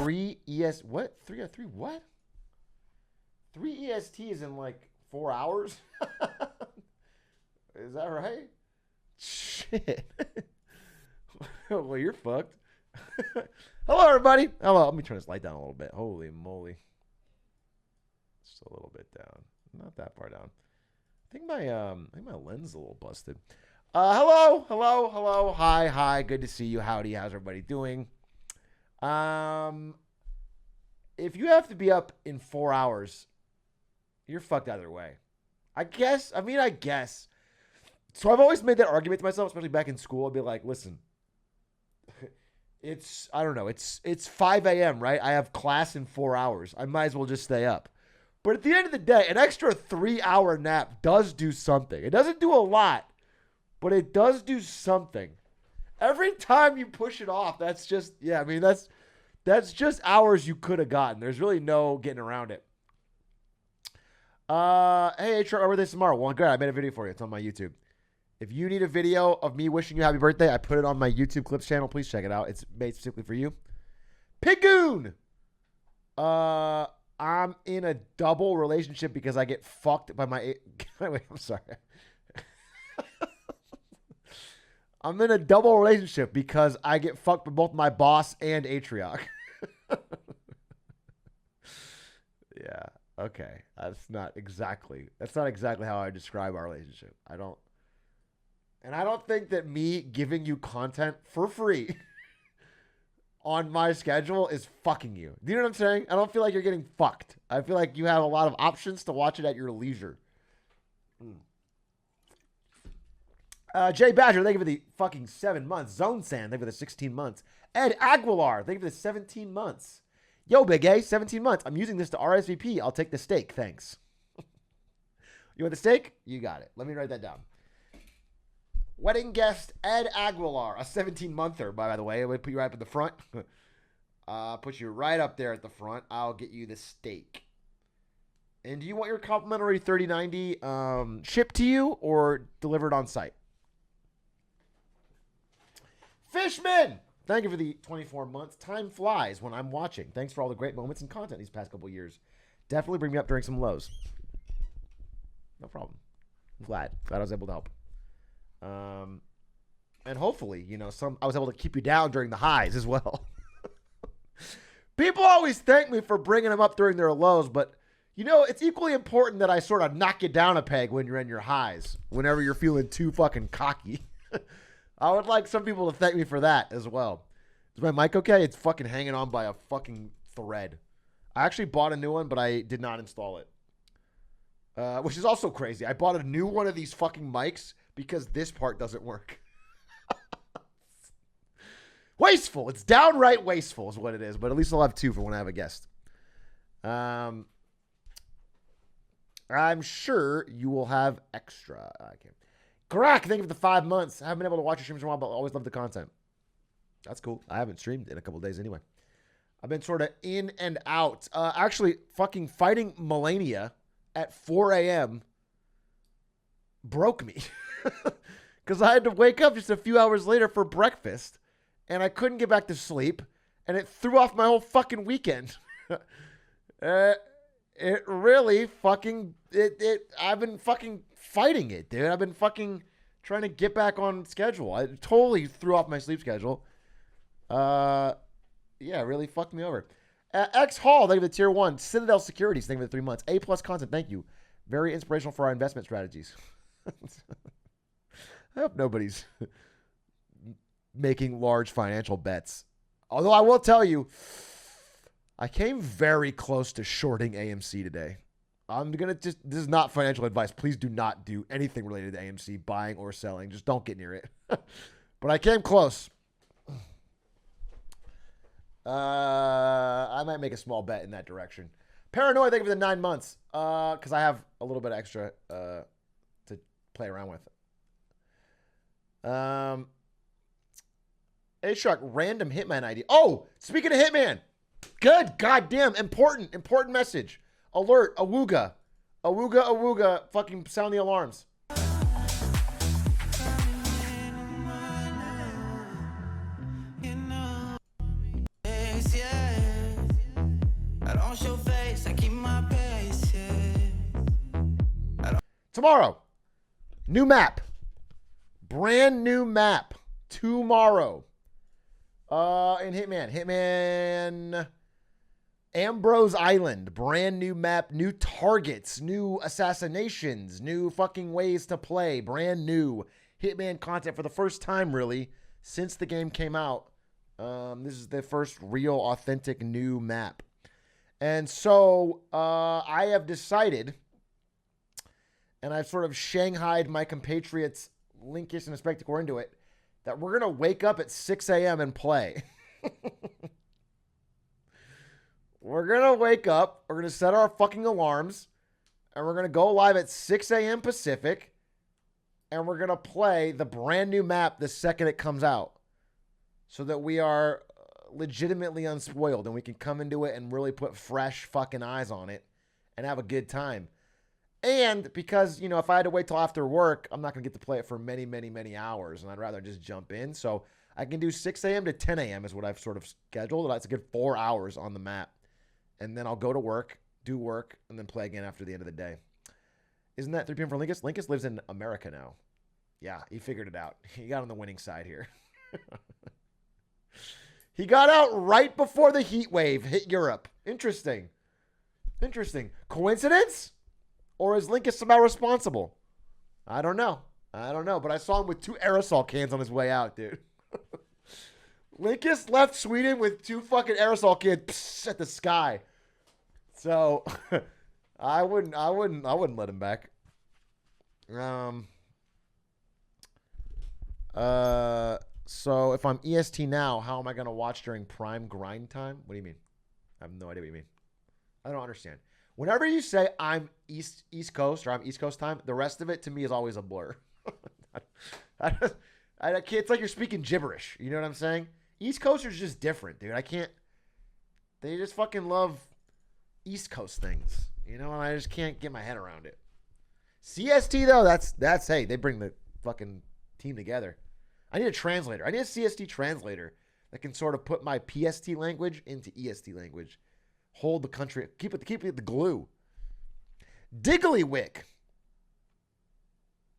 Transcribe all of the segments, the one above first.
3 what? 3 what? 3 EST is in like 4 hours? Is that right? Shit. Well, you're fucked. Hello, everybody. Hello. Let me turn this light down a little bit. Holy moly. Just a little bit down. Not that far down. I think my lens is a little busted. Hello. Hi. Good to see you. Howdy. How's everybody doing? If you have to be up in 4 hours, you're fucked either way. I guess. So I've always made that argument to myself, especially back in school. I'd be like, listen, it's 5 a.m., right? I have class in 4 hours. I might as well just stay up. But at the end of the day, an extra 3-hour nap does do something. It doesn't do a lot, but it does do something. Every time you push it off, that's just hours you could have gotten. There's really no getting around it. Hey, Atrioc, over this tomorrow. Well, good. I made a video for you. It's on my YouTube. If you need a video of me wishing you happy birthday, I put it on my YouTube Clips channel. Please check it out. It's made specifically for you. Pigoon! I'm in a double relationship because I get fucked by my... Wait, I'm sorry. I'm in a double relationship because I get fucked by both my boss and Atrioc. Yeah. Okay. That's not exactly how I describe our relationship. I don't think that me giving you content for free on my schedule is fucking you. Do you know what I'm saying? I don't feel like you're getting fucked. I feel like you have a lot of options to watch it at your leisure. Jay Badger, thank you for the fucking 7 months. Zone Sand, thank you for the 16 months. Ed Aguilar, thank you for the 17 months. Yo, Big A, 17 months. I'm using this to RSVP. I'll take the steak, thanks. You want the steak? You got it. Let me write that down. Wedding guest Ed Aguilar, a 17-monther, by the way. I would put you right up in the front. Put you right up there at the front. I'll get you the steak. And do you want your complimentary 3090 shipped to you or delivered on site? Fishman, thank you for the 24 months. Time flies when I'm watching. Thanks for all the great moments and content these past couple years. Definitely bring me up during some lows. No problem. I'm glad I was able to help. And hopefully, I was able to keep you down during the highs as well. People always thank me for bringing them up during their lows, but it's equally important that I sort of knock you down a peg when you're in your highs, whenever you're feeling too fucking cocky. I would like some people to thank me for that as well. Is my mic okay? It's fucking hanging on by a fucking thread. I actually bought a new one, but I did not install it. Which is also crazy. I bought a new one of these fucking mics because this part doesn't work. Wasteful. It's downright wasteful is what it is. But at least I'll have two for when I have a guest. I'm sure you will have extra. Crack, thank you for the 5 months. I haven't been able to watch your streams in a while, but I always love the content. That's cool. I haven't streamed in a couple of days anyway. I've been sort of in and out. Actually, fucking fighting Melania at 4 a.m. broke me. Because I had to wake up just a few hours later for breakfast. And I couldn't get back to sleep. And it threw off my whole fucking weekend. It really fucking... I've been fucking fighting it, dude. I've been fucking trying to get back on schedule. I totally threw off my sleep schedule. Yeah, it really fucked me over. X Hall, thank you for the tier 1. Citadel Securities, thank you for the 3 months. A+ content, thank you. Very inspirational for our investment strategies. I hope nobody's making large financial bets. Although I will tell you, I came very close to shorting AMC today. This is not financial advice. Please do not do anything related to AMC, buying or selling. Just don't get near it. But I came close. I might make a small bet in that direction. Paranoid, thank you for the 9 months. Because I have a little bit extra to play around with. Atrioc, random Hitman ID. Oh, speaking of Hitman. Good goddamn important message. Alert, awooga. Awooga, fucking sound the alarms. Tomorrow. New map. Brand new map. Tomorrow. In Hitman. Ambrose Island. Brand new map. New targets. New assassinations. New fucking ways to play. Brand new Hitman content for the first time, really, since the game came out. This is the first real, authentic new map. And so I have decided, and I've sort of shanghaied my compatriots, Linkus and Spectacor, into it, that we're going to wake up at 6 a.m. and play. We're going to wake up, we're going to set our fucking alarms, and we're going to go live at 6 a.m. Pacific, and we're going to play the brand new map the second it comes out, so that we are legitimately unspoiled and we can come into it and really put fresh fucking eyes on it and have a good time. And because, you know, if I had to wait till after work, I'm not going to get to play it for many, many, many hours, and I'd rather just jump in. So I can do 6 a.m. to 10 a.m. is what I've sort of scheduled. That's a good 4 hours on the map. And then I'll go to work, do work, and then play again after the end of the day. Isn't that 3 p.m. for Linkus? Linkus lives in America now. Yeah, he figured it out. He got on the winning side here. He got out right before the heat wave hit Europe. Interesting. Coincidence? Or is Linkus somehow responsible? I don't know. But I saw him with 2 aerosol cans on his way out, dude. Linkus left Sweden with 2 fucking aerosol cans at the sky. So I wouldn't let him back. So if I'm EST now, how am I going to watch during prime grind time? What do you mean? I have no idea what you mean. I don't understand. Whenever you say I'm East Coast or I'm East Coast time, the rest of it to me is always a blur. It's like you're speaking gibberish. You know what I'm saying? East Coasters just different, dude. They just fucking love East Coast things, you know, and I just can't get my head around it. CST though, that's hey, they bring the fucking team together. I need a translator. I need a CST translator that can sort of put my PST language into EST language. Hold the country, keep it the glue. Digglywick.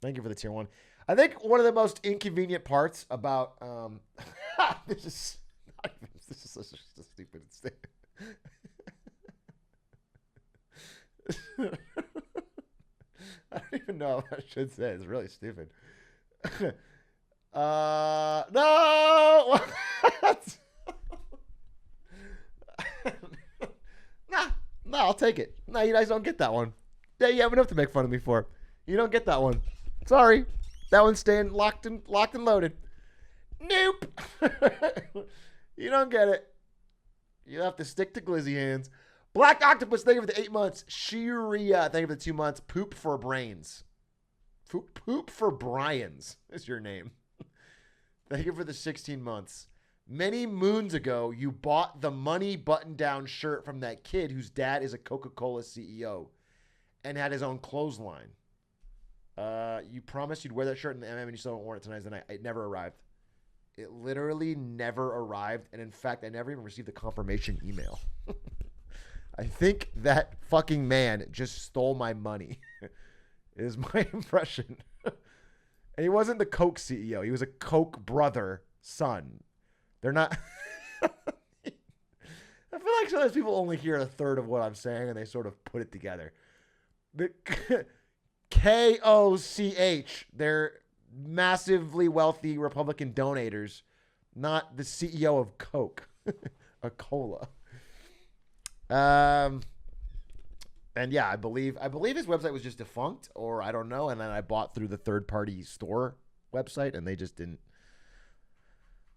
Thank you for the tier 1. I think one of the most inconvenient parts about this is such a stupid statement. I don't even know what I should say. It's really stupid. No. Nah, I'll take it. No, you guys don't get that one. Yeah, you have enough to make fun of me for. You don't get that one. Sorry. That one's staying locked and loaded. Nope. You don't get it. You have to stick to glizzy hands. Black Octopus, thank you for the 8 months. Shiria, thank you for the 2 months. Poop for Brains. Poop for Brian's is your name. Thank you for the 16 months. Many moons ago, you bought the money button-down shirt from that kid whose dad is a Coca-Cola CEO and had his own clothesline. You promised you'd wear that shirt in the MM and you still haven't worn it tonight. And it never arrived. It literally never arrived. And in fact, I never even received the confirmation email. I think that fucking man just stole my money is my impression. And he wasn't the Coke CEO. He was a Coke brother son. They're not. I feel like sometimes people only hear a third of what I'm saying and they sort of put it together. The KOCH, they're massively wealthy Republican donators, not the CEO of Coke, a cola. And yeah, I believe his website was just defunct, or I don't know. And then I bought through the third-party store website, and they just didn't.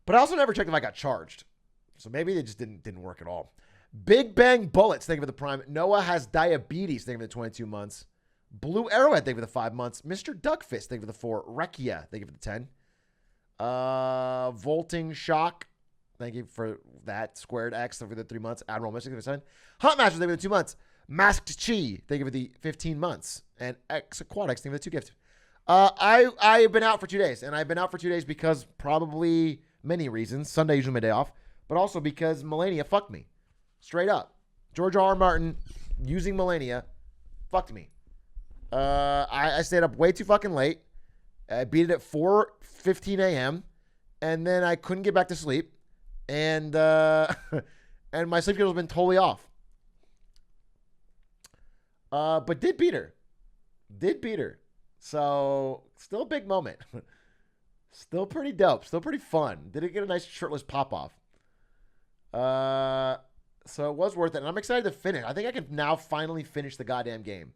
But I also never checked if I got charged, so maybe they just didn't work at all. Big Bang Bullets, thank you for the prime. Noah has diabetes, thank you for the 22 months. Blue Arrowhead, thank you for the 5 months. Mr. Duckfist, thank you for the 4. Rekia, thank you for the 10. Volting Shock, thank you for that. Squared X, thank you for the 3 months. Admiral Mystic, thank you for the 7. Hot Masters, thank you for the 2 months. Masked Chi, thank you for the 15 months. And X Aquatics, thank you for the 2 gifts. I've been out for 2 days, and I've been out for 2 days because probably many reasons. Sunday usually my day off, but also because Melania fucked me. Straight up. George R. R. Martin, using Melania, fucked me. I stayed up way too fucking late. I beat it at 4:15 a.m. and then I couldn't get back to sleep, and and my sleep schedule's been totally off. But did beat her. So still a big moment. Still pretty dope. Still pretty fun. Did get a nice shirtless pop off. So it was worth it. And I'm excited to finish. I think I can now finally finish the goddamn game.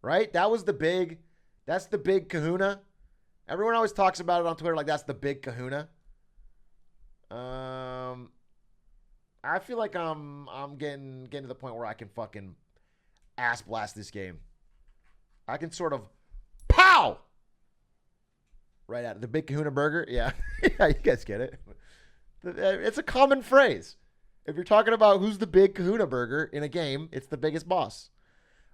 Right? That's the big kahuna. Everyone always talks about it on Twitter like that's the big kahuna. I feel like I'm getting to the point where I can fucking ass blast this game. I can sort of pow right at it. The big kahuna burger. Yeah. Yeah, you guys get it. It's a common phrase. If you're talking about who's the big kahuna burger in a game, it's the biggest boss.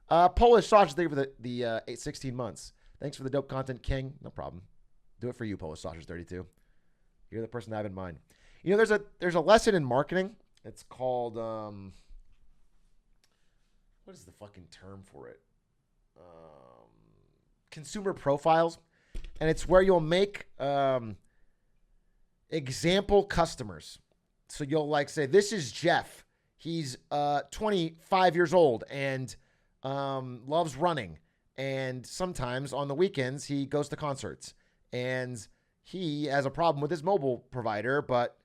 Polish Sausage, thank you for the 16 months. Thanks for the dope content, King. No problem. Do it for you, Polish Sausage 32. You're the person I have in mind. You know, there's a lesson in marketing. It's called what is the fucking term for it? Consumer profiles, and it's where you'll make example customers. So you'll like say, this is Jeff. He's 25 years old and loves running, and sometimes on the weekends he goes to concerts, and he has a problem with his mobile provider, but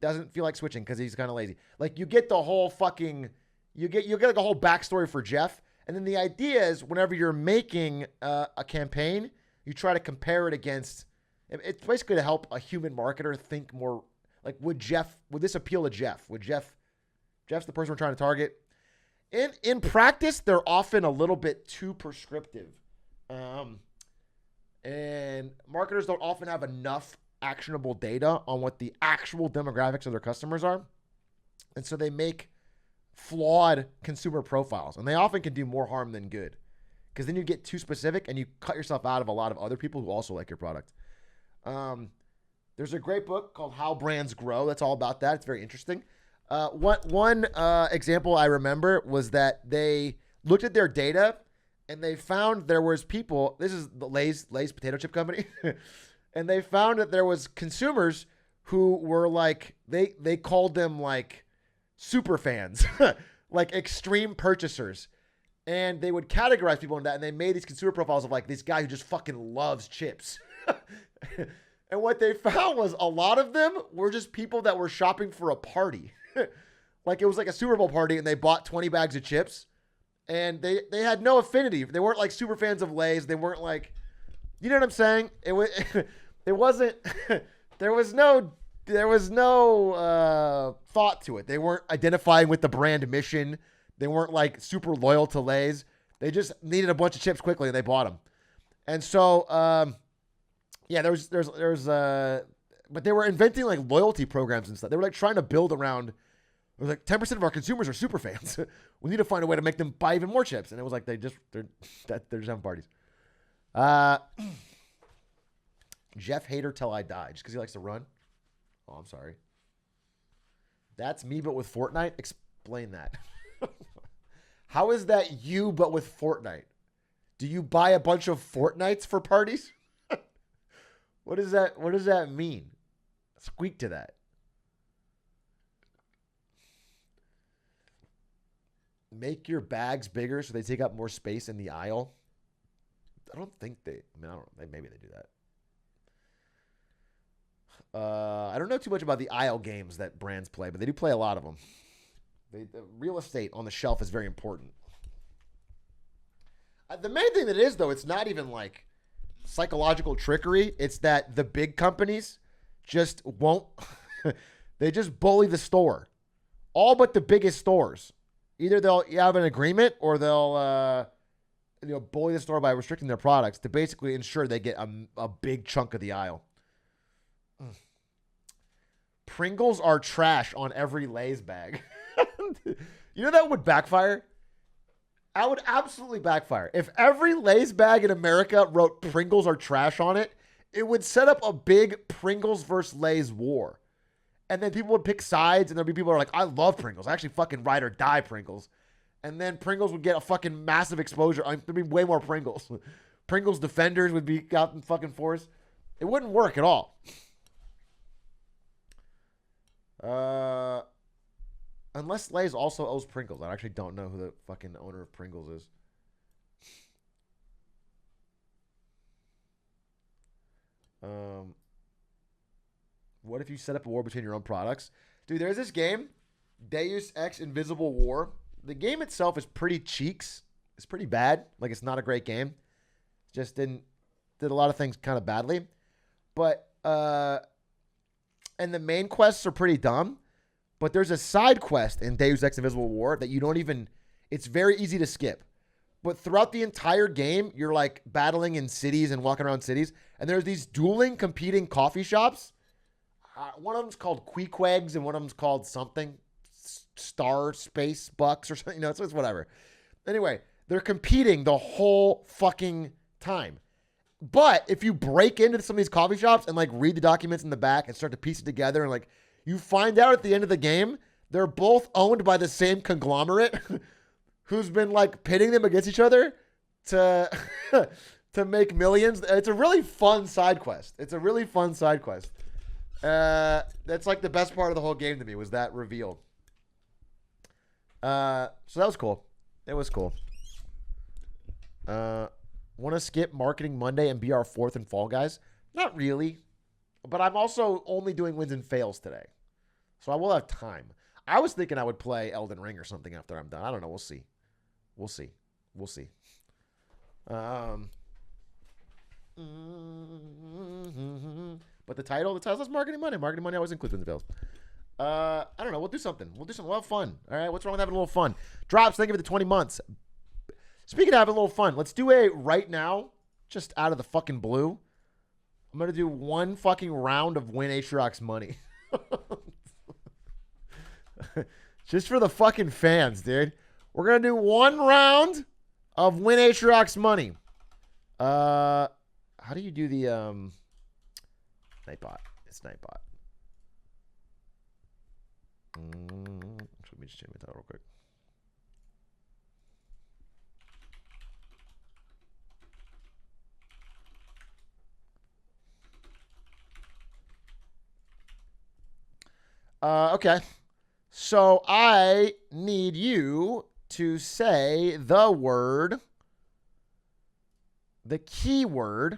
doesn't feel like switching because he's kind of lazy. Like you get the whole fucking, you get like a whole backstory for Jeff. And then the idea is whenever you're making a campaign, you try to compare it against, it's basically to help a human marketer think more like, would this appeal to Jeff? Jeff's the person we're trying to target. In practice, they're often a little bit too prescriptive. And marketers don't often have enough actionable data on what the actual demographics of their customers are. And so they make flawed consumer profiles. And they often can do more harm than good. Because then you get too specific and you cut yourself out of a lot of other people who also like your product. There's a great book called How Brands Grow. That's all about that. It's very interesting. One example I remember was that they looked at their data and they found there was people, this is the Lay's potato chip company, and they found that there was consumers who were like, they called them like super fans, like extreme purchasers. And they would categorize people in that, and they made these consumer profiles of like this guy who just fucking loves chips. And what they found was a lot of them were just people that were shopping for a party. Like it was like a Super Bowl party and they bought 20 bags of chips and they had no affinity. They weren't like super fans of Lay's. They weren't like, you know what I'm saying? It wasn't, there was no thought to it. They weren't identifying with the brand mission. They weren't like super loyal to Lay's. They just needed a bunch of chips quickly and they bought them. And so, yeah, there's but they were inventing like loyalty programs and stuff. They were like trying to build around, it was like 10% of our consumers are super fans. We need to find a way to make them buy even more chips. And it was like, they're just having parties. Jeff Hader till I die, just because he likes to run. Oh, I'm sorry. That's me, but with Fortnite. Explain that. How is that you, but with Fortnite? Do you buy a bunch of Fortnites for parties? What does that mean? Squeak to that. Make your bags bigger so they take up more space in the aisle. I don't think I don't know. Maybe they do that. I don't know too much about the aisle games that brands play, but they do play a lot of them. The real estate on the shelf is very important. The main thing that it is, though, it's not even like psychological trickery. It's that the big companies just won't. They just bully the store. All but the biggest stores. Either they'll have an agreement or they'll bully the store by restricting their products to basically ensure they get a big chunk of the aisle. Pringles are trash on every Lay's bag. You know that would backfire? That would absolutely backfire. If every Lay's bag in America wrote Pringles are trash on it, it would set up a big Pringles versus Lay's war. And then people would pick sides, and there'd be people who are like, I love Pringles. I actually fucking ride or die Pringles. and then Pringles would get a fucking massive exposure. There'd be way more Pringles. Pringles defenders would be out in fucking force. It wouldn't work at all. Unless Lay's also owes Pringles. I actually don't know who the fucking owner of Pringles is. What if you set up a war between your own products? Dude, there's this game, Deus Ex Invisible War. The game itself is pretty cheeks. It's pretty bad. Like, it's not a great game. Just did a lot of things kind of badly. But, and the main quests are pretty dumb. But there's a side quest in Deus Ex Invisible War that you don't even, it's very easy to skip. But throughout the entire game, you're like battling in cities and walking around cities. And there's these dueling, competing coffee shops. One of them's called Queequegs and one of them's called something. Star Space Bucks or something. You know, it's whatever. Anyway, they're competing the whole fucking time. But if you break into some of these coffee shops and like read the documents in the back and start to piece it together and like you find out at the end of the game, they're both owned by the same conglomerate who's been like pitting them against each other to to make millions. It's a really fun side quest. That's like the best part of the whole game to me was that reveal. So that was cool. It was cool. Want to skip Marketing Monday and be our fourth in Fall Guys? Not really. But I'm also only doing wins and fails today. So I will have time. I was thinking I would play Elden Ring or something after I'm done. I don't know. We'll see. But the title says Marketing Monday. Marketing Monday always includes wins and fails. I don't know. We'll do something. We'll have fun. All right. What's wrong with having a little fun? Drops. Thank you for the 20 months. Speaking of having a little fun, let's do a right now, just out of the fucking blue. I'm going to do one fucking round of Win Atrioc's money. Just for the fucking fans, dude. We're going to do one round of Win Atrioc's money. How do you do the Nightbot? It's Nightbot. Let me just change my title real quick. Okay. So I need you to say the word, the keyword,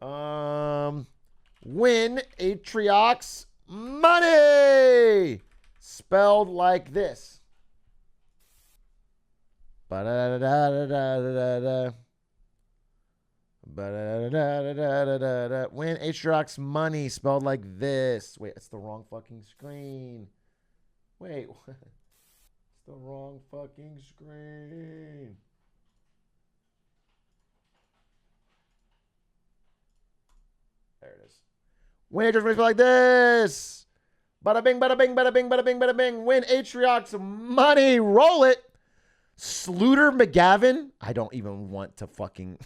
Win Atrioc's money, spelled like this. Ba-da-da-da-da-da-da-da. Ba-da-da-da-da-da-da-da. Win Atrioc's money, spelled like this. Wait, it's the wrong fucking screen. Wait, it's the wrong fucking screen. There it is. Win Atrioc's money, spelled like this. Bada bing, bada bing, bada bing, bada bing, bada bing. Win Atrioc's money. Roll it. Sluter McGavin. I don't even want to fucking...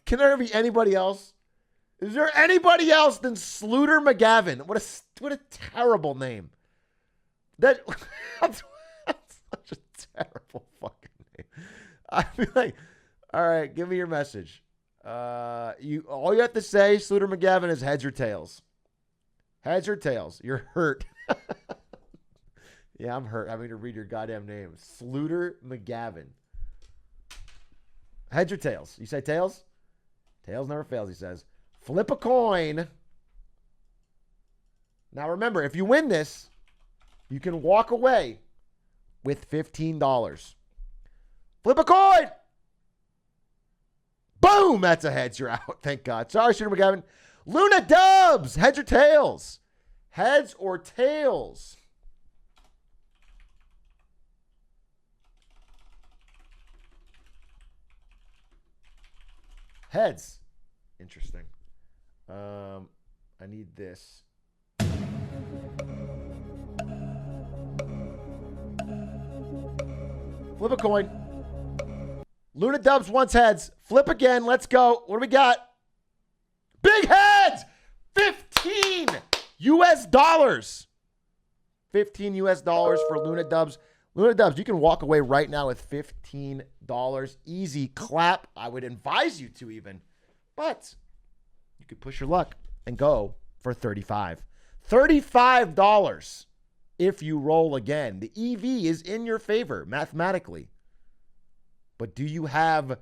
Can there be anybody else? Is there anybody else than Sluter McGavin? What a terrible name. That's such a terrible fucking name. I feel like, all right, give me your message. All you have to say, Sluter McGavin, is heads or tails. Heads or tails. You're hurt. Yeah, I'm hurt having to read your goddamn name. Sluter McGavin. Heads or tails? You say tails? Tails never fails, he says. Flip a coin. Now remember, if you win this, you can walk away with $15. Flip a coin. Boom! That's a heads. You're out. Thank God. Sorry, Shooter McGavin. Luna Dubs. Heads or tails? Heads or tails? Heads. Interesting. I need this. Flip a coin. Luna Dubs wants heads. Flip again. Let's go. What do we got? Big heads. 15 US dollars. $15 US for Luna Dubs. Luna Dubs, you can walk away right now with $15. Easy clap. I would advise you to even. But you could push your luck and go for $35. $35 if you roll again. The EV is in your favor mathematically. But do you have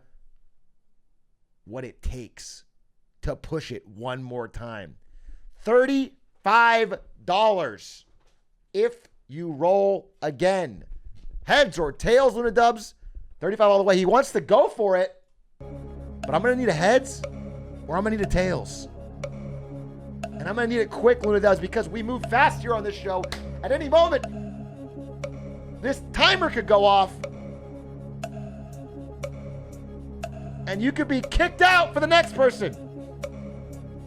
what it takes to push it one more time? $35 if you roll again. Heads or tails, Luna Dubs. 35 all the way. He wants to go for it. But I'm going to need a heads or I'm going to need a tails. And I'm going to need it quick, Luna Dubs, because we move fast here on this show. At any moment, this timer could go off. And you could be kicked out for the next person.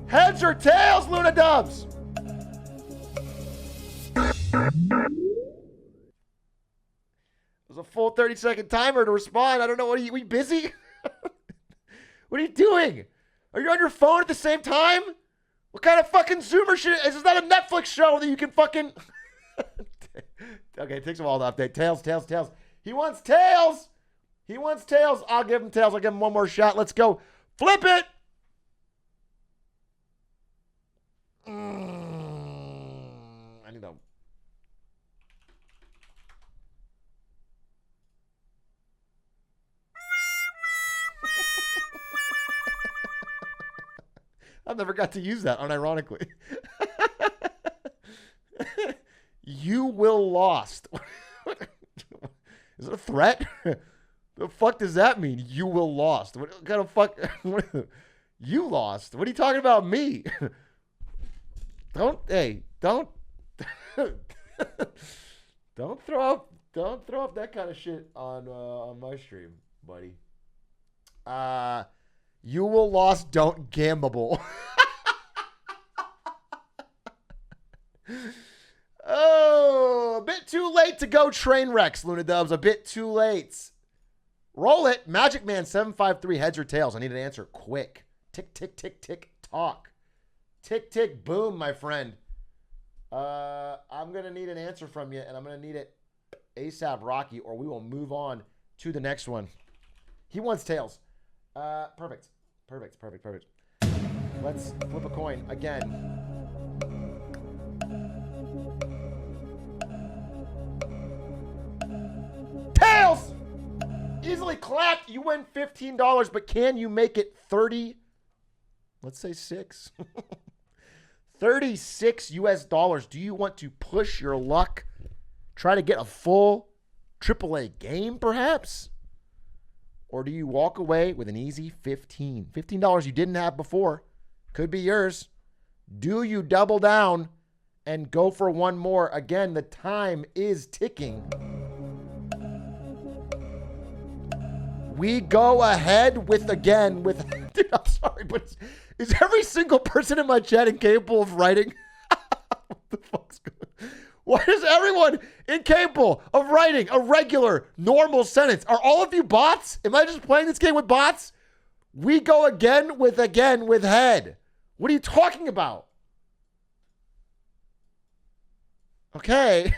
Heads or tails, Luna Dubs? It was a full 30-second timer to respond. I don't know. Are you busy? What are you doing? Are you on your phone at the same time? What kind of fucking Zoomer shit? Is this not a Netflix show that you can fucking... Okay, it takes a while to update. Tails, tails, tails. He wants tails. He wants tails. I'll give him tails. I'll give him one more shot. Let's go. Flip it. I need to... I've never got to use that, unironically. You will lost. Is it a threat? The fuck does that mean? You will lost. What kind of fuck? You lost. What are you talking about? Me? Don't don't throw up that kind of shit on my stream, buddy. You will lost. Don't gamble. Oh, a bit too late to go train wrecks, Luna Dubs. A bit too late. Roll it. Magic Man 753, heads or tails? I need an answer quick. Tick, tick, tick, tick, talk. Tick, tick, boom, my friend. I'm going to need an answer from you, and I'm going to need it ASAP Rocky, or we will move on to the next one. He wants tails. Perfect. Perfect, perfect, perfect. Let's flip a coin again. Tails! Easily clapped. You win $15, but can you make it 30? Let's say 6. 36 US dollars. Do you want to push your luck? Try to get a full AAA game, perhaps? Or do you walk away with an easy 15? $15 you didn't have before. Could be yours. Do you double down and go for one more? Again, the time is ticking. We go ahead with, dude, I'm sorry, but is every single person in my chat incapable of writing? What the fuck's going on? Why is everyone incapable of writing a regular, normal sentence? Are all of you bots? Am I just playing this game with bots? We go again with head. What are you talking about? Okay.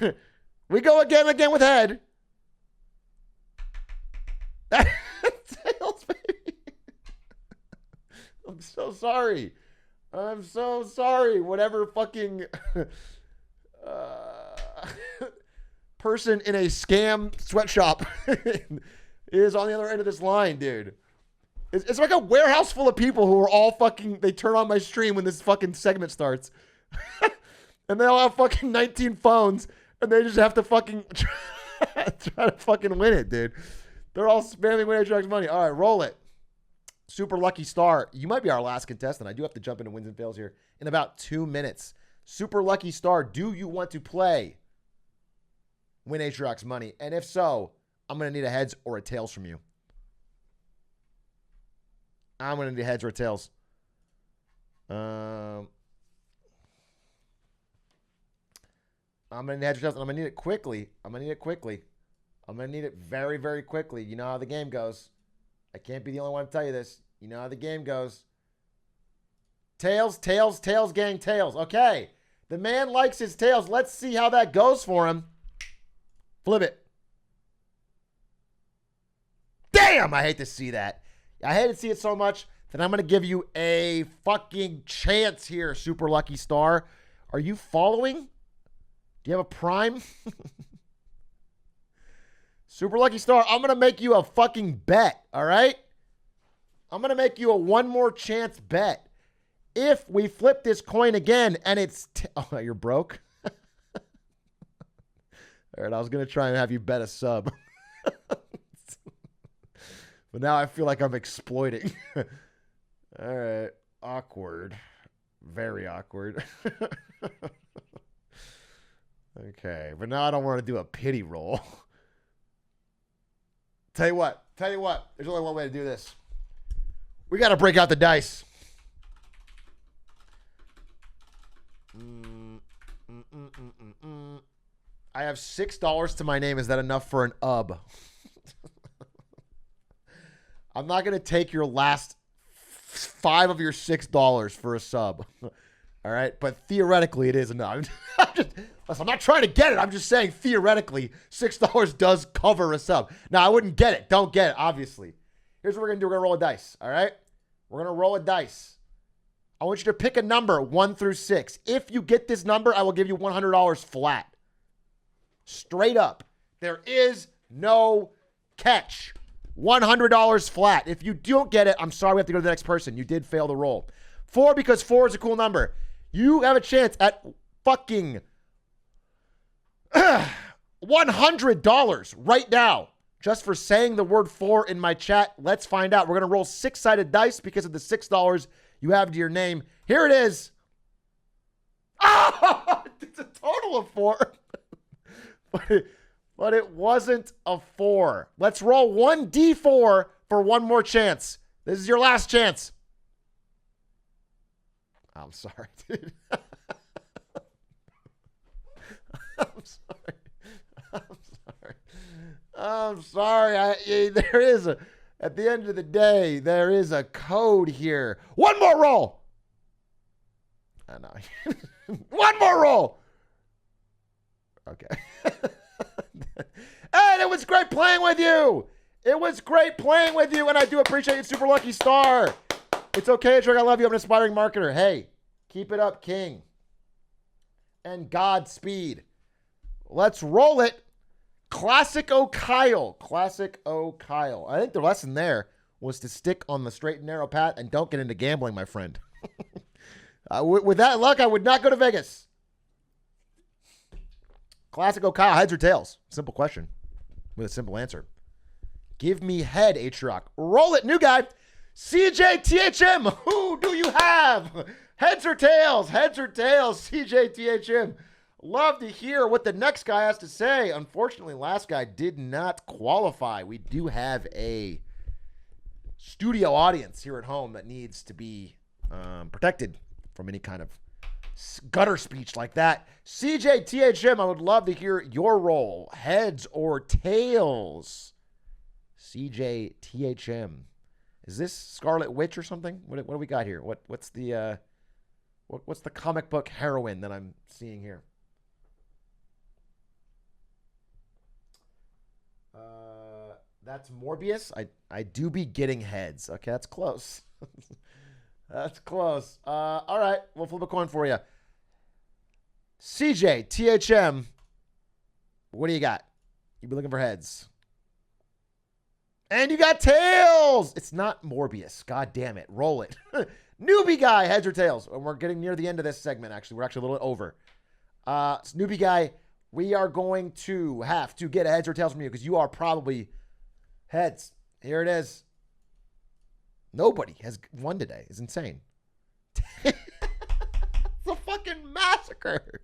We go again with head. Tails, baby. I'm so sorry. I'm so sorry. Whatever fucking person in a scam sweatshop is on the other end of this line, dude. It's like a warehouse full of people who are all fucking, they turn on my stream when this fucking segment starts. And they all have fucking 19 phones and they just have to fucking try to fucking win it, dude. They're all spamming Win Atrioc money. All right, roll it. Super lucky star. You might be our last contestant. I do have to jump into wins and fails here in about 2 minutes. Super lucky star. Do you want to play Win Atrioc's money? And if so, I'm going to need a heads or a tails from you. I'm going to need heads or tails. I'm going to need heads or tails, and I'm going to need it quickly. I'm going to need it very, very quickly. You know how the game goes. I can't be the only one to tell you this. You know how the game goes. Tails, tails, tails, gang, tails. Okay. The man likes his tails. Let's see how that goes for him. Flip it. Damn, I hate to see that. I hate to see it so much that I'm going to give you a fucking chance here, Super Lucky Star. Are you following? Do you have a Prime? Super Lucky Star, I'm going to make you a fucking bet, all right? I'm going to make you a one more chance bet. If we flip this coin again and it's... oh, you're broke? All right, I was going to try and have you bet a sub. But now I feel like I'm exploiting. All right. Awkward. Very awkward. Okay. But now I don't want to do a pity roll. Tell you what. There's only one way to do this. We got to break out the dice. I have $6 to my name. Is that enough for an UB? I'm not going to take your last 5 of your $6 for a sub. All right. But theoretically, it is enough. I'm not trying to get it. I'm just saying theoretically, $6 does cover a sub. Now, I wouldn't get it. Don't get it, obviously. Here's what we're going to do. We're going to roll a dice. All right. We're going to roll a dice. I want you to pick a number 1 through 6. If you get this number, I will give you $100 flat. Straight up. There is no catch. $100 flat. If you don't get it, I'm sorry, we have to go to the next person. You did fail the roll. 4, because 4 is a cool number. You have a chance at fucking $100 right now just for saying the word 4 in my chat. Let's find out. We're going to roll 6-sided dice because of the $6 you have to your name. Here it is. Oh, it's a total of 4. But it wasn't a 4. Let's roll 1d4 for one more chance. This is your last chance. I'm sorry, dude. I'm sorry. There is at the end of the day, there is a code here. One more roll. I know. One more roll. Okay. And it was great playing with you. It was great playing with you, and I do appreciate you, Super Lucky Star. It's okay, Atrioc. I love you. I'm an aspiring marketer. Hey, keep it up, King. And Godspeed. Let's roll it. Classic O'Kyle. Classic O'Kyle. I think the lesson there was to stick on the straight and narrow path and don't get into gambling, my friend. With that luck, I would not go to Vegas. Classic O'Kyle, heads or tails? Simple question with a simple answer. Give me head, Atrioc. Roll it, new guy. CJTHM, who do you have? Heads or tails? Heads or tails, CJTHM. Love to hear what the next guy has to say. Unfortunately, last guy did not qualify. We do have a studio audience here at home that needs to be protected from any kind of gutter speech like that. CJTHM, I would love to hear your roll. Heads or tails? CJTHM. Is this Scarlet Witch or something? What do we got here? What's the comic book heroine that I'm seeing here? That's Morbius. I do be getting heads. Okay, that's close. That's close. All right, we'll flip a coin for you. CJ, THM, what do you got? You be looking for heads. And you got tails. It's not Morbius. God damn it. Roll it. Newbie guy, heads or tails. And we're getting near the end of this segment, actually. We're actually a little over. Newbie guy, we are going to have to get a heads or tails from you because you are probably heads. Here it is. Nobody has won today. It's insane. It's a fucking massacre.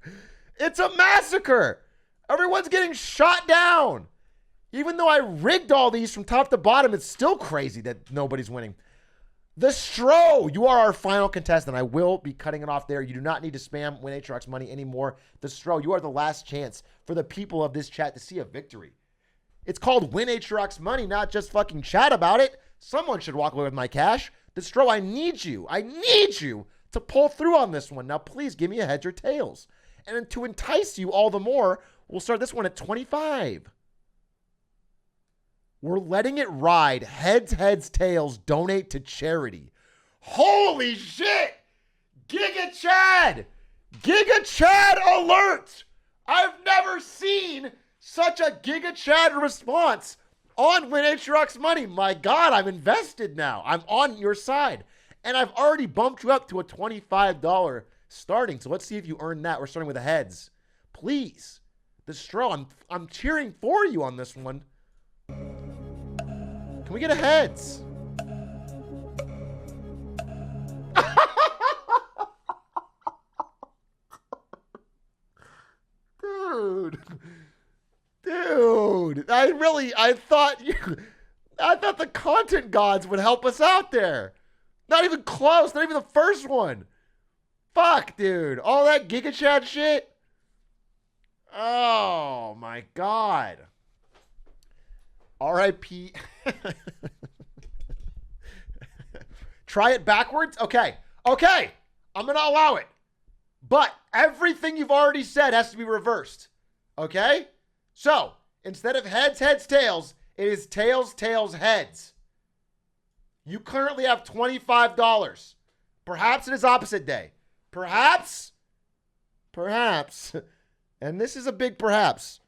It's a massacre. Everyone's getting shot down. Even though I rigged all these from top to bottom, it's still crazy that nobody's winning. The Stro, you are our final contestant. I will be cutting it off there. You do not need to spam Win Atrioc's money anymore. The Stro, you are the last chance for the people of this chat to see a victory. It's called Win Atrioc's money, not just fucking chat about it. Someone should walk away with my cash. The Stro, I need you to pull through on this one. Now, please give me a heads or tails. And then to entice you all the more, we'll start this one at 25. We're letting it ride. Heads, heads, tails, donate to charity. Holy shit! Giga Chad! Giga Chad alert! I've never seen such a Giga Chad response on Win Atrioc's money. My God, I'm invested now. I'm on your side. And I've already bumped you up to a $25 starting. So let's see if you earn that. We're starting with the heads. Please. The straw. I'm cheering for you on this one. Can we get a heads? Dude, I thought the content gods would help us out there. Not even close, not even the first one. Fuck, dude. All that Giga Chad shit. Oh my God. R.I.P. Try it backwards? Okay. I'm going to allow it. But everything you've already said has to be reversed. Okay? So, instead of heads, heads, tails, it is tails, tails, heads. You currently have $25. Perhaps it is opposite day. Perhaps, and this is a big perhaps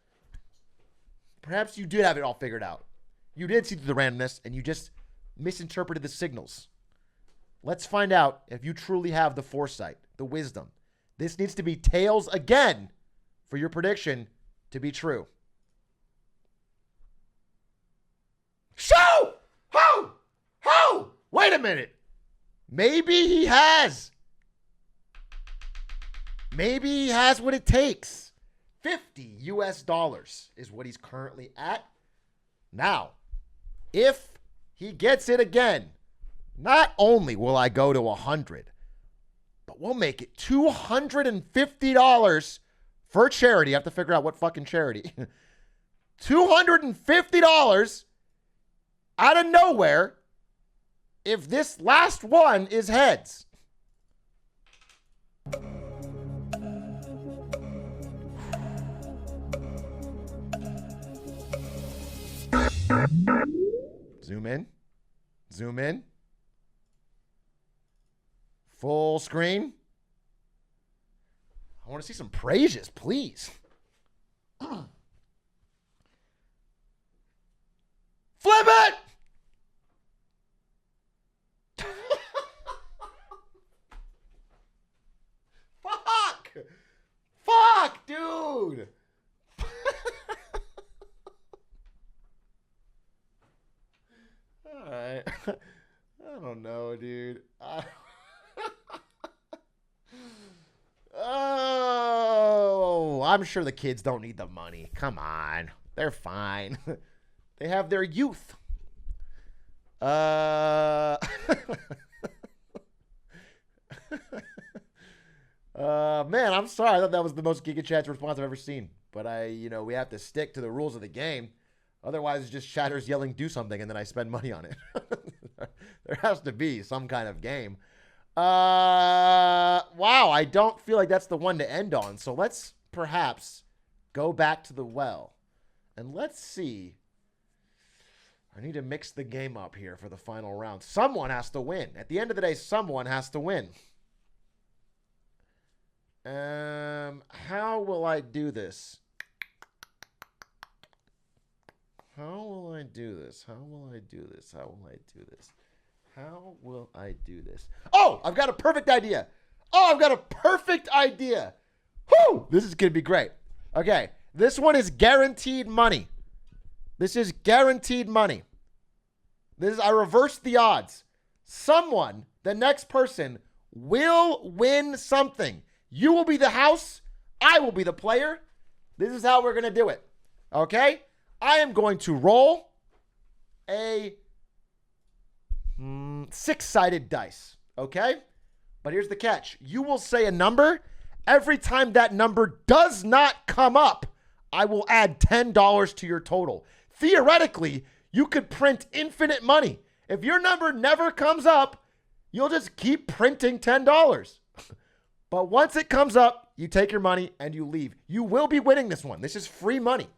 you did have it all figured out. You did see through the randomness, and you just misinterpreted the signals. Let's find out if you truly have the foresight, the wisdom. This needs to be tails again for your prediction to be true. Show! Ho! Wait a minute. Maybe he has. Maybe he has what it takes. $50 US is what he's currently at. Now, if he gets it again, not only will I go to 100, but we'll make it $250 for charity. I have to figure out what fucking charity. $250 out of nowhere if this last one is heads. Zoom in. Zoom in. Full screen. I want to see some praises, please. Flip it! Fuck, dude. All right. I don't know, dude. Oh, I'm sure the kids don't need the money. Come on. They're fine. They have their youth. Man, I'm sorry. I thought that was the most Giga Chad's response I've ever seen. But we have to stick to the rules of the game. Otherwise, it's just chatters yelling, do something, and then I spend money on it. There has to be some kind of game. Wow, I don't feel like that's the one to end on. So let's perhaps go back to the well. And let's see. I need to mix the game up here for the final round. Someone has to win. At the end of the day, someone has to win. How will I do this? How will I do this? How will I do this? How will I do this? How will I do this? Oh, I've got a perfect idea. Whew, this is going to be great. Okay, this one is guaranteed money. I reversed the odds. The next person will win something. You will be the house. I will be the player. This is how we're going to do it. Okay? I am going to roll a 6-sided dice. Okay? But here's the catch. You will say a number. Every time that number does not come up, I will add $10 to your total. Theoretically, you could print infinite money. If your number never comes up, You'll just keep printing $10. But once it comes up, you take your money and you leave. You will be winning this one. This is free money.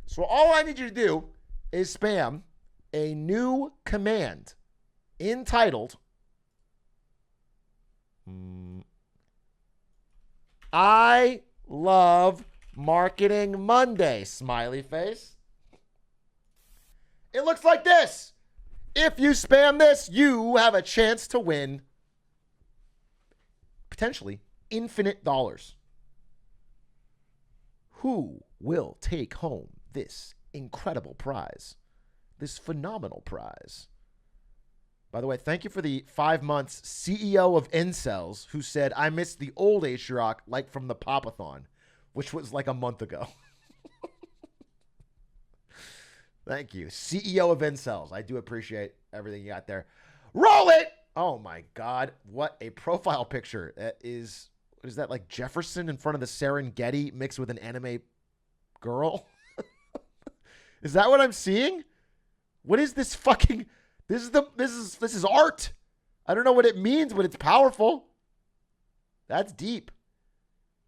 So all I need you to do is spam a new command entitled I love Marketing Monday, smiley face. It looks like this. If you spam this, you have a chance to win potentially infinite dollars. Who will take home this incredible prize? This phenomenal prize. By the way, thank you for the 5 months CEO of Incels who said, I missed the old Atrioc like from the Popathon, which was like a month ago. Thank you. CEO of Incels. I do appreciate everything you got there. Roll it! Oh my God. What a profile picture. That is, what is that, like Jefferson in front of the Serengeti mixed with an anime girl? Is that what I'm seeing? What is this fucking... This is art. I don't know what it means, but it's powerful. That's deep.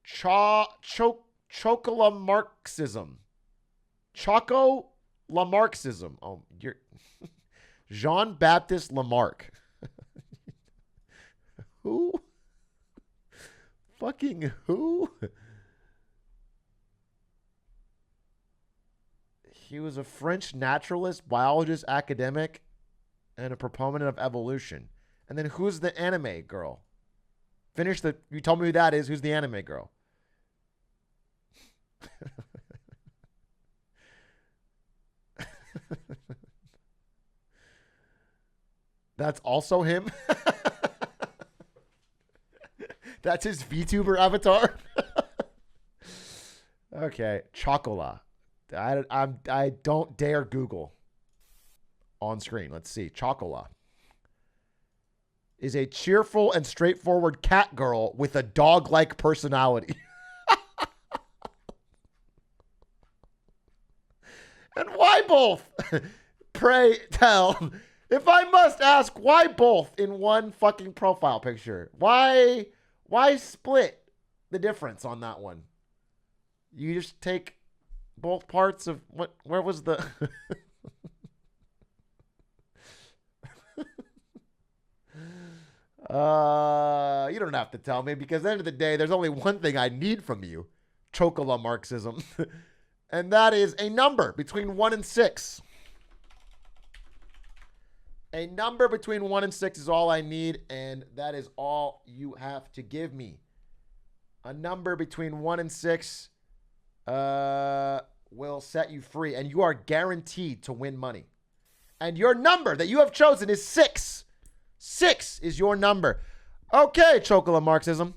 Choco-Lamarxism. Choco-Lamarxism. Oh, you're Jean-Baptiste Lamarck. Who? Fucking who? He was a French naturalist, biologist, academic, and a proponent of evolution. And then who's the anime girl? Finish the... You told me who that is. Who's the anime girl? That's also him? That's his VTuber avatar? Okay. Chocola. I don't dare Google. On screen. Let's see. Chocola is a cheerful and straightforward cat girl with a dog-like personality. And why both? Pray tell. If I must ask, why both in one fucking profile picture? Why split the difference on that one? You just take both parts of what? Where was the... You don't have to tell me, because at the end of the day, there's only one thing I need from you, Chocola Marxism, and that is a number between 1 and 6. A number between 1 and 6 is all I need, and that is all you have to give me. A number between 1 and 6 will set you free, and you are guaranteed to win money. And your number that you have chosen is 6. 6 is your number. Okay, Chocola Marxism.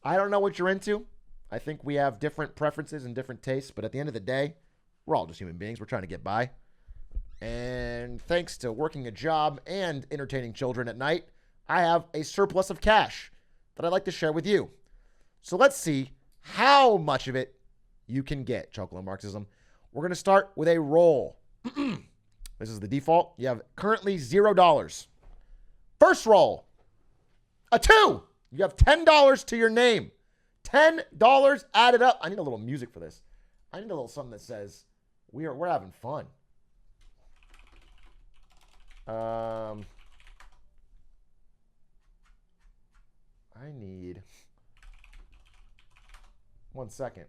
I don't know what you're into. I think we have different preferences and different tastes, but at the end of the day, we're all just human beings. We're trying to get by. And thanks to working a job and entertaining children at night, I have a surplus of cash that I'd like to share with you. So let's see how much of it you can get, Chocola Marxism. We're going to start with a roll. This is the default. You have currently $0. First roll, a 2. You have $10 to your name. $10 added up. I need a little music for this. I need a little something that says we're having fun. I need 1 second.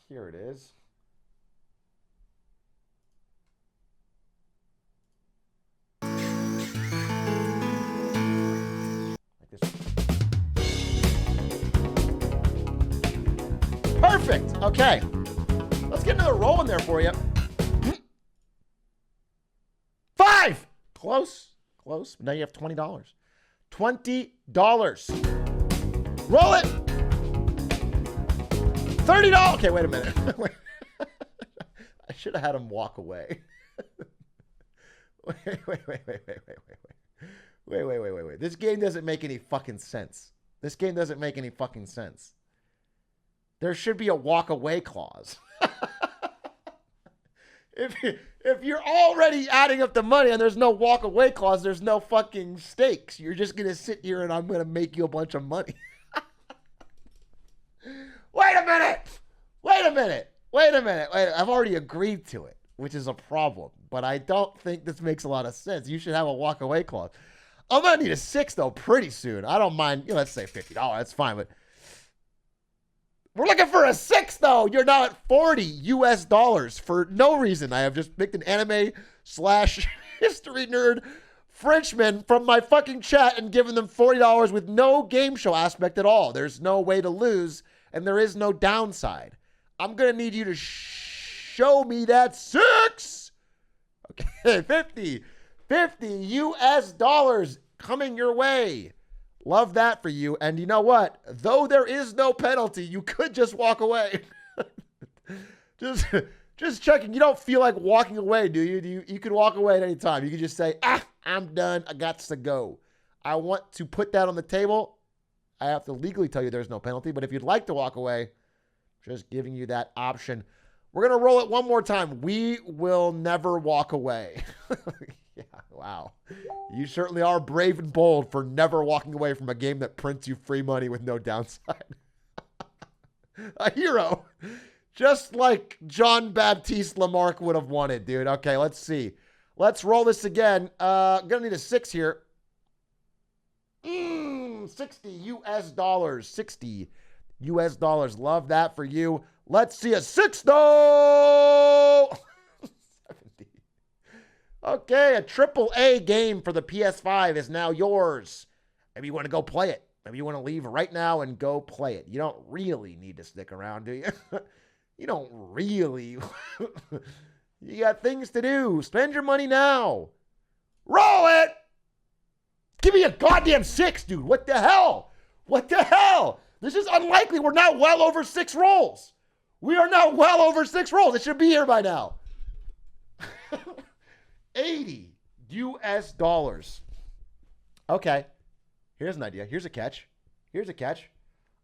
Here it is. Perfect. Okay. Let's get another roll in there for you. 5. Close. Close. Now you have $20. $20. Roll it. $30. Okay, wait a minute. I should have had him walk away. Wait. This game doesn't make any fucking sense. This game doesn't make any fucking sense. There should be a walk away clause. if you're already adding up the money and there's no walk away clause, there's no fucking stakes. You're just gonna sit here and I'm gonna make you a bunch of money. Wait a minute. I've already agreed to it, which is a problem. But I don't think this makes a lot of sense. You should have a walk away clause. I'm gonna need a 6 though pretty soon. I don't mind. Let's say $50. That's fine, but we're looking for a 6 though. You're now at $40 for no reason. I have just picked an anime / history nerd Frenchman from my fucking chat and given them $40 with no game show aspect at all. There's no way to lose and there is no downside. I'm gonna need you to show me that 6. Okay, $50 coming your way. Love that for you. And you know what? Though there is no penalty, you could just walk away. just checking. You don't feel like walking away, do you? You can walk away at any time. You can just say, I'm done. I got to go. I want to put that on the table. I have to legally tell you there's no penalty. But if you'd like to walk away, just giving you that option. We're going to roll it one more time. We will never walk away. Yeah, wow. You certainly are brave and bold for never walking away from a game that prints you free money with no downside. A hero. Just like John Baptiste Lamarck would have wanted, dude. Okay, let's see. Let's roll this again. Gonna need a 6 here. $60. 60 US dollars. Love that for you. Let's see a 6 though. 70. Okay, a AAA game for the PS5 is now yours. Maybe you want to go play it. Maybe you want to leave right now and go play it. You don't really need to stick around, do you? You don't really. You got things to do. Spend your money now. Roll it. Give me a goddamn 6, dude. What the hell? What the hell? This is unlikely. We're now well over 6 rolls. We are now well over 6 rolls. It should be here by now. $80 US dollars. Okay. Here's an idea. Here's a catch.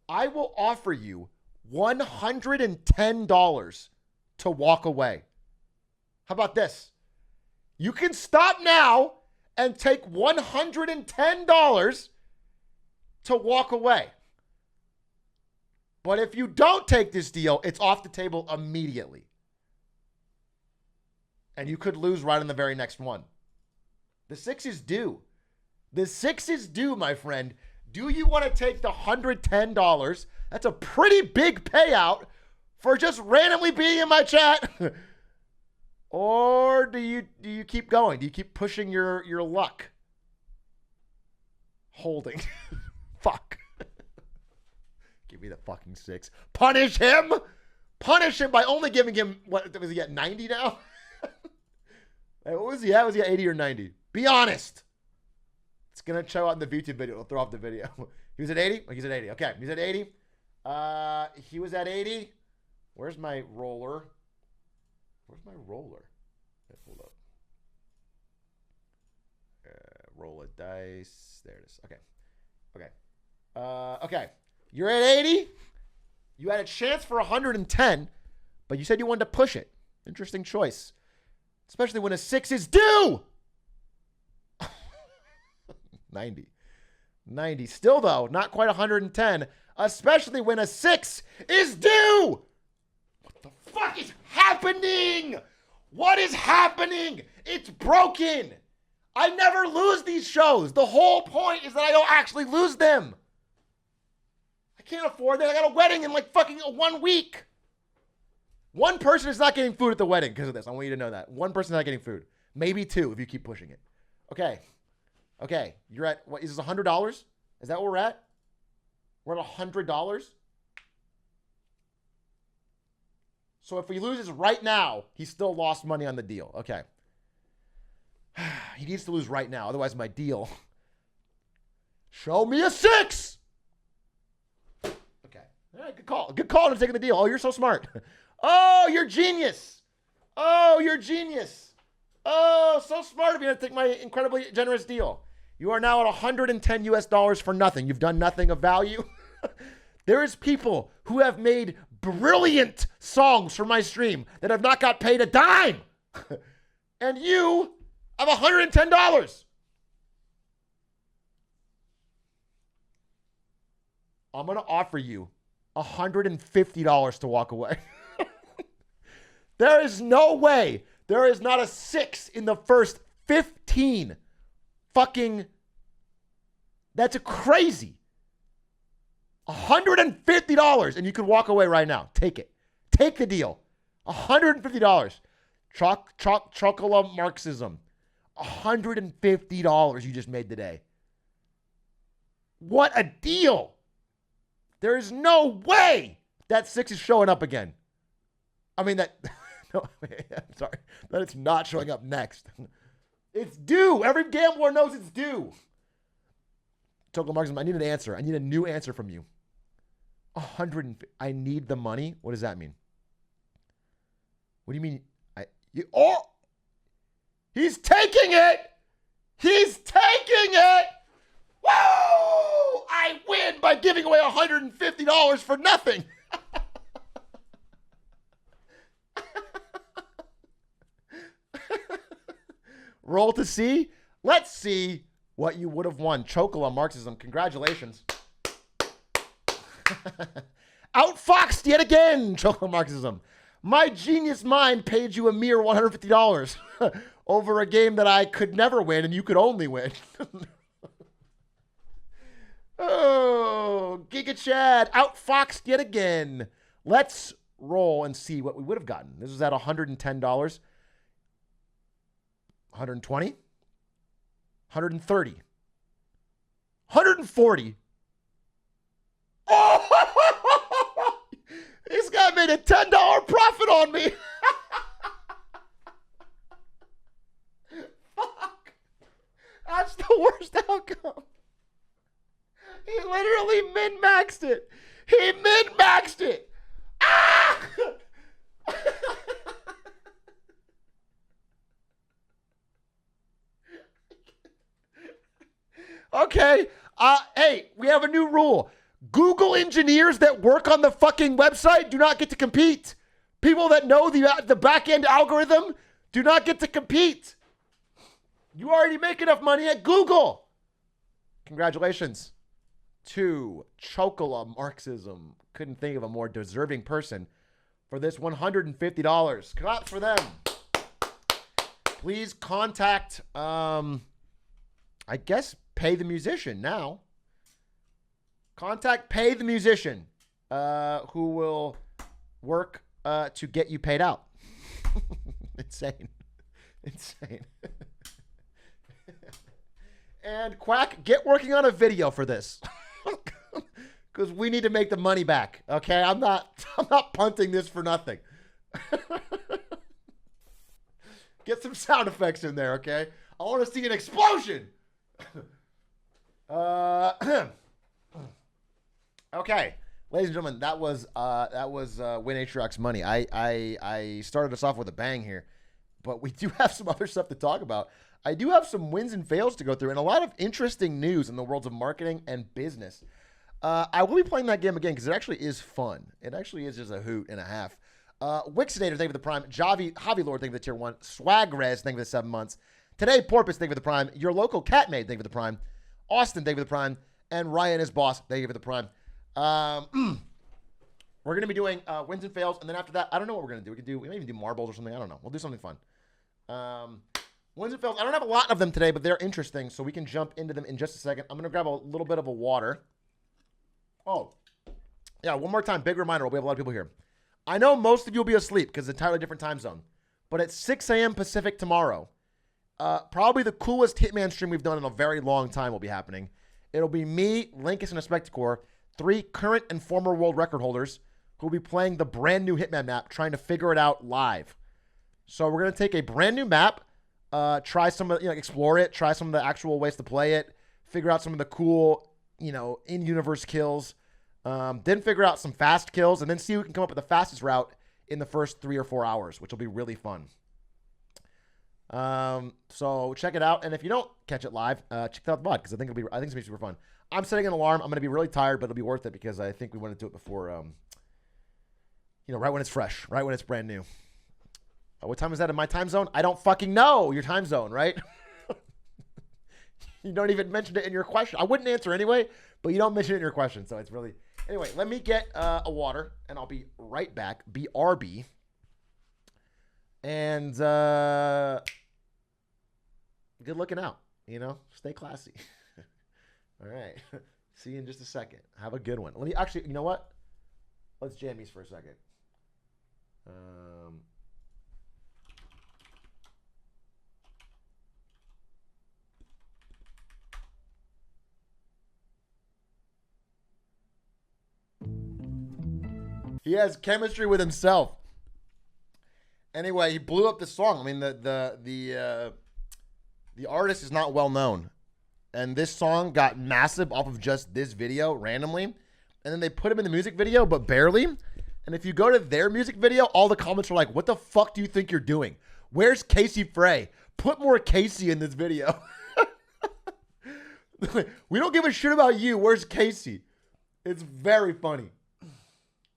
I will offer you $110 to walk away. How about this? You can stop now and take $110 to walk away. But if you don't take this deal, it's off the table immediately. And you could lose right on the very next one. The 6 is due. The 6 is due, my friend. Do you want to take the $110? That's a pretty big payout for just randomly being in my chat. Or do you keep going? Do you keep pushing your luck? Holding. Fuck. Give me the fucking 6. Punish him. Punish him by only giving him, what was he at, 90 now? What was he at? Was he at 80 or 90? Be honest. It's going to show out in the YouTube video. It'll throw off the video. He was at 80? Oh, he's at 80. Okay, he's at 80. He was at 80. Where's my roller? Where's my roller? Okay, hold up. Roll a dice. There it is. Okay. Okay. You're at 80. You had a chance for 110, but you said you wanted to push it. Interesting choice. Especially when a 6 is due. 90. Still, though, not quite 110, especially when a 6 is due. What the fuck is happening? What is happening? It's broken. I never lose these shows. The whole point is that I don't actually lose them. I can't afford that. I got a wedding in like fucking 1 week. One person is not getting food at the wedding because of this. I want you to know that. One person is not getting food. Maybe 2 if you keep pushing it. Okay. You're at, what, is this $100? Is that where we're at? We're at $100? So if he loses right now, he still lost money on the deal. Okay. He needs to lose right now. Otherwise, my deal. Show me a 6. Okay. All right, good call. Good call on taking the deal. Oh, you're so smart. Oh, you're genius. Oh, so smart of you to take my incredibly generous deal. You are now at 110 US dollars for nothing. You've done nothing of value. There is people who have made brilliant songs for my stream that have not got paid a dime. And you have $110. I'm going to offer you $150 to walk away. There is no way. There is not a 6 in the first 15 fucking. That's crazy. $150 and you can walk away right now. Take it. Take the deal. $150. Chocolate Marxism. $150 you just made today. What a deal. There is no way that 6 is showing up again. I mean, that. No, I'm sorry. That it's not showing up next. It's due. Every gambler knows it's due. Chocolate Marxism, I need an answer. I need a new answer from you. 100. I need the money. What does that mean? What do you mean? He's taking it. He's taking it. Woo! I win by giving away $150 for nothing. Roll to see. Let's see what you would have won. Chocolate Marxism. Congratulations. Outfoxed yet again, Chocolate Marxism. My genius mind paid you a mere $150 over a game that I could never win and you could only win. Oh, Giga Chad, outfoxed yet again. Let's roll and see what we would have gotten. This was at $110. 120, 130, 140. Oh, this guy made a $10 profit on me. Fuck. That's the worst outcome. He literally min-maxed it. He min-maxed it. Ah! Okay. Hey, we have a new rule. Google engineers that work on the fucking website do not get to compete. People that know the back-end algorithm do not get to compete. You already make enough money at Google. Congratulations to Chocolate Marxism. Couldn't think of a more deserving person for this $150. Clap for them. Please contact, I guess, Pay the Musician now. Contact Pay the Musician, who will work to get you paid out. Insane. Insane. And Quack, get working on a video for this. Because we need to make the money back. Okay? I'm not punting this for nothing. Get some sound effects in there, okay? I want to see an explosion. Okay, ladies and gentlemen, that was Win Atrioc's money. I started us off with a bang here, but we do have some other stuff to talk about. I do have some wins and fails to go through, and a lot of interesting news in the worlds of marketing and business. I will be playing that game again because it actually is fun. It actually is just a hoot and a half. Wixinator, thank you for the prime. Javi Lord, thank you for the tier 1. Swagrez, thank you for the 7 months. Today, Porpoise, thank you for the prime. Your local Catmaid, thank you for the prime. Austin, thank you for the prime. And Ryan is boss, thank you for the prime. We're going to be doing wins and fails, and then after that, I don't know what we're going to do. We may even do marbles or something. I don't know. We'll do something fun. Wins and fails. I don't have a lot of them today, but they're interesting, so we can jump into them in just a second. I'm going to grab a little bit of a water. Oh, yeah, one more time. Big reminder. We have a lot of people here. I know most of you will be asleep because it's an entirely different time zone, but at 6 a.m. Pacific tomorrow, probably the coolest Hitman stream we've done in a very long time will be happening. It'll be me, Linkus, and a Spectacore, 3 current and former world record holders who will be playing the brand new Hitman map, trying to figure it out live. So we're going to take a brand new map, try some of, explore it, try some of the actual ways to play it, figure out some of the cool, in-universe kills, then figure out some fast kills, and then see who can come up with the fastest route in the first 3 or 4 hours, which will be really fun. So check it out, and if you don't catch it live, check out the VOD because I think it's gonna be super fun. I'm setting an alarm. I'm gonna be really tired, but it'll be worth it because I think we want to do it before, right when it's fresh, right when it's brand new. What time is that in my time zone? I don't fucking know your time zone, right? You don't even mention it in your question. I wouldn't answer anyway, but you don't mention it in your question. So it's really... Anyway, let me get a water, and I'll be right back. BRB. And good looking out, you know? Stay classy. All right. See you in just a second. Have a good one. Let me actually... You know what? Let's jam these for a second. He has chemistry with himself. Anyway, he blew up the song. I mean, the artist is not well known, and this song got massive off of just this video randomly, and then they put him in the music video, but barely. And if you go to their music video, all the comments are like, "What the fuck do you think you're doing? Where's Casey Frey? Put more Casey in this video." We don't give a shit about you. Where's Casey? It's very funny.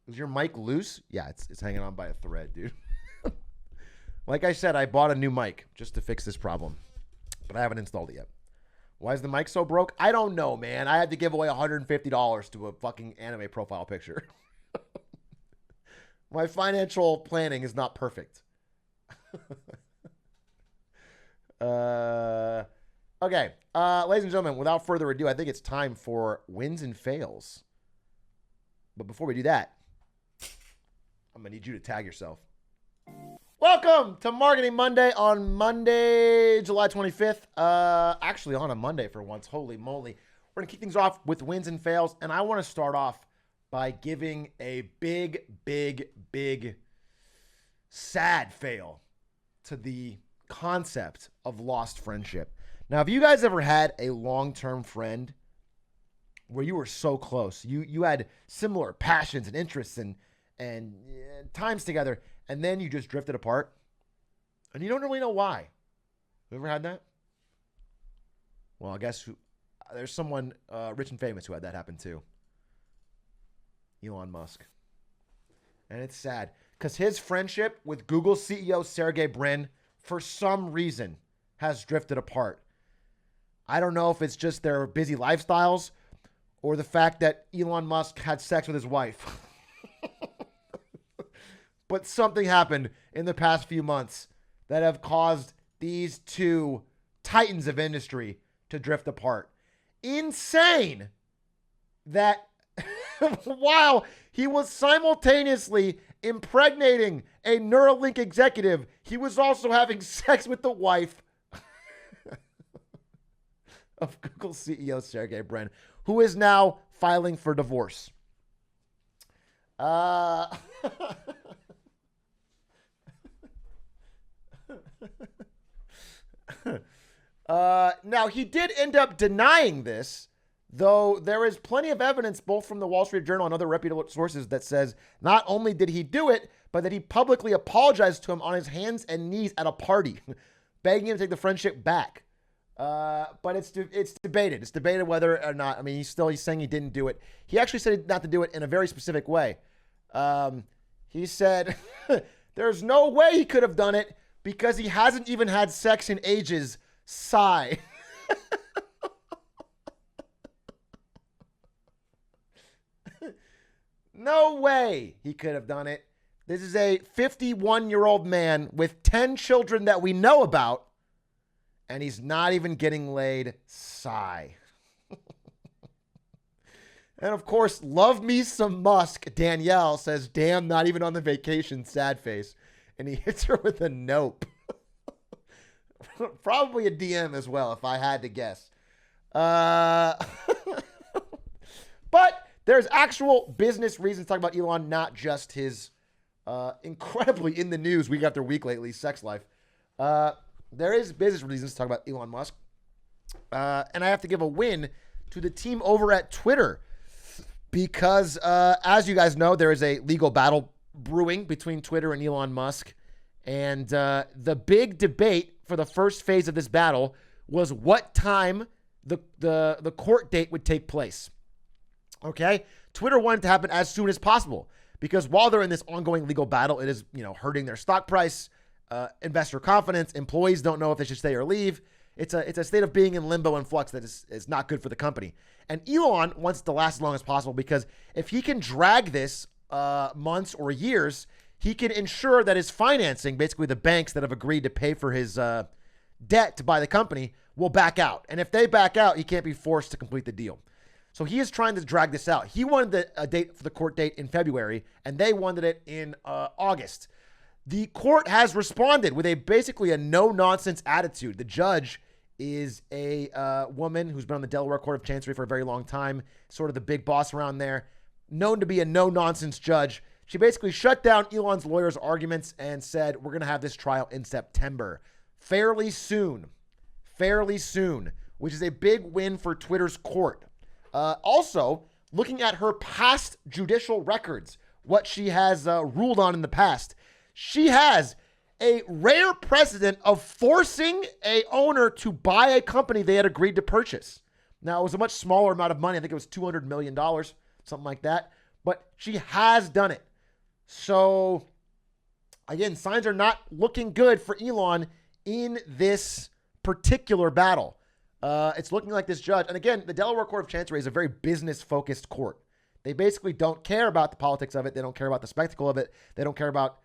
Is your mic loose? Yeah, it's hanging on by a thread, dude. Like I said, I bought a new mic just to fix this problem, but I haven't installed it yet. Why is the mic so broke? I don't know, man. I had to give away $150 to a fucking anime profile picture. My financial planning is not perfect. Okay. Ladies and gentlemen, without further ado, I think it's time for wins and fails. But before we do that, I'm going to need you to tag yourself. Welcome to Marketing Monday on Monday, July 25th. Actually, on a Monday for once. Holy moly. We're going to kick things off with wins and fails. And I want to start off by giving a big, big, big sad fail to the concept of lost friendship. Now, have you guys ever had a long-term friend where you were so close? You had similar passions and interests and times together, and then you just drifted apart, and you don't really know why. You ever had that? Well, I guess there's someone rich and famous who had that happen too. Elon Musk. And it's sad because his friendship with Google CEO Sergey Brin, for some reason, has drifted apart. I don't know if it's just their busy lifestyles or the fact that Elon Musk had sex with his wife. But something happened in the past few months that have caused these two titans of industry to drift apart. Insane that while he was simultaneously impregnating a Neuralink executive, he was also having sex with the wife of Google CEO Sergey Brin, who is now filing for divorce. Now, he did end up denying this, though there is plenty of evidence, both from the Wall Street Journal and other reputable sources, that says not only did he do it, but that he publicly apologized to him on his hands and knees at a party, begging him to take the friendship back. But it's debated. It's debated whether or not. I mean, he's saying he didn't do it. He actually said not to do it in a very specific way. He said there's no way he could have done it because he hasn't even had sex in ages. Sigh. No way he could have done it. This is a 51-year-old man with 10 children that we know about, and he's not even getting laid. Sigh. And of course, love me some Musk. Danielle says, damn, not even on the vacation, sad face. And he hits her with a nope. Probably a DM as well, if I had to guess. But there's actual business reasons to talk about Elon, not just his incredibly in the news week after week lately sex life. There is business reasons to talk about Elon Musk. And I have to give a win to the team over at Twitter because, as you guys know, there is a legal battle brewing between Twitter and Elon Musk. And the big debate for the first phase of this battle was what time the court date would take place. Okay? Twitter wanted to happen as soon as possible because while they're in this ongoing legal battle, it is, hurting their stock price. investor confidence. Employees don't know if they should stay or leave. It's a state of being in limbo and flux that is not good for the company. And Elon wants it to last as long as possible, because if he can drag this months or years, he can ensure that his financing, basically the banks that have agreed to pay for his debt to buy the company, will back out. And if they back out, he can't be forced to complete the deal. So he is trying to drag this out. He wanted a date for the court date in February, and they wanted it in August. The court has responded with basically a no-nonsense attitude. The judge is a woman who's been on the Delaware Court of Chancery for a very long time, sort of the big boss around there, known to be a no-nonsense judge. She basically shut down Elon's lawyer's arguments and said, we're going to have this trial in September. Fairly soon, which is a big win for Twitter's court. Also, looking at her past judicial records, what she has ruled on in the past, she has a rare precedent of forcing a owner to buy a company they had agreed to purchase. Now, it was a much smaller amount of money. I think it was $200 million, something like that. But she has done it. So, again, signs are not looking good for Elon in this particular battle. It's looking like this judge, and again, the Delaware Court of Chancery is a very business-focused court. They basically don't care about the politics of it. They don't care about the spectacle of it. They don't care about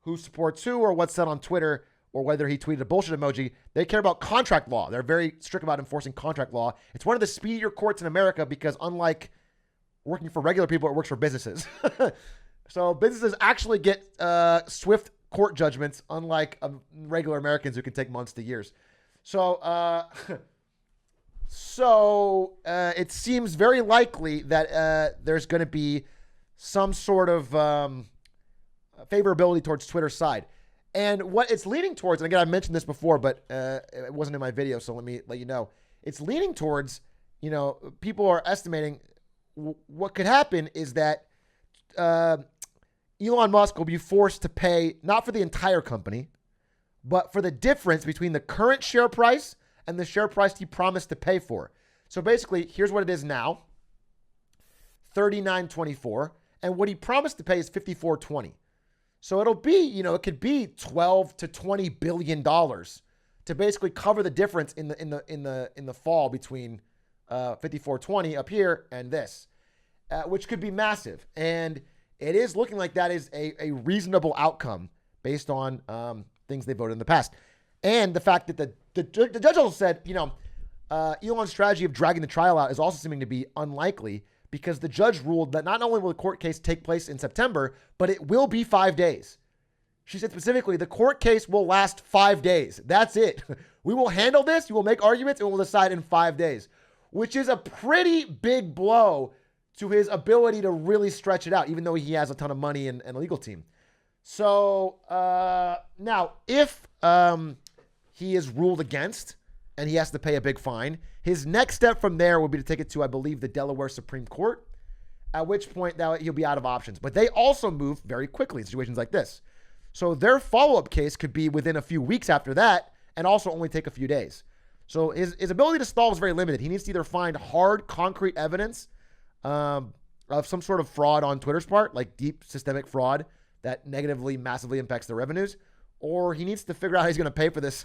who supports who or what's said on Twitter or whether he tweeted a bullshit emoji. They care about contract law. They're very strict about enforcing contract law. It's one of the speedier courts in America because unlike working for regular people, it works for businesses. So businesses actually get swift court judgments, unlike regular Americans who can take months to years. So, it seems very likely that there's going to be some sort of favorability towards Twitter's side. And what it's leaning towards, and again, I mentioned this before, but it wasn't in my video, so let me let you know. It's leaning towards, people are estimating what could happen is that Elon Musk will be forced to pay, not for the entire company, but for the difference between the current share price and the share price he promised to pay for. So basically, here's what it is now, $39.24, and what he promised to pay is $54.20. So it'll be, it could be $12 to $20 billion to basically cover the difference in the fall between $54.20 up here and this, which could be massive. And it is looking like that is a reasonable outcome based on things they voted in the past. And the fact that the judge also said, Elon's strategy of dragging the trial out is also seeming to be unlikely because the judge ruled that not only will the court case take place in September, but it will be 5 days. She said specifically, the court case will last 5 days. That's it. We will handle this. You will make arguments and we'll decide in 5 days, which is a pretty big blow to his ability to really stretch it out, even though he has a ton of money and a legal team. So now, if he is ruled against and he has to pay a big fine, his next step from there would be to take it to, I believe, the Delaware Supreme Court, at which point he'll be out of options. But they also move very quickly in situations like this. So their follow-up case could be within a few weeks after that and also only take a few days. So his ability to stall is very limited. He needs to either find hard, concrete evidence of some sort of fraud on Twitter's part, like deep systemic fraud that negatively, massively impacts their revenues, or he needs to figure out how he's going to pay for this,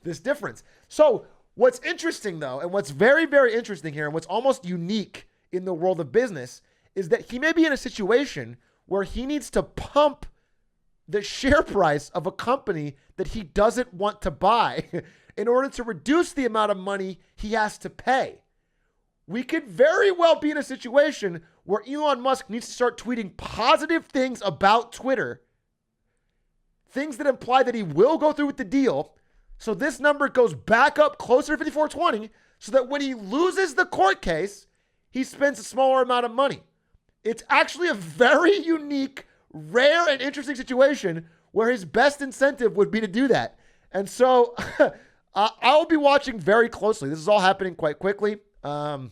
this difference. So what's interesting, though, and what's very, very interesting here, and what's almost unique in the world of business, is that he may be in a situation where he needs to pump the share price of a company that he doesn't want to buy in order to reduce the amount of money he has to pay. We could very well be in a situation where Elon Musk needs to start tweeting positive things about Twitter, things that imply that he will go through with the deal. So this number goes back up closer to $54.20 so that when he loses the court case, he spends a smaller amount of money. It's actually a very unique, rare, and interesting situation where his best incentive would be to do that. And so I'll be watching very closely. This is all happening quite quickly. End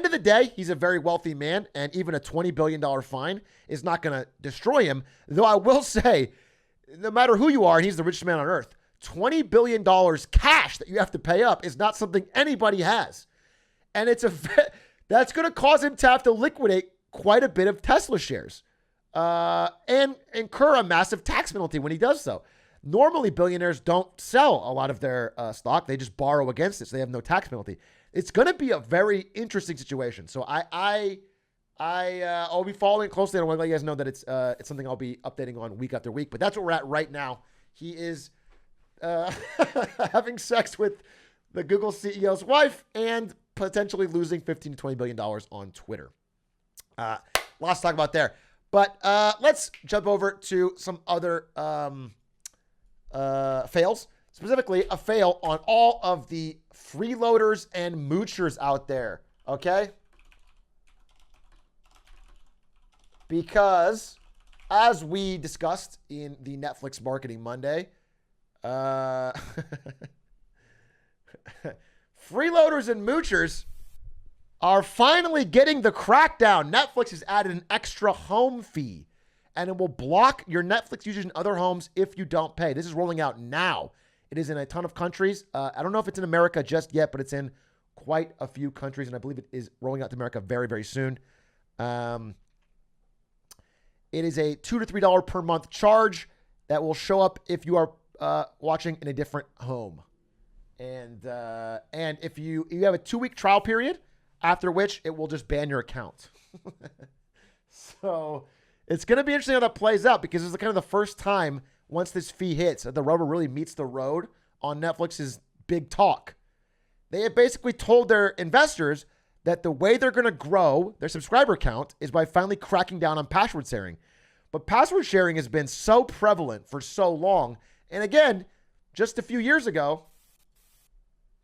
of the day, he's a very wealthy man, and even a $20 billion fine is not going to destroy him. Though I will say, no matter who you are, and he's the richest man on earth, $20 billion cash that you have to pay up is not something anybody has. And that's going to cause him to have to liquidate quite a bit of Tesla shares. and incur a massive tax penalty when he does so. Normally, billionaires don't sell a lot of their stock. They just borrow against it, so they have no tax penalty. It's going to be a very interesting situation. So I'll be following it closely. I want to let you guys know that it's something I'll be updating on week after week. But that's what we're at right now. He is having sex with the Google CEO's wife and potentially losing $15 to $20 billion on Twitter. Lots to talk about there. But let's jump over to some other fails. Specifically, a fail on all of the freeloaders and moochers out there. Okay? Because, as we discussed in the Netflix Marketing Monday, freeloaders and moochers are finally getting the crackdown. Netflix has added an extra home fee, and it will block your Netflix users in other homes if you don't pay. This is rolling out now. It is in a ton of countries. I don't know if it's in America just yet, but it's in quite a few countries, and I believe it is rolling out to America very, very soon. It is a $2 to $3 per month charge that will show up if you are watching in a different home. And if you have a 2-week trial period, after which it will just ban your account. So it's going to be interesting how that plays out, because it's kind of the first time once this fee hits that the rubber really meets the road on Netflix's big talk. They have basically told their investors that the way they're going to grow their subscriber count is by finally cracking down on password sharing. But password sharing has been so prevalent for so long. And again, just a few years ago,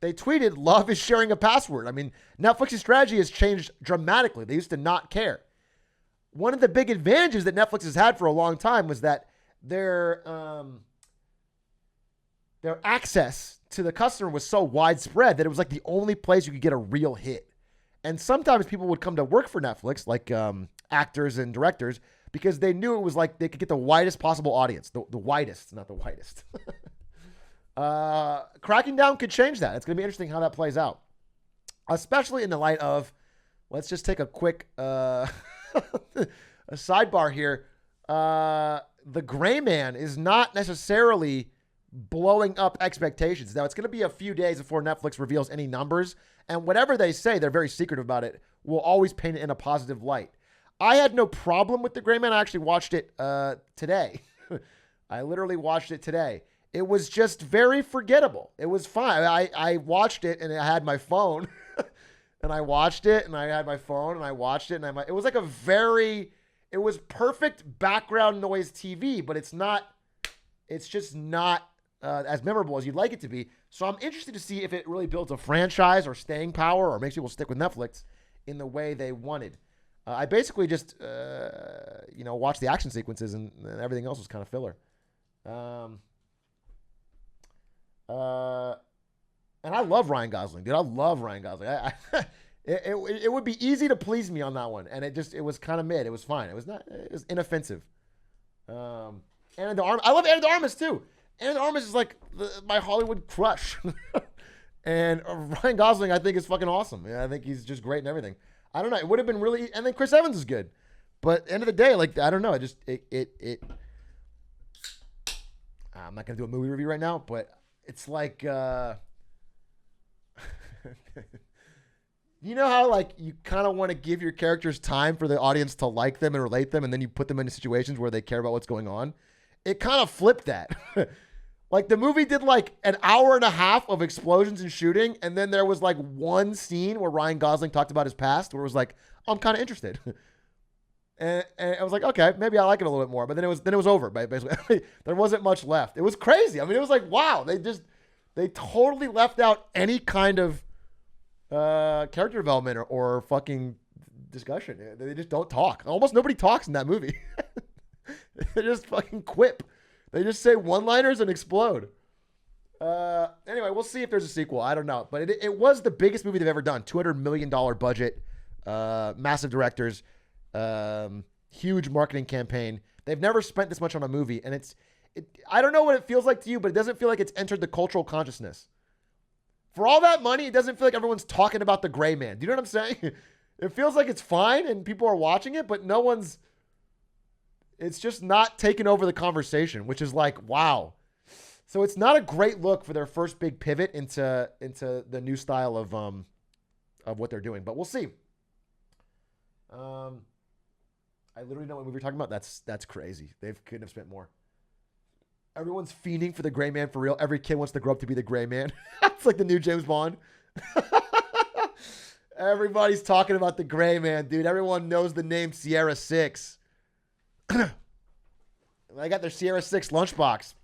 they tweeted, "Love is sharing a password." I mean, Netflix's strategy has changed dramatically. They used to not care. One of the big advantages that Netflix has had for a long time was that their access to the customer was so widespread that it was like the only place you could get a real hit. And sometimes people would come to work for Netflix, like actors and directors, because they knew it was like they could get the widest possible audience. The widest, not the whitest. Cracking down could change that. It's going to be interesting how that plays out, especially in the light of, let's just take a quick a sidebar here. The Gray Man is not necessarily blowing up expectations. Now, it's going to be a few days before Netflix reveals any numbers, and whatever they say, they're very secretive about it, will always paint it in a positive light. I had no problem with The Gray Man. I actually watched it today. I literally watched it today. It was just very forgettable. It was fine. I watched it, and I had my phone, and I watched it, and I had my phone, and I watched it, and it was like it was perfect background noise TV, but it's just not as memorable as you'd like it to be. So I'm interested to see if it really builds a franchise or staying power or makes people stick with Netflix in the way they wanted. I basically just, watched the action sequences, and everything else was kind of filler. And I love Ryan Gosling, dude. I love Ryan Gosling. It would be easy to please me on that one, and it was kind of mid. It was fine. It was inoffensive. Anna de Armas. I love Anna de Armas too. Anna de Armas is like my Hollywood crush. And Ryan Gosling, I think, is fucking awesome. Yeah, I think he's just great and everything. I don't know. It would have been really, and then Chris Evans is good. But end of the day, like, I don't know. I'm not gonna do a movie review right now, but it's like, you know how, like, you kind of want to give your characters time for the audience to like them and relate them, and then you put them into situations where they care about what's going on? It kind of flipped that. Like, the movie did like an hour and a half of explosions and shooting, and then there was like one scene where Ryan Gosling talked about his past, where it was like, I'm kind of interested. And I was like, okay, maybe I like it a little bit more. But then it was over. Basically, there wasn't much left. It was crazy. I mean, it was like, wow, they totally left out any kind of character development or fucking discussion. They just don't talk. Almost nobody talks in that movie. They just fucking quip. They just say one-liners and explode. Anyway, we'll see if there's a sequel. I don't know. But it was the biggest movie they've ever done. $200 million budget, massive directors, huge marketing campaign. They've never spent this much on a movie. And I don't know what it feels like to you, but it doesn't feel like it's entered the cultural consciousness. For all that money, it doesn't feel like everyone's talking about The Gray Man. Do you know what I'm saying? It feels like it's fine and people are watching it, but no one's... It's just not taking over the conversation, which is like, wow. So it's not a great look for their first big pivot into the new style of what they're doing, but we'll see. I literally know what we were talking about. That's crazy. They couldn't have spent more. Everyone's fiending for the gray man for real. Every kid wants to grow up to be the gray man. It's like the new James Bond. Everybody's talking about the gray man, dude. Everyone knows the name Sierra 6. I got their Sierra 6 lunchbox.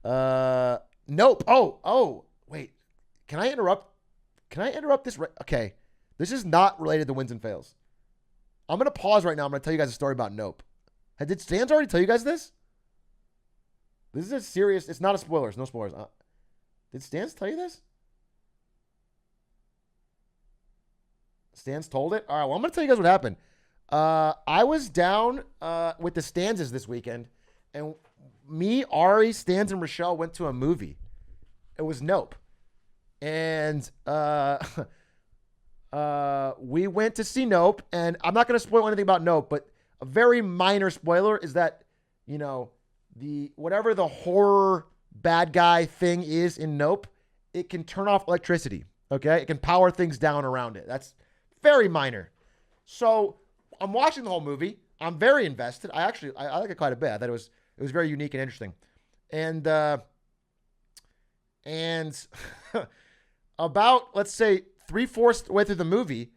Nope. Oh, wait. Can I interrupt this? Okay. This is not related to wins and fails. I'm going to pause right now. I'm going to tell you guys a story about Nope. Did Stans already tell you guys this? This is a serious, it's not a spoilers. No spoilers. Did Stans tell you this? Stans told it? All right, well, I'm going to tell you guys what happened. I was down with the Stanses this weekend, and me, Ari, Stans, and Rochelle went to a movie. It was Nope. And we went to see Nope, and I'm not going to spoil anything about Nope, but a very minor spoiler is that, you know, whatever the horror bad guy thing is in Nope, it can turn off electricity, okay? It can power things down around it. That's very minor. So I'm watching the whole movie. I'm very invested. I like it quite a bit. I thought it was very unique and interesting. And about, let's say, 3/4 way through the movie,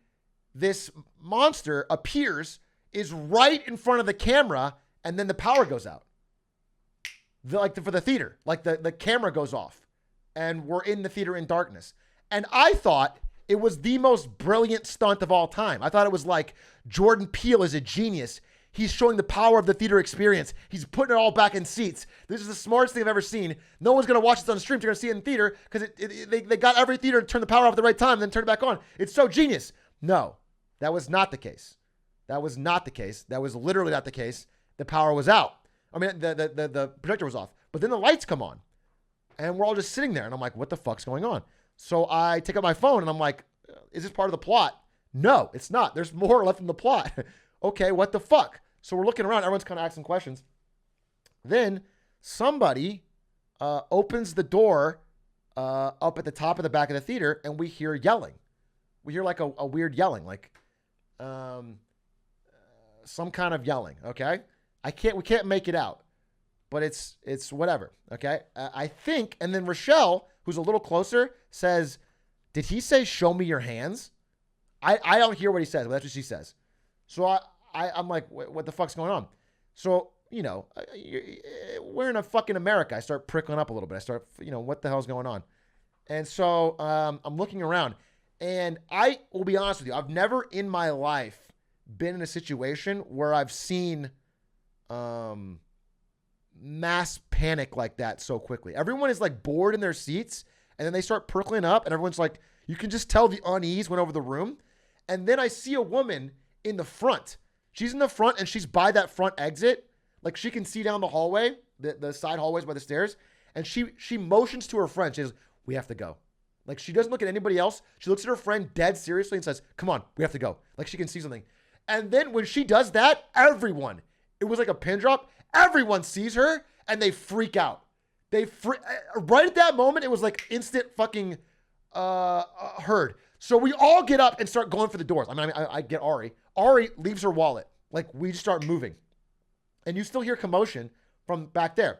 this monster appears, is right in front of the camera, and then the power goes out. For the theater. Like the camera goes off, and we're in the theater in darkness. And I thought it was the most brilliant stunt of all time. I thought it was like Jordan Peele is a genius. He's showing the power of the theater experience. He's putting it all back in seats. This is the smartest thing I've ever seen. No one's going to watch this on stream. You're going to see it in theater because they got every theater to turn the power off at the right time and then turn it back on. It's so genius. No, that was not the case. That was not the case. That was literally not the case. The power was out. I mean, the projector was off. But then the lights come on. And we're all just sitting there. And I'm like, what the fuck's going on? So I take out my phone and I'm like, is this part of the plot? No, it's not. There's more left in the plot. Okay, what the fuck? So we're looking around. Everyone's kind of asking questions. Then somebody opens the door up at the top of the back of the theater, and we hear yelling. We hear like a weird yelling, like some kind of yelling. Okay, we can't make it out, but it's whatever. Okay, I think, and then Rochelle, who's a little closer, says, "Did he say show me your hands?" I don't hear what he says, but that's what she says. So I'm like, what the fuck's going on? So, you know, we're in a fucking America. I start prickling up a little bit. I start, what the hell's going on? And so I'm looking around, and I will be honest with you. I've never in my life been in a situation where I've seen mass panic like that so quickly. Everyone is like bored in their seats, and then they start prickling up, and everyone's like, you can just tell the unease went over the room. And then I see a woman in the front. She's in the front, and she's by that front exit. Like, she can see down the hallway, the side hallways by the stairs. And she motions to her friend. She says, we have to go. Like, she doesn't look at anybody else. She looks at her friend dead seriously and says, come on, we have to go. Like, she can see something. And then when she does that, everyone, it was like a pin drop. Everyone sees her, and they freak out. Right at that moment, it was like instant fucking herd. So we all get up and start going for the doors. I get Ari. Ari leaves her wallet. Like, we just start moving. And you still hear commotion from back there.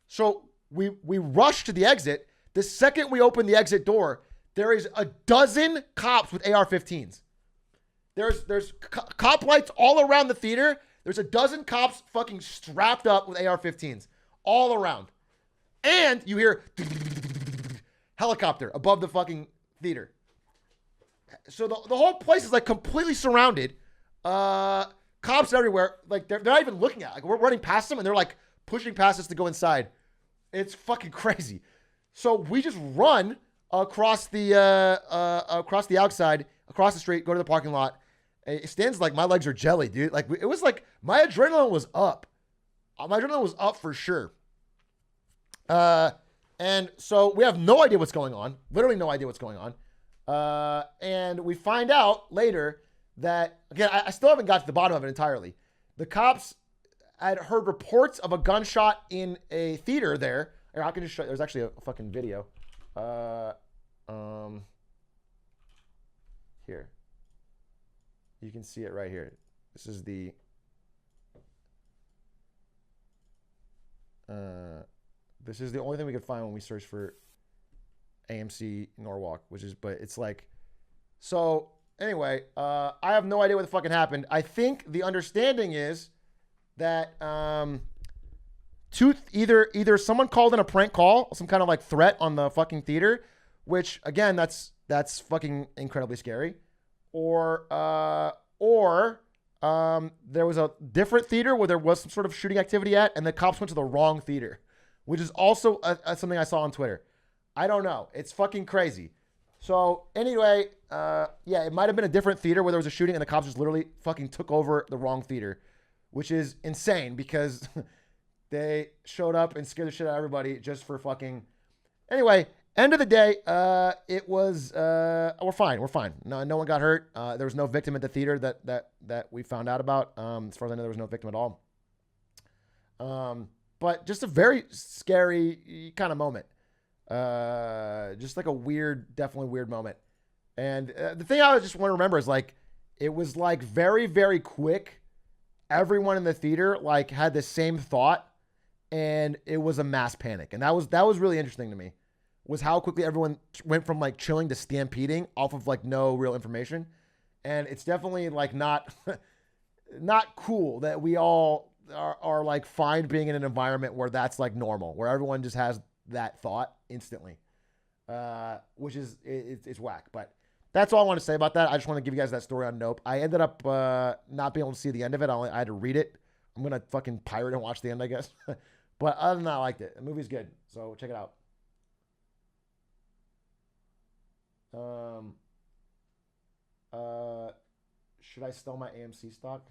So we rush to the exit. The second we open the exit door, there is a dozen cops with AR-15s. There's cop lights all around the theater. There's a dozen cops fucking strapped up with AR-15s all around. And you hear helicopter above the fucking theater. So the whole place is like completely surrounded. Cops everywhere. Like they're not even looking at. Like we're running past them and they're like pushing past us to go inside. It's fucking crazy. So we just run across the outside, across the street, go to the parking lot. It stands like my legs are jelly, dude. Like it was like my adrenaline was up. My adrenaline was up for sure. And so we have no idea what's going on. Literally no idea what's going on. And we find out later that, again, I still haven't got to the bottom of it entirely. The cops had heard reports of a gunshot in a theater there. Or I can just show. There's actually a fucking video. Here. You can see it right here. This is the. This is the only thing we could find when we search for AMC Norwalk, but it's like, so anyway, I have no idea what the fucking happened. I think the understanding is that either someone called in a prank call, some kind of like threat on the fucking theater, which again, that's fucking incredibly scary, or there was a different theater where there was some sort of shooting activity at, and the cops went to the wrong theater, which is also something I saw on Twitter. I don't know. It's fucking crazy. So anyway, yeah, it might have been a different theater where there was a shooting and the cops just literally fucking took over the wrong theater, which is insane because they showed up and scared the shit out of everybody just for fucking. Anyway, end of the day, it was we're fine. We're fine. No one got hurt. There was no victim at the theater that we found out about. As far as I know, there was no victim at all. But just a very scary kind of moment. Just like a definitely weird moment. And the thing I just want to remember is like, it was like very, very quick. Everyone in the theater like had the same thought, and it was a mass panic. And that was really interesting to me, was how quickly everyone went from like chilling to stampeding off of like no real information. And it's definitely like not cool that we all are like fine being in an environment where that's like normal, where everyone just has that thought instantly, which is it's whack. But that's all I want to say about that. I just want to give you guys that story on Nope. I ended up not being able to see the end of it. I had to read it. I'm gonna fucking pirate and watch the end, I guess. But other than that, I liked it. The movie's good, so check it out. Should I sell my AMC stock?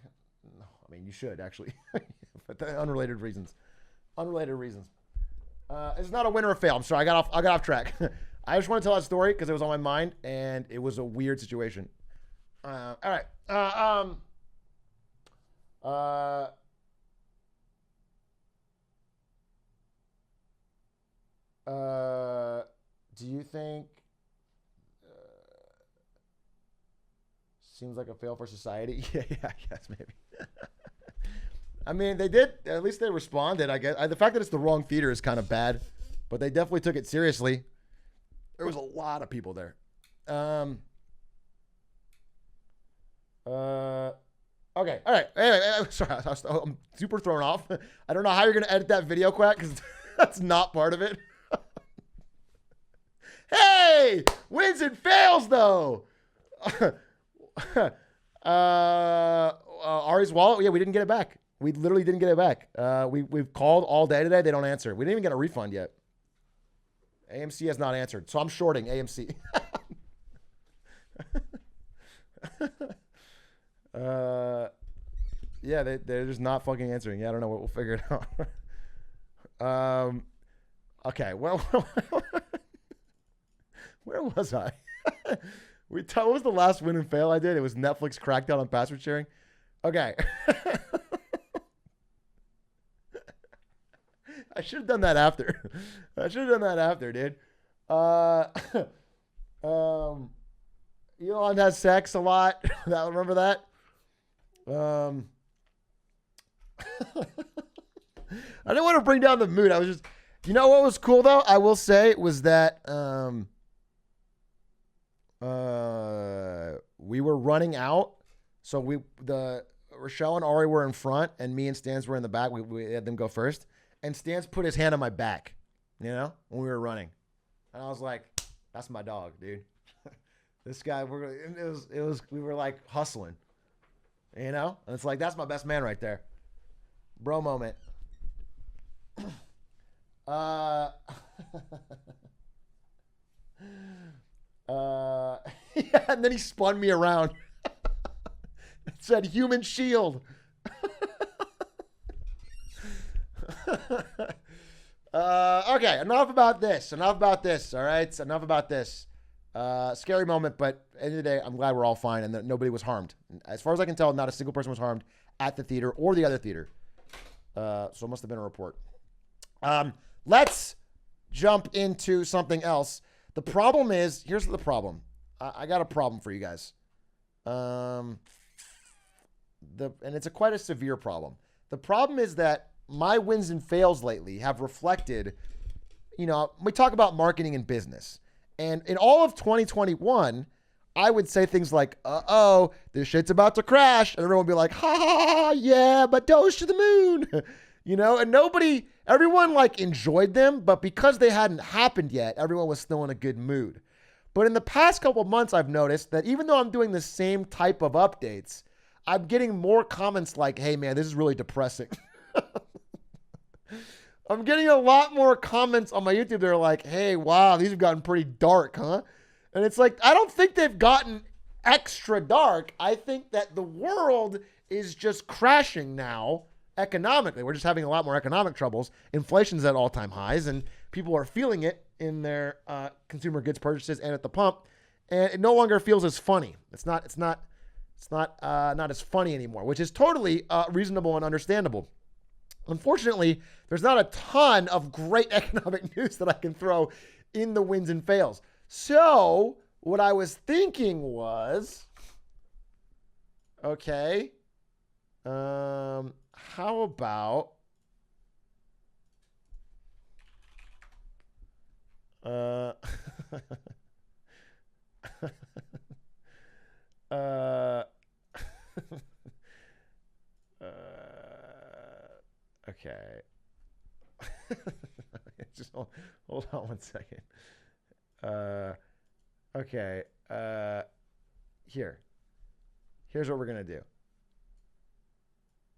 No, I mean you should actually, but unrelated reasons. It's not a win or a fail. I'm sorry, I got off track. I just want to tell that story because it was on my mind and it was a weird situation. All right. Do you think seems like a fail for society? Yeah, I guess maybe. I mean, they did. At least they responded. I guess the fact that it's the wrong theater is kind of bad, but they definitely took it seriously. There was a lot of people there. Okay. All right. Anyway, sorry, I'm super thrown off. I don't know how you're gonna edit that video, Quack, because that's not part of it. Hey, wins and fails though. Ari's wallet. Yeah, we didn't get it back. We literally didn't get it back. We've called all day today. They don't answer. We didn't even get a refund yet. AMC has not answered, so I'm shorting AMC. Yeah, they're just not fucking answering. Yeah, I don't know. We'll figure it out. Okay. Well, where was I? What was the last win and fail I did? It was Netflix crackdown on password sharing. Okay. I should have done that after. Dude. Elon has sex a lot. Remember that? I didn't want to bring down the mood. I was just, you know what was cool though? I will say was that we were running out, so Rochelle and Ari were in front, and me and Stans were in the back. We had them go first, and Stans put his hand on my back, when we were running, and I was like, "That's my dog, dude." This guy, we were like hustling, and it's like that's my best man right there, bro moment. Yeah, and then he spun me around. It said human shield. Okay, enough about this. All right, enough about this. Scary moment, but at the end of the day, I'm glad we're all fine and that nobody was harmed. As far as I can tell, not a single person was harmed at the theater or the other theater. So it must have been a report. Let's jump into something else. The problem is, here's the problem. I got a problem for you guys. And it's quite a severe problem. The problem is that my wins and fails lately have reflected, we talk about marketing and business. And in all of 2021, I would say things like, uh-oh, this shit's about to crash. And everyone would be like, ha, ha, ha, yeah, but toast to the moon. And everyone enjoyed them, but because they hadn't happened yet, everyone was still in a good mood. But in the past couple of months, I've noticed that even though I'm doing the same type of updates, I'm getting more comments like, hey, man, this is really depressing. I'm getting a lot more comments on my YouTube. They're like, hey, wow, these have gotten pretty dark, huh? And it's like, I don't think they've gotten extra dark. I think that the world is just crashing now economically. We're just having a lot more economic troubles. Inflation's at all-time highs, and people are feeling it in their consumer goods purchases and at the pump. And it no longer feels as funny. It's not as funny anymore, which is totally reasonable and understandable. Unfortunately, there's not a ton of great economic news that I can throw in the wins and fails. So what I was thinking was, okay, how about okay. Just hold on one second. Okay. Here's what we're going to do.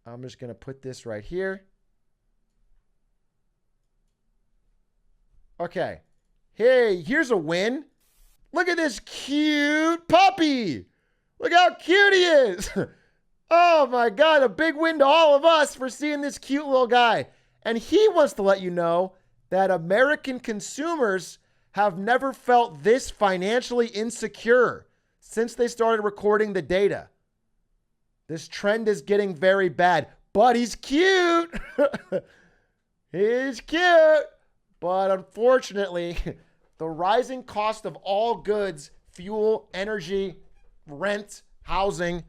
I'm just going to put this right here. Okay. Hey, here's a win. Look at this cute puppy. Look how cute he is. Oh my God, a big win to all of us for seeing this cute little guy. And he wants to let you know that American consumers have never felt this financially insecure since they started recording the data. This trend is getting very bad, but he's cute. He's cute. But unfortunately, the rising cost of all goods, fuel, energy, rent, housing,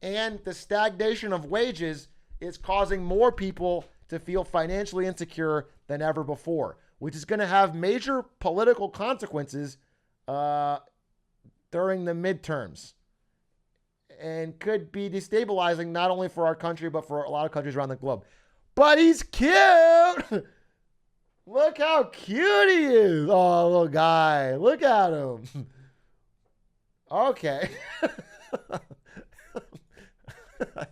and the stagnation of wages is causing more people to feel financially insecure than ever before, which is going to have major political consequences during the midterms and could be destabilizing not only for our country, but for a lot of countries around the globe. But he's cute. Look how cute he is. Oh, little guy. Look at him. Okay. I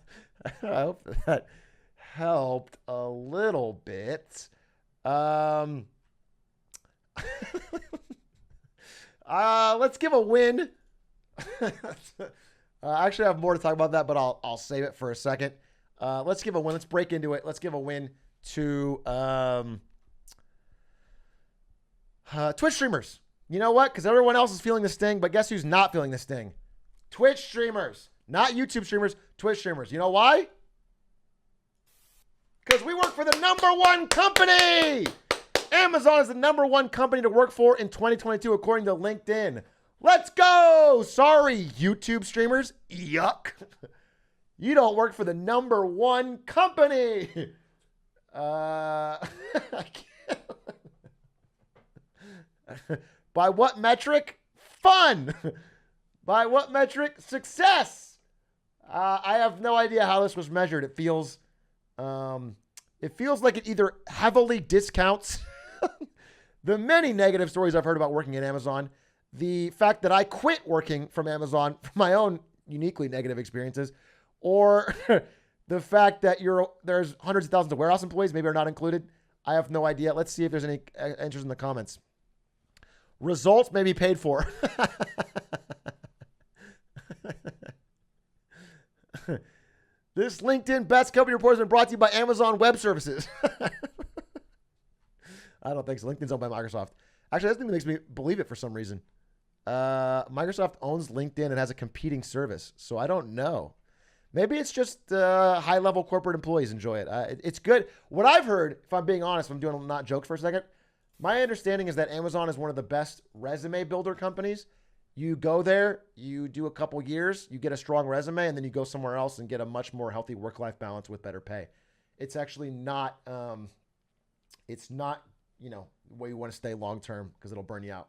hope that helped a little bit. Let's give a win. I actually have more to talk about that, but I'll save it for a second. Let's give a win. Let's break into it. Let's give a win to Twitch streamers. You know what? Because everyone else is feeling the sting, but guess who's not feeling the sting? Twitch streamers. Not YouTube streamers, Twitch streamers. You know why? Because we work for the #1 company. Amazon is the #1 company to work for in 2022, according to LinkedIn. Let's go. Sorry, YouTube streamers. Yuck. You don't work for the #1 company. I can't. By what metric? Fun. By what metric? Success. I have no idea how this was measured. It feels like it either heavily discounts the many negative stories I've heard about working at Amazon, the fact that I quit working from Amazon for my own uniquely negative experiences, or the fact that there's hundreds of thousands of warehouse employees maybe are not included. I have no idea. Let's see if there's any answers in the comments. Results may be paid for. This LinkedIn Best Company Report has been brought to you by Amazon Web Services. I don't think so. LinkedIn's owned by Microsoft. Actually, that thing makes me believe it for some reason. Microsoft owns LinkedIn and has a competing service, so I don't know. Maybe it's just high-level corporate employees enjoy it. It's good. What I've heard, if I'm being honest, if I'm doing not jokes for a second, my understanding is that Amazon is one of the best resume builder companies. You go there, you do a couple years, you get a strong resume, and then you go somewhere else and get a much more healthy work-life balance with better pay. It's actually not, where you want to stay long-term because it'll burn you out.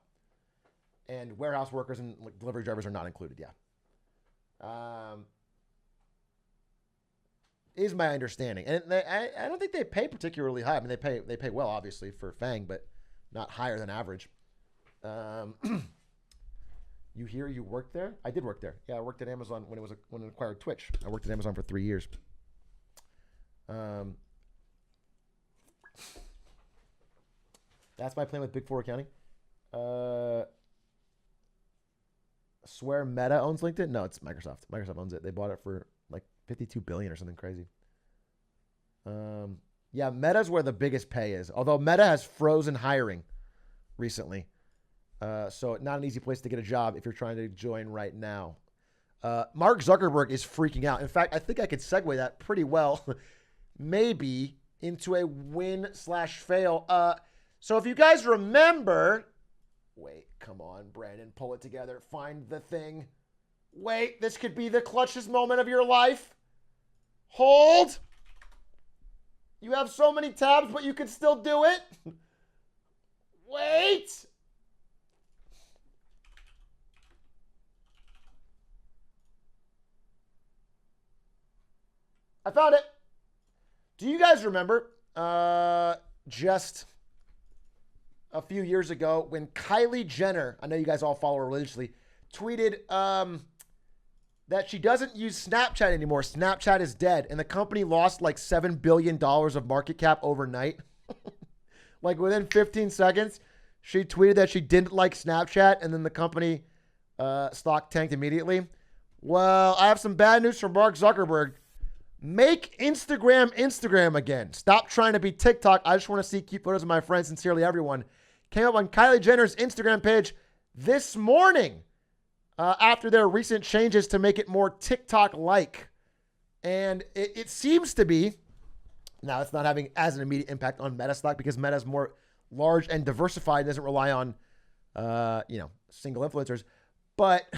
And warehouse workers and delivery drivers are not included, yeah. Is my understanding. And I don't think they pay particularly high. I mean, they pay well, obviously, for FANG, but not higher than average. You hear you worked there? I did work there. Yeah, I worked at Amazon when it acquired Twitch. I worked at Amazon for 3 years. That's my plan with Big Four accounting. Swear Meta owns LinkedIn? No, it's Microsoft. Microsoft owns it. They bought it for like $52 billion or something crazy. Yeah, Meta's where the biggest pay is. Although Meta has frozen hiring recently. So not an easy place to get a job if you're trying to join right now. Mark Zuckerberg is freaking out. In fact, I think I could segue that pretty well, maybe into a win/fail. So if you guys remember, wait, come on, Brandon, pull it together. Find the thing. Wait, this could be the clutchest moment of your life. Hold. You have so many tabs, but you can still do it. Wait. I found it. Do you guys remember just a few years ago when Kylie Jenner, I know you guys all follow her religiously, tweeted that she doesn't use Snapchat anymore. Snapchat is dead. And the company lost like $7 billion of market cap overnight. Like within 15 seconds, she tweeted that she didn't like Snapchat, and then the company stock tanked immediately. Well, I have some bad news from Mark Zuckerberg. Make Instagram again. Stop trying to be TikTok. I just want to see cute photos of my friends. Sincerely, everyone. Came up on Kylie Jenner's Instagram page this morning after their recent changes to make it more TikTok-like. And it seems to be, now it's not having as an immediate impact on Meta stock because Meta is more large and diversified and doesn't rely on, single influencers. But,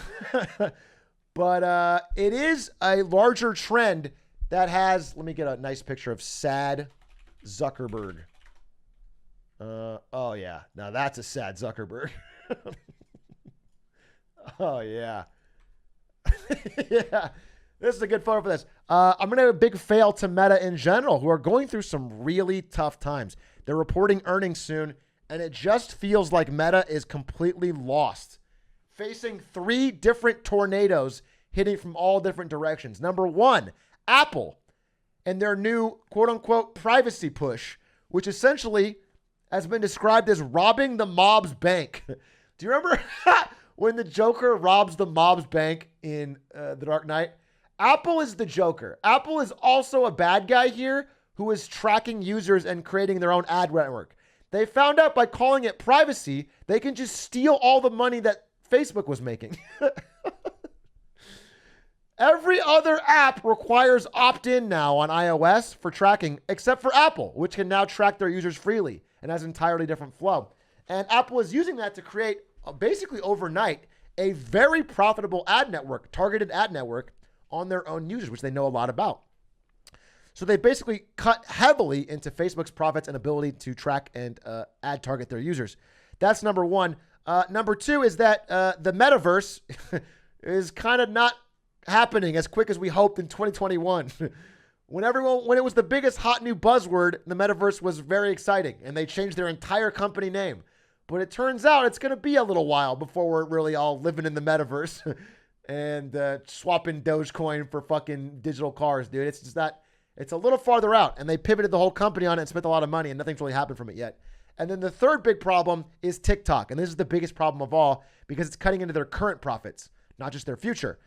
it is a larger trend that has, let me get a nice picture of sad Zuckerberg. Oh, yeah. Now that's a sad Zuckerberg. Oh, yeah. Yeah. This is a good photo for this. I'm going to have a big fail to Meta in general, who are going through some really tough times. They're reporting earnings soon, and it just feels like Meta is completely lost, facing 3 different tornadoes hitting from all different directions. Number 1, Apple and their new quote-unquote privacy push, which essentially has been described as robbing the mob's bank. Do you remember when the Joker robs the mob's bank in The Dark Knight? Apple is the Joker. Apple is also a bad guy here who is tracking users and creating their own ad network. They found out by calling it privacy, they can just steal all the money that Facebook was making. Every other app requires opt-in now on iOS for tracking, except for Apple, which can now track their users freely and has an entirely different flow. And Apple is using that to create, basically overnight, a very profitable ad network, targeted ad network on their own users, which they know a lot about. So they basically cut heavily into Facebook's profits and ability to track and ad target their users. That's number 1. Number 2 is that the metaverse is kind of not happening as quick as we hoped in 2021. When it was the biggest hot new buzzword, the metaverse was very exciting, and they changed their entire company name. But it turns out it's going to be a little while before we're really all living in the metaverse and swapping Dogecoin for fucking digital cars, dude. It's just that it's a little farther out, and they pivoted the whole company on it and spent a lot of money, and nothing's really happened from it yet. And then the third big problem is TikTok, and this is the biggest problem of all because it's cutting into their current profits, not just their future.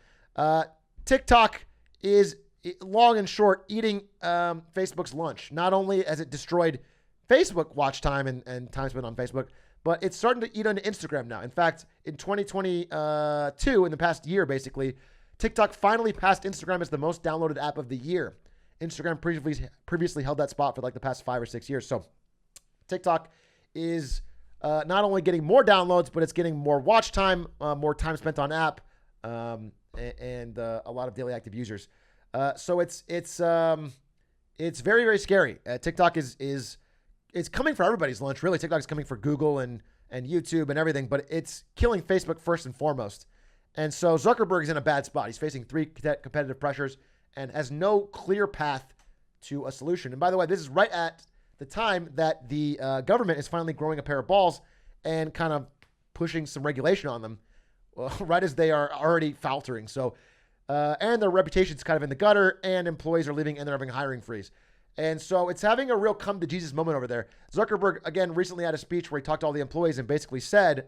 TikTok is, long and short, eating Facebook's lunch. Not only has it destroyed Facebook watch time and time spent on Facebook, but it's starting to eat into Instagram now. In fact, in 2022, in the past year, basically, TikTok finally passed Instagram as the most downloaded app of the year. Instagram previously held that spot for like the past 5 or 6 years. So TikTok is not only getting more downloads, but it's getting more watch time, more time spent on app, and a lot of daily active users. So it's very, very scary. TikTok is coming for everybody's lunch. Really, TikTok is coming for Google and YouTube and everything, but it's killing Facebook first and foremost. And so Zuckerberg is in a bad spot. He's facing 3 competitive pressures and has no clear path to a solution. And by the way, this is right at the time that the government is finally growing a pair of balls and kind of pushing some regulation on them, right as they are already faltering. So, and their reputation's kind of in the gutter, and employees are leaving, and they're having a hiring freeze. And so it's having a real come to Jesus moment over there. Zuckerberg, again, recently had a speech where he talked to all the employees and basically said,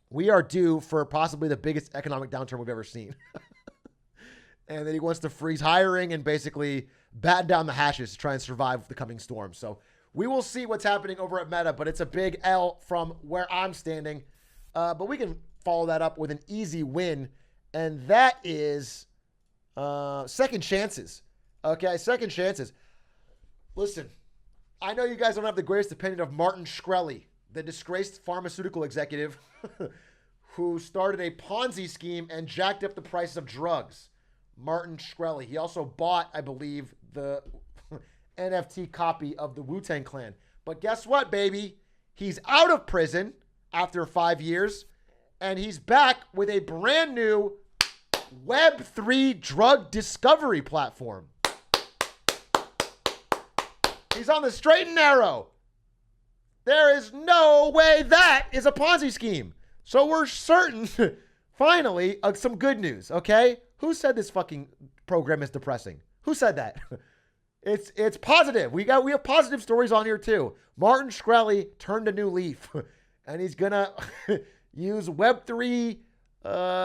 we are due for possibly the biggest economic downturn we've ever seen. And then he wants to freeze hiring and basically batten down the hatches to try and survive the coming storm. So we will see what's happening over at Meta, but it's a big L from where I'm standing. But we can follow that up with an easy win, and that is second chances. Okay, second chances. Listen, I know you guys don't have the greatest opinion of Martin Shkreli, the disgraced pharmaceutical executive who started a Ponzi scheme and jacked up the price of drugs. Martin Shkreli. He also bought, I believe, the NFT copy of the Wu-Tang Clan. But guess what, baby? He's out of prison after 5 years, and he's back with a brand new Web3 drug discovery platform. He's on the straight and narrow. There is no way that is a Ponzi scheme. So we're certain, finally, of some good news, okay? Who said this fucking program is depressing? Who said that? It's positive. We have positive stories on here too. Martin Shkreli turned a new leaf, and he's gonna use Web3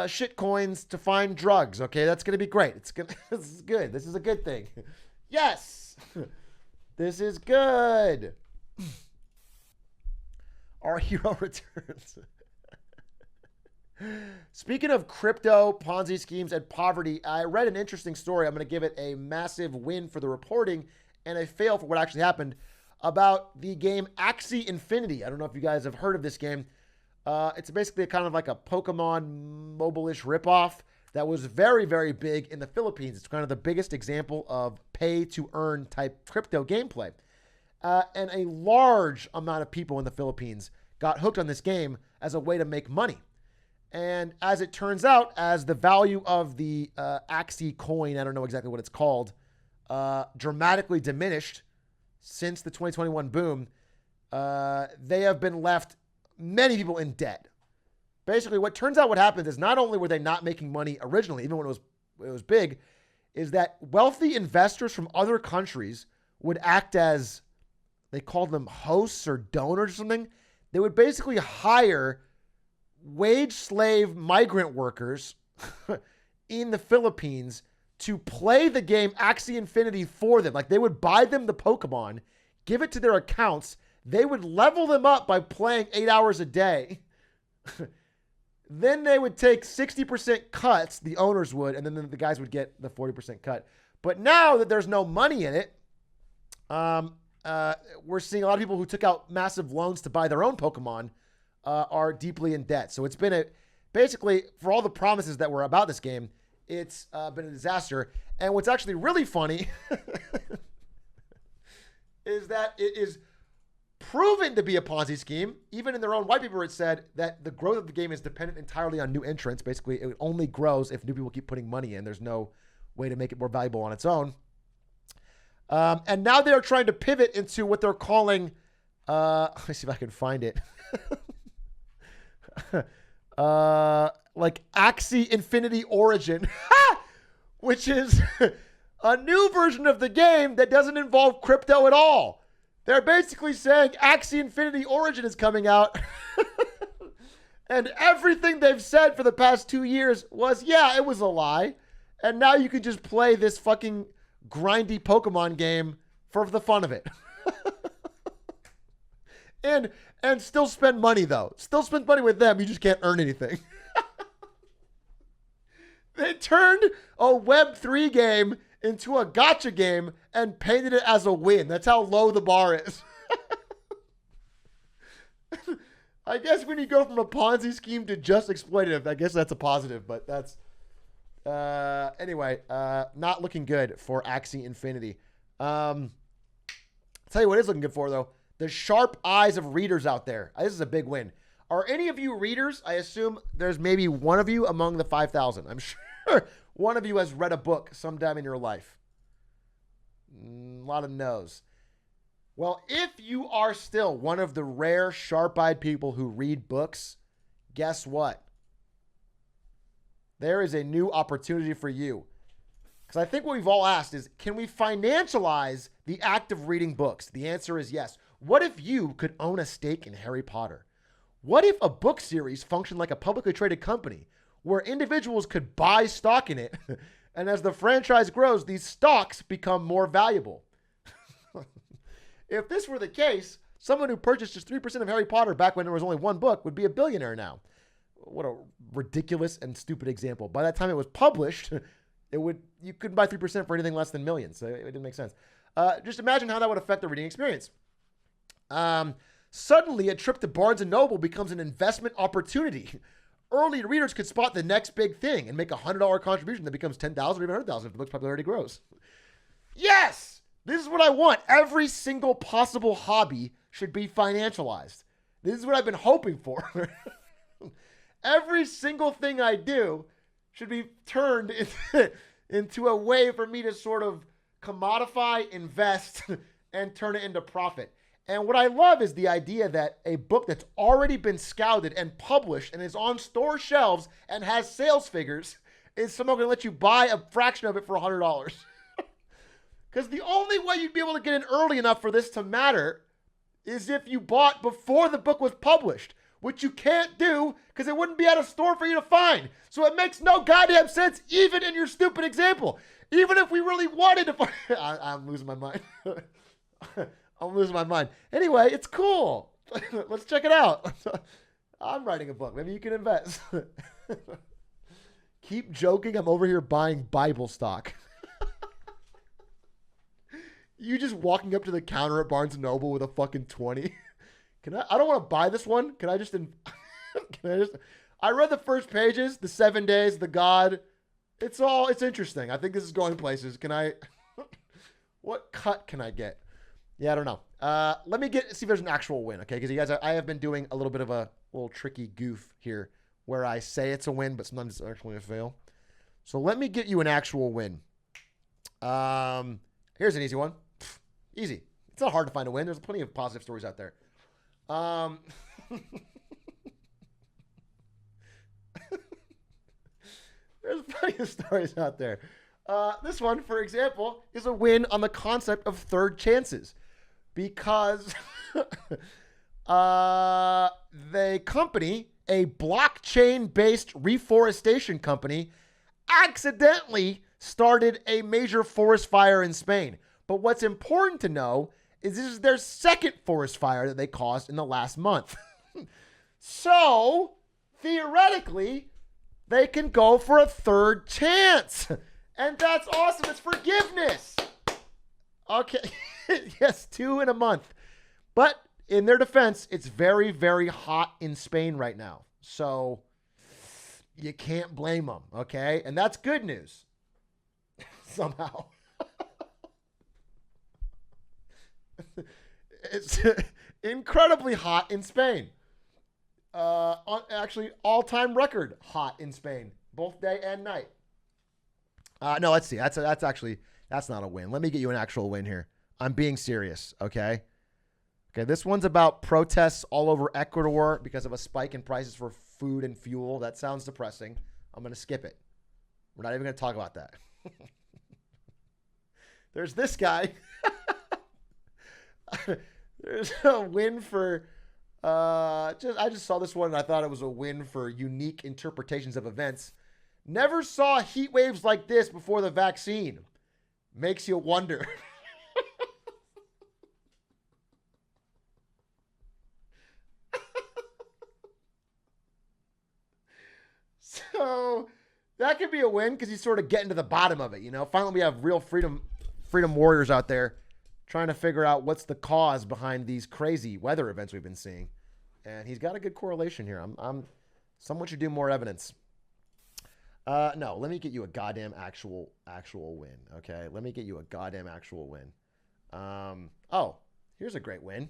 shit coins to find drugs. Okay, that's gonna be great. This is good. This is a good thing. Yes, this is good. Our hero returns. Speaking of crypto, Ponzi schemes, and poverty, I read an interesting story. I'm going to give it a massive win for the reporting and a fail for what actually happened about the game Axie Infinity. I don't know if you guys have heard of this game. It's basically kind of like a Pokemon mobile-ish ripoff that was very, very big in the Philippines. It's kind of the biggest example of pay-to-earn type crypto gameplay. And a large amount of people in the Philippines got hooked on this game as a way to make money. And as it turns out, as the value of the Axie coin, I don't know exactly what it's called, dramatically diminished since the 2021 boom, they have been left, many people, in debt. Basically, what turns out what happened is not only were they not making money originally, even when it was big, is that wealthy investors from other countries would act as, they called them hosts or donors or something. They would basically hire wage slave migrant workers in the Philippines to play the game Axie Infinity for them. Like, they would buy them the Pokemon, give it to their accounts. They would level them up by playing 8 hours a day. Then they would take 60% cuts, the owners would, and then the guys would get the 40% cut. But now that there's no money in it, we're seeing a lot of people who took out massive loans to buy their own Pokemon are deeply in debt. So it's been basically, for all the promises that were about this game, it's been a disaster. And what's actually really funny is that it is proven to be a Ponzi scheme. Even in their own white paper, it said that the growth of the game is dependent entirely on new entrants. Basically, it only grows if new people keep putting money in. There's no way to make it more valuable on its own. And now they're trying to pivot into what they're calling, let me see if I can find it. Like Axie Infinity Origin, which is a new version of the game that doesn't involve crypto at all. They're basically saying Axie Infinity Origin is coming out. And everything they've said for the past 2 years was, yeah, it was a lie. And now you can just play this fucking grindy Pokemon game for the fun of it. and still spend money though. Still spend money with them. You just can't earn anything. They turned a Web3 game into a gacha game and painted it as a win. That's how low the bar is. I guess when you go from a Ponzi scheme to just exploitative, I guess that's a positive, but that's anyway, not looking good for Axie Infinity. I'll tell you what is looking good for though. The sharp eyes of readers out there. This is a big win. Are any of you readers? I assume there's maybe one of you among the 5,000. I'm sure one of you has read a book sometime in your life. A lot of no's. Well, if you are still one of the rare sharp-eyed people who read books, guess what? There is a new opportunity for you. Because I think what we've all asked is, can we financialize the act of reading books? The answer is yes. What if you could own a stake in Harry Potter? What if a book series functioned like a publicly traded company where individuals could buy stock in it, and as the franchise grows, these stocks become more valuable? If this were the case, someone who purchased just 3% of Harry Potter back when there was only one book would be a billionaire now. What a ridiculous and stupid example. By that time it was published, you couldn't buy 3% for anything less than millions. So it didn't make sense. Just imagine how that would affect the reading experience. Suddenly, a trip to Barnes & Noble becomes an investment opportunity. Early readers could spot the next big thing and make a $100 contribution that becomes $10,000 or even $100,000 if the book's popularity grows. Yes! This is what I want. Every single possible hobby should be financialized. This is what I've been hoping for. Every single thing I do should be turned into a way for me to sort of commodify, invest, and turn it into profit. And what I love is the idea that a book that's already been scouted and published and is on store shelves and has sales figures is someone going to let you buy a fraction of it for $100. Because the only way you'd be able to get in early enough for this to matter is if you bought before the book was published, which you can't do because it wouldn't be at a store for you to find. So it makes no goddamn sense, even in your stupid example. Even if we really wanted to find... I'm losing my mind. I'm losing my mind. Anyway, it's cool. Let's check it out. I'm writing a book. Maybe you can invest. Keep joking. I'm over here buying Bible stock. You just walking up to the counter at Barnes & Noble with a fucking 20. I don't want to buy this one. Can I just... I read the first pages, the 7 days, the God. It's interesting. I think this is going places. Can I... What cut can I get? Yeah, I don't know. Let me see if there's an actual win, okay? Because you guys, I have been doing a little bit of a little tricky goof here where I say it's a win, but sometimes it's actually a fail. So let me get you an actual win. Here's an easy one. Easy. It's not hard to find a win. There's plenty of positive stories out there. There's plenty of stories out there. This one, for example, is a win on the concept of third chances. Because the company, a blockchain-based reforestation company, accidentally started a major forest fire in Spain. But what's important to know is this is their second forest fire that they caused in the last month. So, theoretically, they can go for a third chance. And that's awesome. It's forgiveness. Okay. Yes, 2 in a month. But in their defense, it's very, very hot in Spain right now. So you can't blame them, okay? And that's good news. Somehow. It's incredibly hot in Spain. Actually, all-time record hot in Spain, both day and night. No, let's see. That's not a win. Let me get you an actual win here. I'm being serious, okay? Okay, this one's about protests all over Ecuador because of a spike in prices for food and fuel. That sounds depressing. I'm going to skip it. We're not even going to talk about that. There's this guy. There's a win for... I just saw this one and I thought it was a win for unique interpretations of events. Never saw heat waves like this before the vaccine. Makes you wonder. So that could be a win because he's sort of getting to the bottom of it. You know, finally we have real freedom warriors out there trying to figure out what's the cause behind these crazy weather events we've been seeing. And he's got a good correlation here. Someone should do more evidence. No, let me get you a goddamn actual win. Okay, let me get you a goddamn actual win. Oh, here's a great win.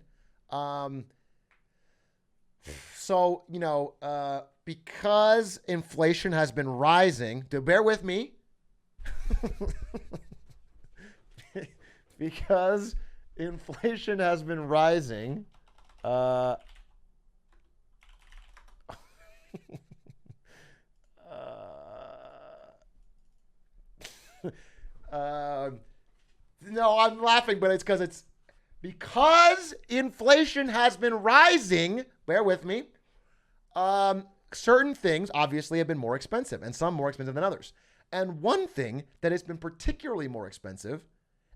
So, you know, because inflation has been rising, bear with me. Because inflation has been rising, no, I'm laughing, but it's because inflation has been rising. Bear with me. Certain things obviously have been more expensive, and some more expensive than others. And one thing that has been particularly more expensive,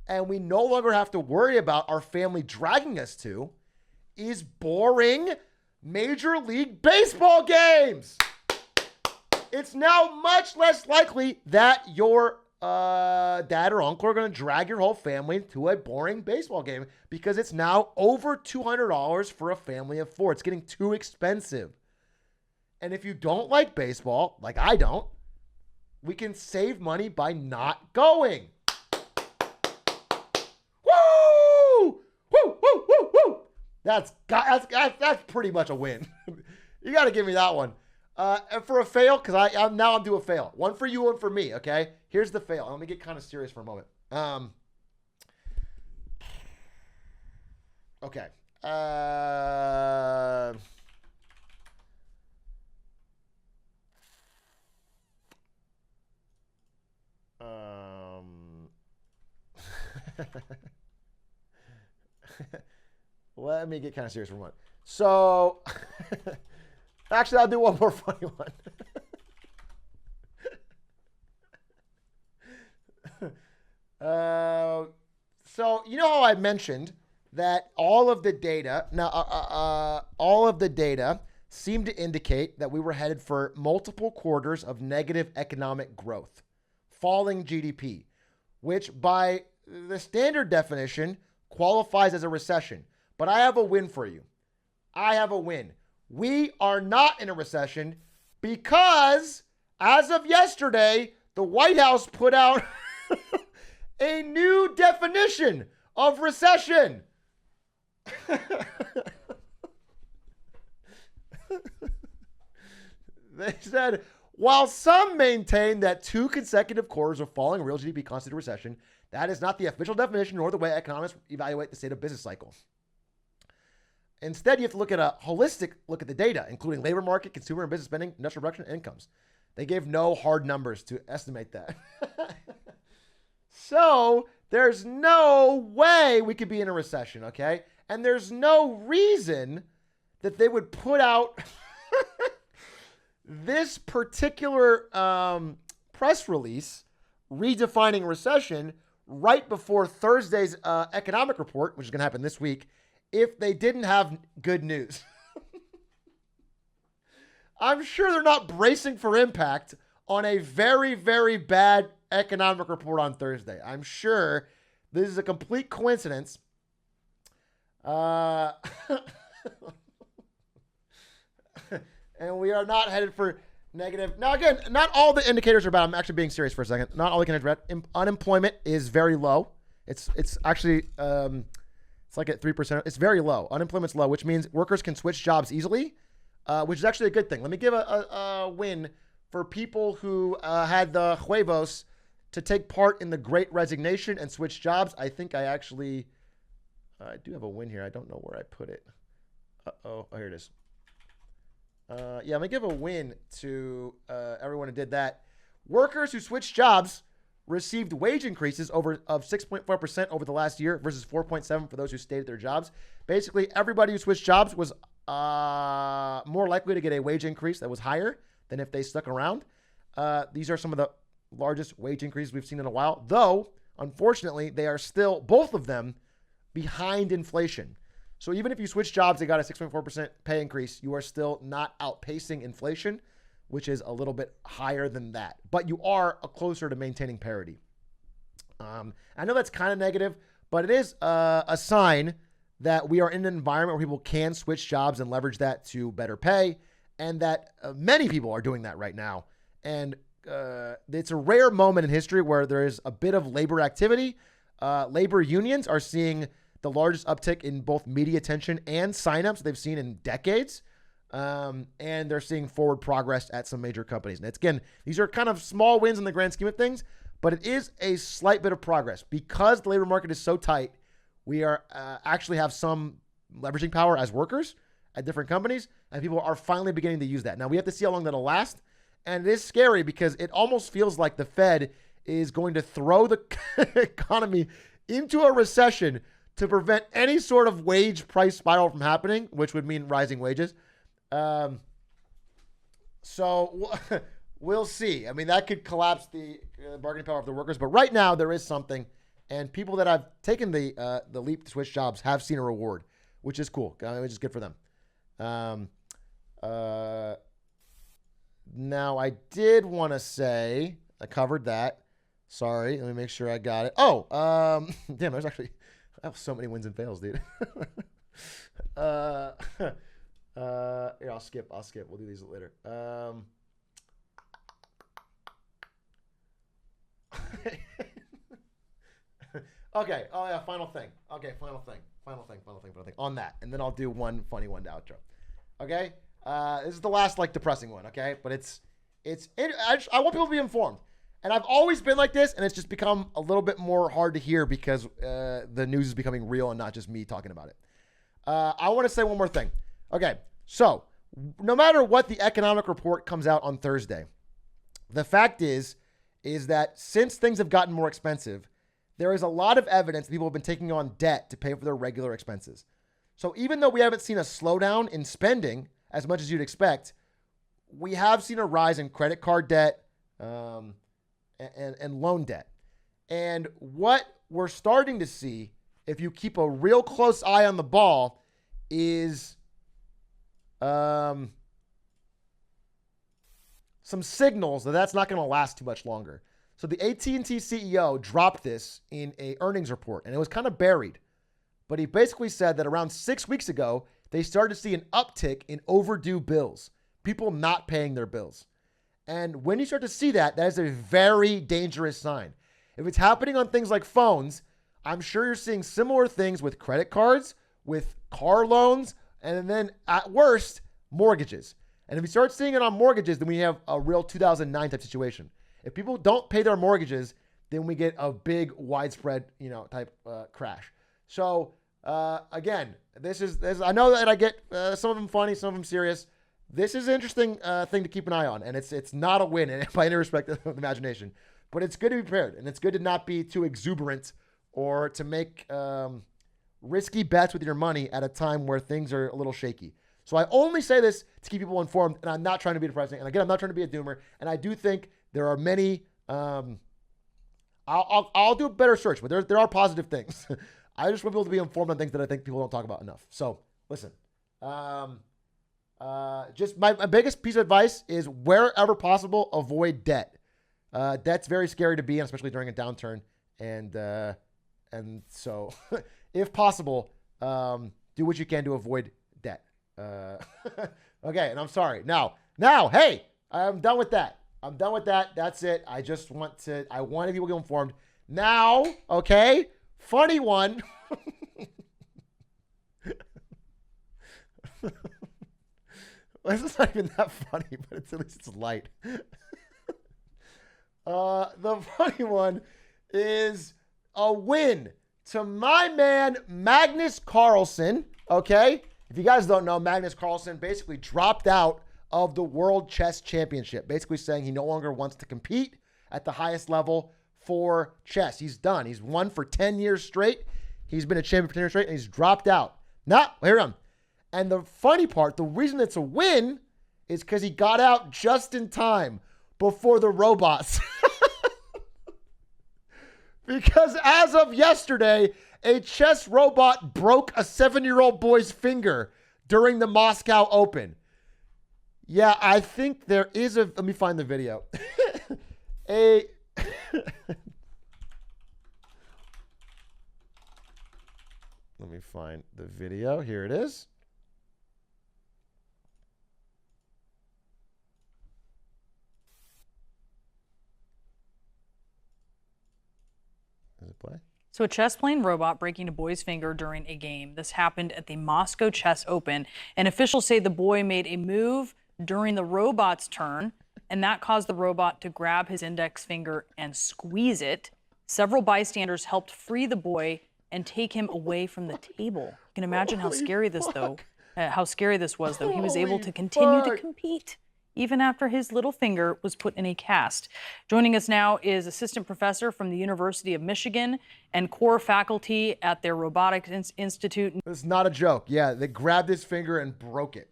and we no longer have to worry about our family dragging us to, is boring Major League Baseball games. It's now much less likely that your dad or uncle are going to drag your whole family to a boring baseball game because it's now over $200 for a family of four. It's getting too expensive. And if you don't like baseball, like I don't, we can save money by not going. Woo! Woo, woo, woo, woo! That's pretty much a win. You got to give me that one. And for a fail, because I'm due a fail. One for you, one for me, okay? Here's the fail. Let me get kind of serious for a moment. Okay. Let me get kind of serious for a moment. So, actually, I'll do one more funny one. So, you know how I mentioned that all of the data seemed to indicate that we were headed for multiple quarters of negative economic growth, falling GDP, which by the standard definition qualifies as a recession. But I have a win for you. I have a win. We are not in a recession because as of yesterday, the White House put out a new definition of recession. They said, while some maintain that 2 consecutive quarters of falling real GDP constitute a recession, that is not the official definition nor the way economists evaluate the state of business cycle. Instead, you have to look at a holistic look at the data, including labor market, consumer and business spending, industrial production, and incomes. They gave no hard numbers to estimate that. So there's no way we could be in a recession, okay? And there's no reason that they would put out this particular press release redefining recession right before Thursday's economic report, which is going to happen this week, if they didn't have good news. I'm sure they're not bracing for impact on a very, very bad economic report on Thursday. I'm sure this is a complete coincidence. And we are not headed for negative. Now, again, not all the indicators are bad. I'm actually being serious for a second. Not all the indicators are bad. Unemployment is very low. It's actually... it's like at 3%. It's very low. Unemployment's low, which means workers can switch jobs easily, which is actually a good thing. Let me give a win for people who had the huevos to take part in the Great Resignation and switch jobs. I think I actually, I do have a win here. I don't know where I put it. Oh, here it is. Yeah, I'm going to give a win to everyone who did that. Workers who switched jobs received wage increases of 6.4% over the last year versus 4.7% for those who stayed at their jobs. Basically, everybody who switched jobs was more likely to get a wage increase that was higher than if they stuck around. These are some of the largest wage increases we've seen in a while, though, unfortunately, they are still, both of them, behind inflation. So even if you switch jobs and got a 6.4% pay increase, you are still not outpacing inflation, which is a little bit higher than that. But you are closer to maintaining parity. I know that's kind of negative, but it is a sign that we are in an environment where people can switch jobs and leverage that to better pay, and that many people are doing that right now. And it's a rare moment in history where there is a bit of labor activity. Labor unions are seeing the largest uptick in both media attention and signups they've seen in decades. And they're seeing forward progress at some major companies. And again, these are kind of small wins in the grand scheme of things, but it is a slight bit of progress. Because the labor market is so tight, we are actually have some leveraging power as workers at different companies, and people are finally beginning to use that. Now, we have to see how long that'll last, and it is scary because it almost feels like the Fed is going to throw the economy into a recession to prevent any sort of wage price spiral from happening, which would mean rising wages. So we'll see. I mean, that could collapse the bargaining power of the workers, but right now there is something, and people that have taken the leap to switch jobs have seen a reward, which is cool, which is good for them. Now, I did want to say, I covered that. Sorry, let me make sure I got it. Oh, damn, I have so many wins and fails, dude. Here, I'll skip. We'll do these later. Okay. Oh yeah. Final thing. Final thing. On that, and then I'll do one funny one to outro. Okay. This is the last depressing one. Okay, but I want people to be informed, and I've always been like this, and it's just become a little bit more hard to hear because the news is becoming real and not just me talking about it. I want to say one more thing. Okay, so no matter what the economic report comes out on Thursday, the fact is that since things have gotten more expensive, there is a lot of evidence that people have been taking on debt to pay for their regular expenses. So even though we haven't seen a slowdown in spending as much as you'd expect, we have seen a rise in credit card debt and loan debt. And what we're starting to see, if you keep a real close eye on the ball, is some signals that that's not going to last too much longer. So the AT&T CEO dropped this in a earnings report, and it was kind of buried. But he basically said that around 6 weeks ago, they started to see an uptick in overdue bills, people not paying their bills. And when you start to see that, that is a very dangerous sign. If it's happening on things like phones, I'm sure you're seeing similar things with credit cards, with car loans, and then at worst, mortgages. And if you start seeing it on mortgages, then we have a real 2009 type situation. If people don't pay their mortgages, then we get a big widespread, type crash. So again, this is I know that I get some of them funny, some of them serious. This is an interesting thing to keep an eye on, and it's not a win by any respect of the imagination. But it's good to be prepared, and it's good to not be too exuberant or to make risky bets with your money at a time where things are a little shaky. So I only say this to keep people informed, and I'm not trying to be depressing. And again, I'm not trying to be a doomer. And I do think there are many. I'll do a better search, but there are positive things. I just want people to be informed on things that I think people don't talk about enough. So listen, just my biggest piece of advice is wherever possible, avoid debt. Debt's very scary to be in, especially during a downturn. And so if possible, do what you can to avoid debt. Okay. And I'm sorry. Now, hey, I'm done with that. That's it. I wanted people to get informed. Now, okay, funny one. This is not even that funny, but at least it's light. The funny one is a win to my man, Magnus Carlsen. Okay. If you guys don't know, Magnus Carlsen basically dropped out of the World Chess Championship, basically saying he no longer wants to compete at the highest level for chess. He's done. He's won for 10 years straight. He's been a champion for 10 years straight, and he's dropped out. Now, here I am. And the funny part, the reason it's a win is because he got out just in time before the robots. Because as of yesterday, a chess robot broke a 7-year-old boy's finger during the Moscow Open. Yeah, I think there is a. Let me find the video. Let me find the video. Here it is. Does it play? So a chess-playing robot breaking a boy's finger during a game. This happened at the Moscow Chess Open, and officials say the boy made a move during the robot's turn, and that caused the robot to grab his index finger and squeeze it. Several bystanders helped free the boy and take him away from the table. You can imagine how scary this was, though. He was able to continue to compete even after his little finger was put in a cast. Joining us now is assistant professor from the University of Michigan and core faculty at their Robotics Institute. It's not a joke. Yeah, they grabbed his finger and broke it.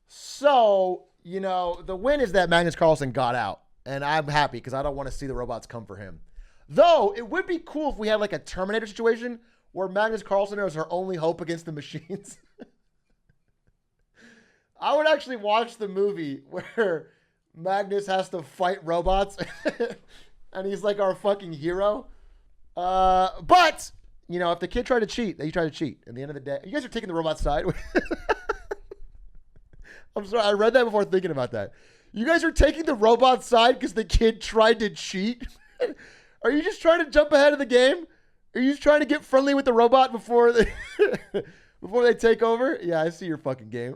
So, you know, the win is that Magnus Carlsen got out. And I'm happy because I don't want to see the robots come for him. Though, it would be cool if we had like a Terminator situation where Magnus Carlsen is our only hope against the machines. I would actually watch the movie where Magnus has to fight robots and he's like our fucking hero. But, you know, if the kid tried to cheat, he tried to cheat. At the end of the day, you guys are taking the robot side. I'm sorry, I read that before thinking about that. You guys are taking the robot side because the kid tried to cheat? Are you just trying to jump ahead of the game? Are you just trying to get friendly with the robot before they, before they take over? Yeah, I see your fucking game.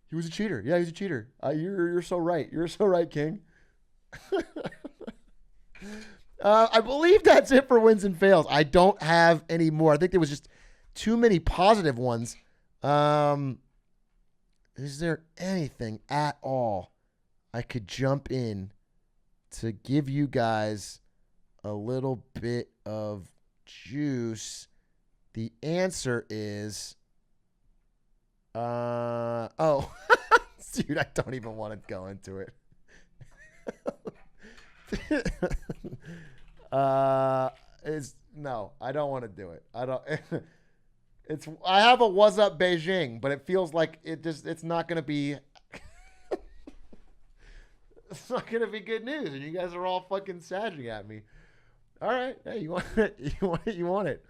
He was a cheater. Yeah, he's a cheater. You're so right. You're so right, King. I believe that's it for wins and fails. I don't have any more. I think there was just too many positive ones. Is there anything at all I could jump in to give you guys a little bit of juice? The answer is... oh, dude, I don't even want to go into it. No, I don't want to do it. I have a what's up Beijing, but it feels like it's not going to be, it's not going to be good news. And you guys are all fucking sagging at me. All right. Hey, you want it? You want it? You want it?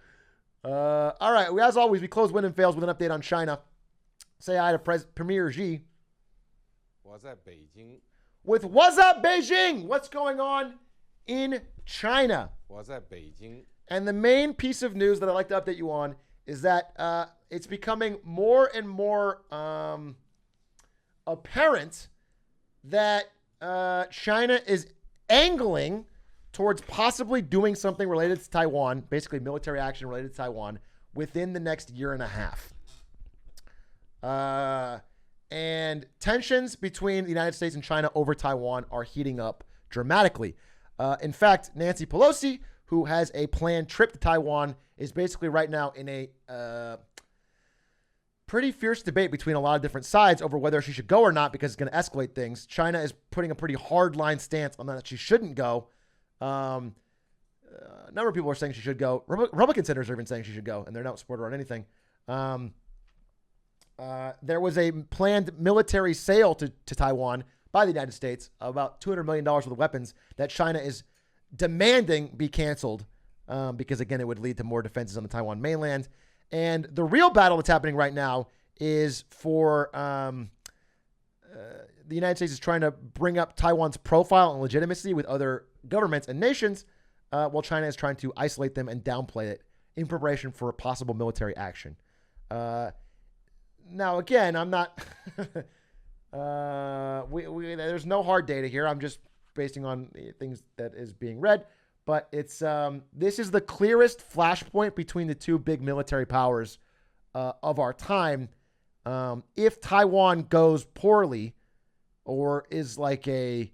All right. As always, we close win and fails with an update on China. Say hi to Premier Xi. What's up, Beijing? With What's Up Beijing? What's going on in China? What's up, Beijing? And the main piece of news that I'd like to update you on is that it's becoming more and more apparent that China is angling towards possibly doing something related to Taiwan, basically military action related to Taiwan, within the next year and a half. And tensions between the United States and China over Taiwan are heating up dramatically. In fact, Nancy Pelosi, who has a planned trip to Taiwan, is basically right now in a pretty fierce debate between a lot of different sides over whether she should go or not because it's going to escalate things. China is putting a pretty hard line stance on that she shouldn't go. A number of people are saying she should go. Republican senators are even saying she should go, and they're not supportive on anything. There was a planned military sale to Taiwan by the United States, about $200 million worth of weapons that China is demanding be canceled because, again, it would lead to more defenses on the Taiwan mainland. And the real battle that's happening right now is for the United States is trying to bring up Taiwan's profile and legitimacy with other governments and nations, while China is trying to isolate them and downplay it in preparation for a possible military action. Now, again, I'm not... there's no hard data here. I'm just basing on things that is being read. But it's this is the clearest flashpoint between the two big military powers of our time. If Taiwan goes poorly or is like it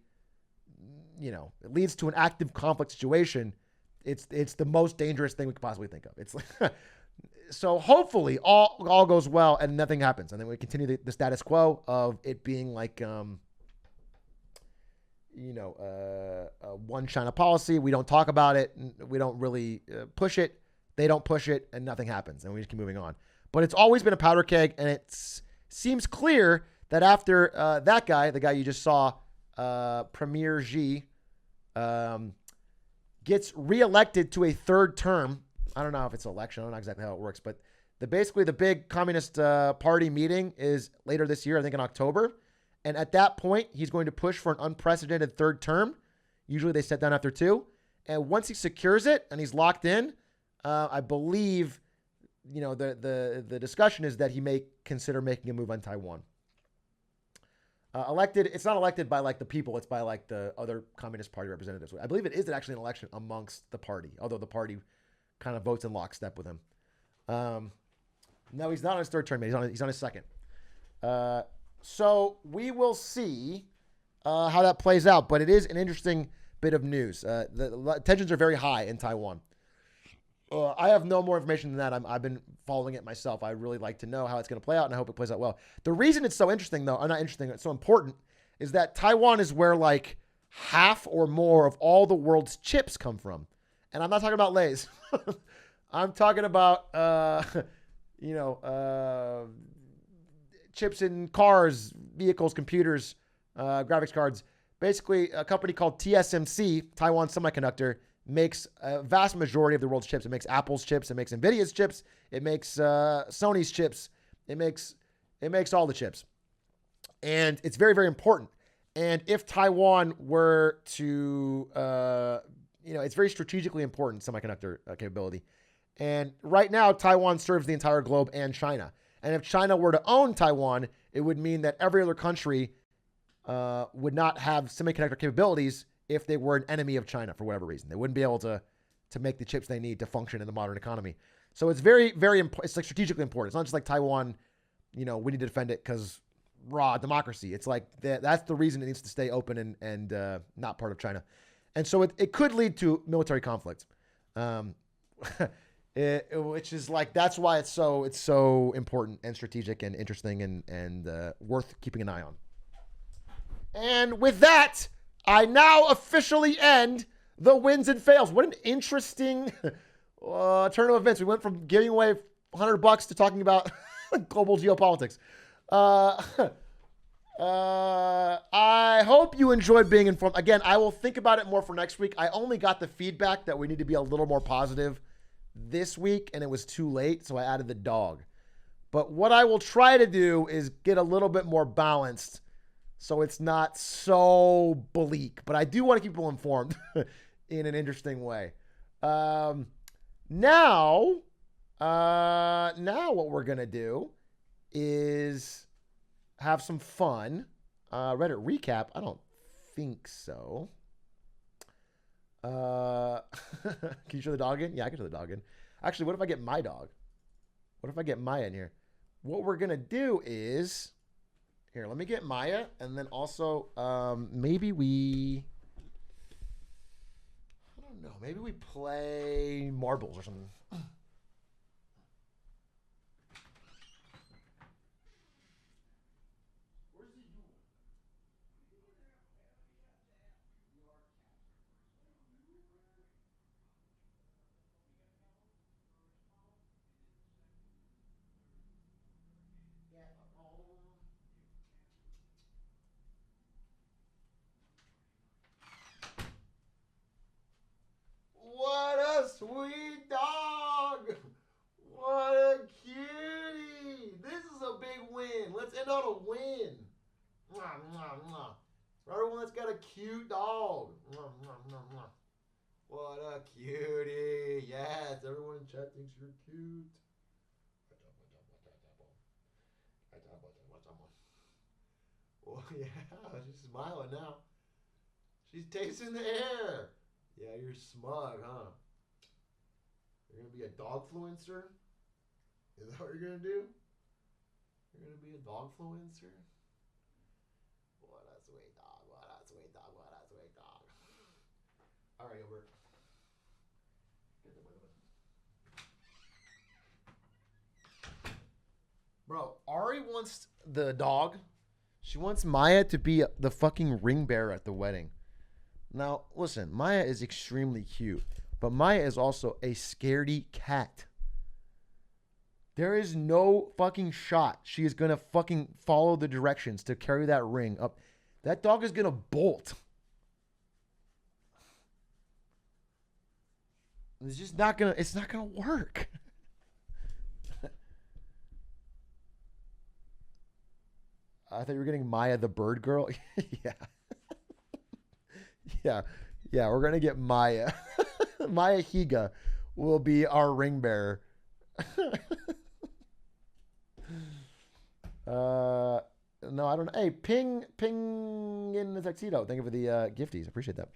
leads to an active conflict situation, it's the most dangerous thing we could possibly think of. It's like... So hopefully all goes well and nothing happens. And then we continue the status quo of it being like, a one China policy. We don't talk about it. We don't really push it. They don't push it and nothing happens. And we just keep moving on. But it's always been a powder keg and it seems clear that after that guy, the guy you just saw, Premier Xi, gets reelected to a third term. I don't know if it's election. I don't know exactly how it works, but basically the big Communist Party meeting is later this year, I think in October. And at that point, he's going to push for an unprecedented third term. Usually they set down after 2. And once he secures it and he's locked in, I believe, the discussion is that he may consider making a move on Taiwan. Elected, it's not elected by like the people, it's by like the other Communist Party representatives. I believe it is actually an election amongst the party, although the party kind of votes in lockstep with him. No, he's not on his third term, he's on his second. So we will see how that plays out, but it is an interesting bit of news. The tensions are very high in Taiwan. I have no more information than that. I've been following it myself. I really like to know how it's going to play out, and I hope it plays out well. The reason it's so interesting, though, or not interesting, it's so important, is that Taiwan is where like half or more of all the world's chips come from. And I'm not talking about Lay's. I'm talking about, chips in cars, vehicles, computers, graphics cards. Basically, a company called TSMC, Taiwan Semiconductor, makes a vast majority of the world's chips. It makes Apple's chips. It makes NVIDIA's chips. It makes Sony's chips. It makes all the chips. And it's very, very important. And if Taiwan were to, it's very strategically important, semiconductor capability. And right now, Taiwan serves the entire globe and China. And if China were to own Taiwan, it would mean that every other country would not have semiconductor capabilities if they were an enemy of China for whatever reason. They wouldn't be able to make the chips they need to function in the modern economy. So it's very, very important. It's like strategically important. It's not just like Taiwan, we need to defend it because raw democracy. It's like that's the reason it needs to stay open and not part of China. And so it could lead to military conflict, which is like, that's why it's so important and strategic and interesting and worth keeping an eye on. And with that, I now officially end the wins and fails. What an interesting turn of events. We went from giving away $100 to talking about global geopolitics. I hope you enjoyed being informed. Again, I will think about it more for next week. I only got the feedback that we need to be a little more positive this week, and it was too late, so I added the dog. But what I will try to do is get a little bit more balanced so it's not so bleak. But I do want to keep people informed in an interesting way. Now what we're going to do is have some fun. Reddit recap? I don't think so. Can you show the dog in? Yeah, I can show the dog in. Actually, what if I get my dog? What if I get Maya in here? What we're going to do is... Here, let me get Maya, and then also maybe we... I don't know. Maybe we play marbles or something. What a sweet dog! What a cutie! This is a big win. Let's end on a win. Mwah, mwah, mwah. For everyone that's got a cute dog. Mwah, mwah, mwah, mwah. What a cutie. Yes, everyone in chat thinks you're cute. Oh, yeah, she's smiling now. She's tasting the air. Yeah, you're smug, huh? You're going to be a dog-fluencer? Is that what you're going to do? You're going to be a dog-fluencer? What a sweet dog, what a sweet dog, what a sweet dog. All right, Gilbert. Bro, Ari wants the dog. She wants Maya to be the fucking ring bearer at the wedding. Now, listen, Maya is extremely cute, but Maya is also a scaredy cat. There is no fucking shot she is going to fucking follow the directions to carry that ring up. That dog is going to bolt. It's just not going to, it's not going to work. I thought you were getting Maya the bird girl. Yeah. Yeah, we're going to get Maya. Maya Higa will be our ring bearer. No, I don't know. Hey, ping in the tuxedo. Thank you for the gifties. I appreciate that.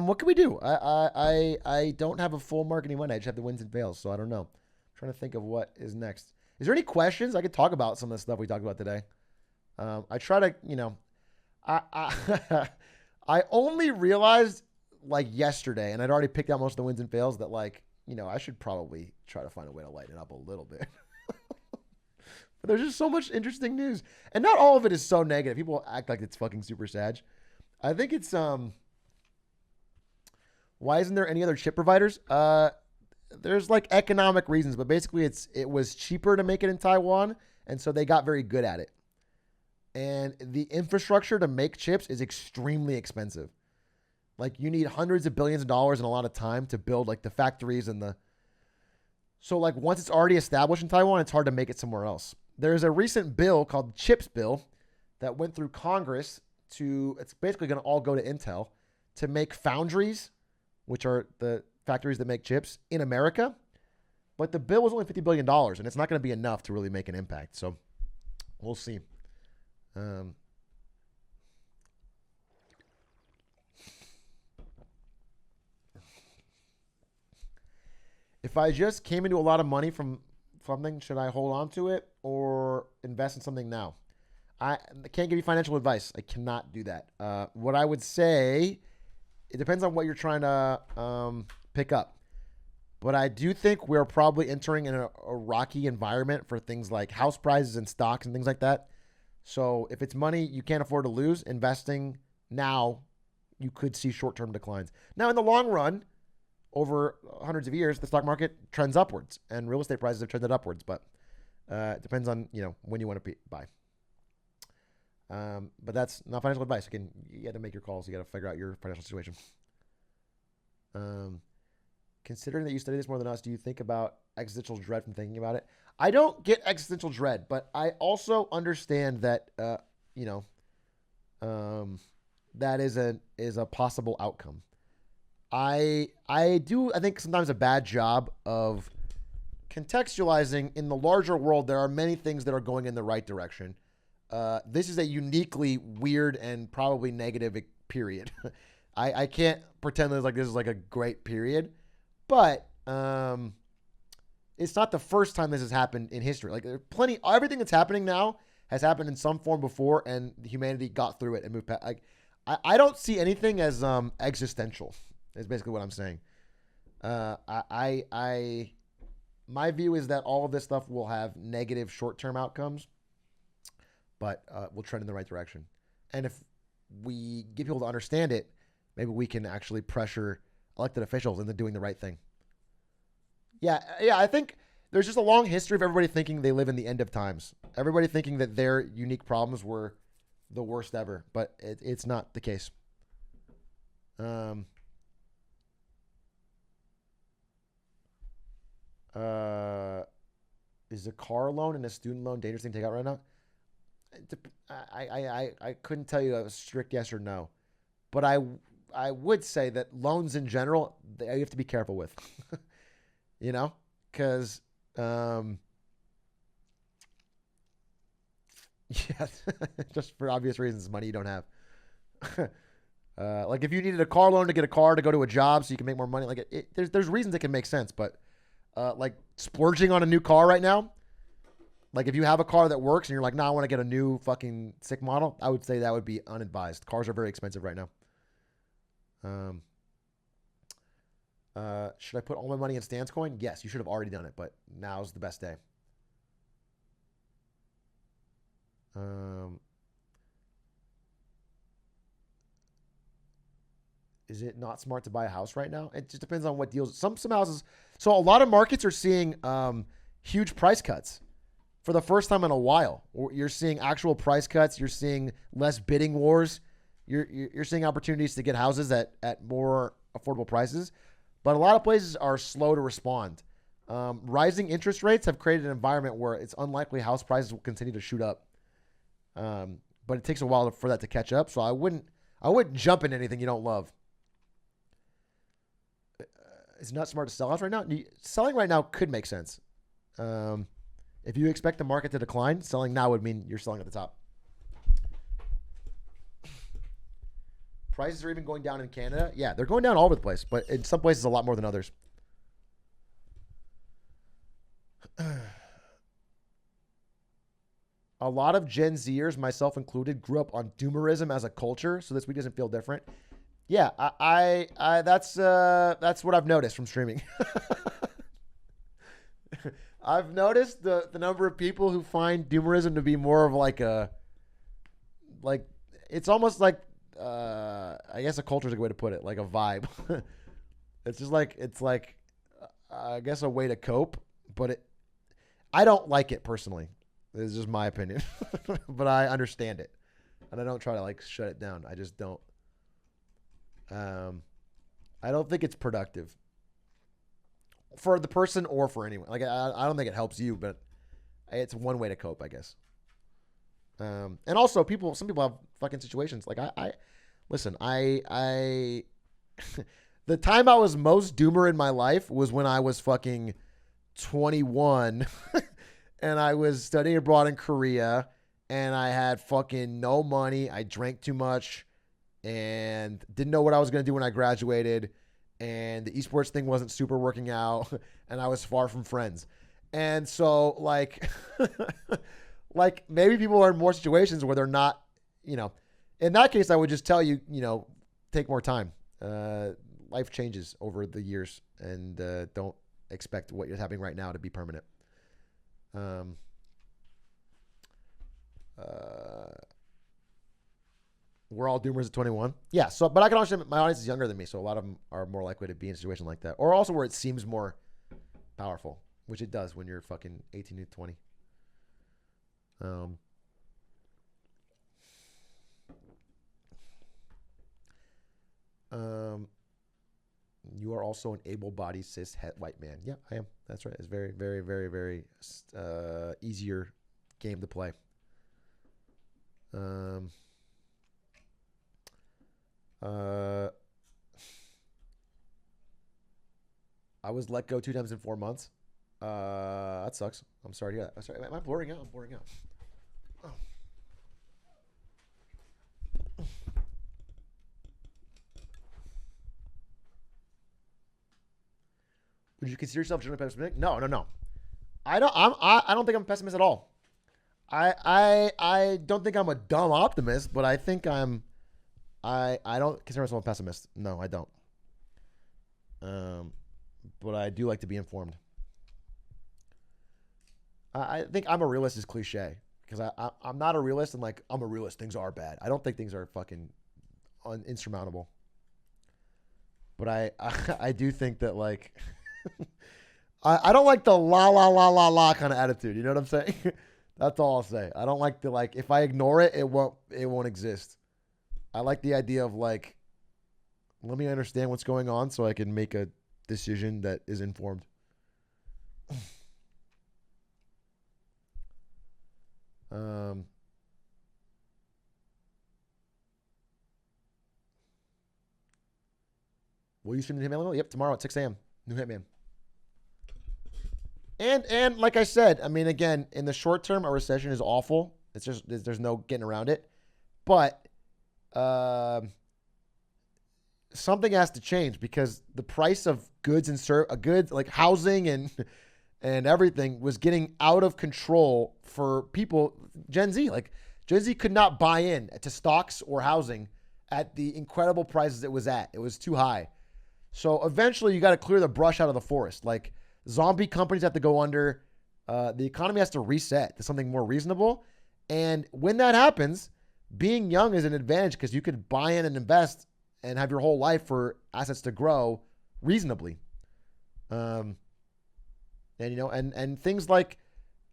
What can we do? I don't have a full marketing one. I just have the wins and fails, so I don't know. I'm trying to think of what is next. Is there any questions? I could talk about some of the stuff we talked about today. I try to, I I only realized like yesterday, and I'd already picked out most of the wins and fails, that like, I should probably try to find a way to lighten it up a little bit. But there's just so much interesting news. And not all of it is so negative. People act like it's fucking super sad. I think it's why isn't there any other chip providers? There's like economic reasons, but basically it was cheaper to make it in Taiwan, and so they got very good at it. And the infrastructure to make chips is extremely expensive. Like you need hundreds of billions of dollars and a lot of time to build like the factories and so like once it's already established in Taiwan, it's hard to make it somewhere else. There's a recent bill called CHIPS bill that went through Congress it's basically going to all go to Intel to make foundries, which are the factories that make chips in America. But the bill was only $50 billion and it's not going to be enough to really make an impact. So we'll see. If I just came into a lot of money from something, should I hold on to it or invest in something now? I can't give you financial advice. I cannot do that. What I would say, it depends on what you're trying to pick up. But I do think we're probably entering in a rocky environment for things like house prices and stocks and things like that. So if it's money you can't afford to lose, investing now, you could see short-term declines. Now, in the long run, over hundreds of years, the stock market trends upwards and real estate prices have trended upwards, but it depends on, when you want to buy. But that's not financial advice. Again, you got to make your calls. You got to figure out your financial situation. Considering that you study this more than us, do you think about existential dread from thinking about it? I don't get existential dread, but I also understand that, that is a possible outcome. I think sometimes a bad job of contextualizing in the larger world. There are many things that are going in the right direction. This is a uniquely weird and probably negative period. I can't pretend that this is like a great period, but it's not the first time this has happened in history. Like everything that's happening now has happened in some form before, and humanity got through it and moved past. I don't see anything as existential. Is basically what I'm saying. My view is that all of this stuff will have negative short-term outcomes, but we'll trend in the right direction. And if we get people to understand it, maybe we can actually pressure elected officials into doing the right thing. Yeah. I think there's just a long history of everybody thinking they live in the end of times. Everybody thinking that their unique problems were the worst ever, but it's not the case. Is a car loan and a student loan dangerous thing to take out right now? I couldn't tell you a strict yes or no, but I would say that loans in general, you have to be careful with, because yeah, just for obvious reasons, money you don't have. Like if you needed a car loan to get a car to go to a job so you can make more money, like there's reasons it can make sense, but like splurging on a new car right now, like if you have a car that works and you're like, no, I want to get a new fucking sick model, I would say that would be unadvised. Cars are very expensive right now. Should I put all my money in Stan's coin? Yes, you should have already done it, but now's the best day. Is it not smart to buy a house right now? It just depends on what deals. Some houses. So a lot of markets are seeing huge price cuts for the first time in a while. You're seeing actual price cuts. You're seeing less bidding wars. You're seeing opportunities to get houses at more affordable prices. But a lot of places are slow to respond. Rising interest rates have created an environment where it's unlikely house prices will continue to shoot up. But it takes a while for that to catch up. So I wouldn't jump in anything you don't love. It's not smart to sell house right now. Selling right now could make sense. If you expect the market to decline, selling now would mean you're selling at the top. Prices are even going down in Canada. Yeah, they're going down all over the place, but in some places a lot more than others. A lot of Gen Zers, myself included, grew up on doomerism as a culture, so this week doesn't feel different. Yeah, I that's what I've noticed from streaming. I've noticed the number of people who find doomerism to be more of it's almost like I guess a culture is a good way to put it, like a vibe. It's I guess a way to cope, but I don't like it personally. It's just my opinion, but I understand it, and I don't try to shut it down. I just don't. I don't think it's productive for the person or for anyone. I don't think it helps you, but it's one way to cope, I guess. And also some people have fucking situations. Listen, the time I was most doomer in my life was when I was fucking 21 and I was studying abroad in Korea and I had fucking no money. I drank too much and didn't know what I was going to do when I graduated. And the esports thing wasn't super working out and I was far from friends. And so maybe people are in more situations where they're not, in that case, I would just tell you, take more time. Life changes over the years and don't expect what you're having right now to be permanent. We're all doomers at 21. Yeah. So, but I can understand my audience is younger than me. So a lot of them are more likely to be in a situation like that, or also where it seems more powerful, which it does when you're fucking 18 to 20. You are also an able-bodied cis het white man. Yeah, I am. That's right. It's very, very, very, very easier game to play. I was let go 2 times in 4 months. That sucks. I'm sorry to hear that. I'm sorry. Am I blurring out? I'm blurring out. Oh. Would you consider yourself generally pessimistic? No. I don't think I'm a pessimist at all. I don't think I'm a dumb optimist, but I think I don't consider myself a pessimist. No, I don't. But I do like to be informed. I think I'm a realist is cliche because I'm not a realist and I'm a realist. Things are bad. I don't think things are fucking insurmountable. But I do think that I don't like the la kind of attitude. You know what I'm saying? That's all I'll say. I don't like the if I ignore it, it won't exist. I like the idea of let me understand what's going on so I can make a decision that is informed. Will you stream the Hitman level? Yep, tomorrow at 6 a.m. New Hitman. And like I said, I mean, again, in the short term, a recession is awful. It's just there's no getting around it. But something has to change because the price of goods and goods like housing and everything was getting out of control for people. Gen Z could not buy in to stocks or housing at the incredible prices it was at. It was too high. So eventually you got to clear the brush out of the forest. Zombie companies have to go under. The economy has to reset to something more reasonable. And when that happens, being young is an advantage because you could buy in and invest and have your whole life for assets to grow reasonably. And and things like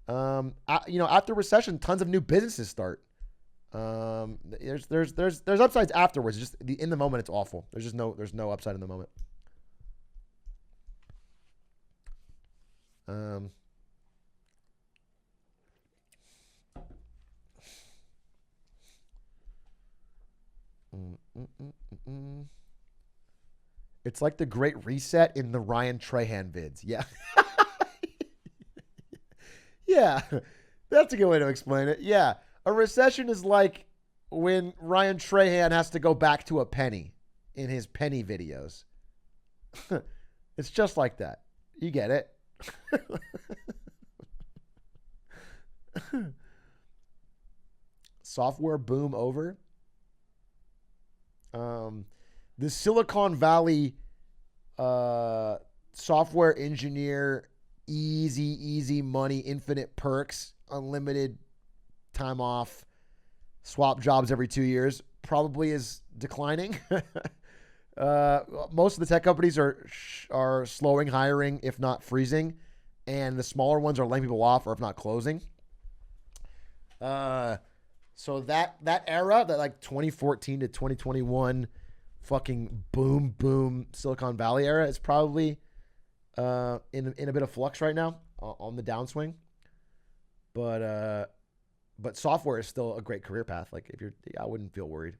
after recession, tons of new businesses start. There's upsides afterwards. It's just in the moment, it's awful. There's no upside in the moment. It's like the Great Reset in the Ryan Trahan vids. Yeah. Yeah. That's a good way to explain it. Yeah. A recession is like when Ryan Trahan has to go back to a penny in his penny videos. It's just like that. You get it. Software boom over. The Silicon Valley software engineer, easy money, infinite perks, unlimited time off, swap jobs every 2 years, probably is declining. Most of the tech companies are slowing hiring, if not freezing, and the smaller ones are laying people off, or if not closing. So that era, that like 2014 to 2021 fucking boom Silicon Valley era, is probably in a bit of flux right now, on the downswing. But software is still a great career path. Like I wouldn't feel worried.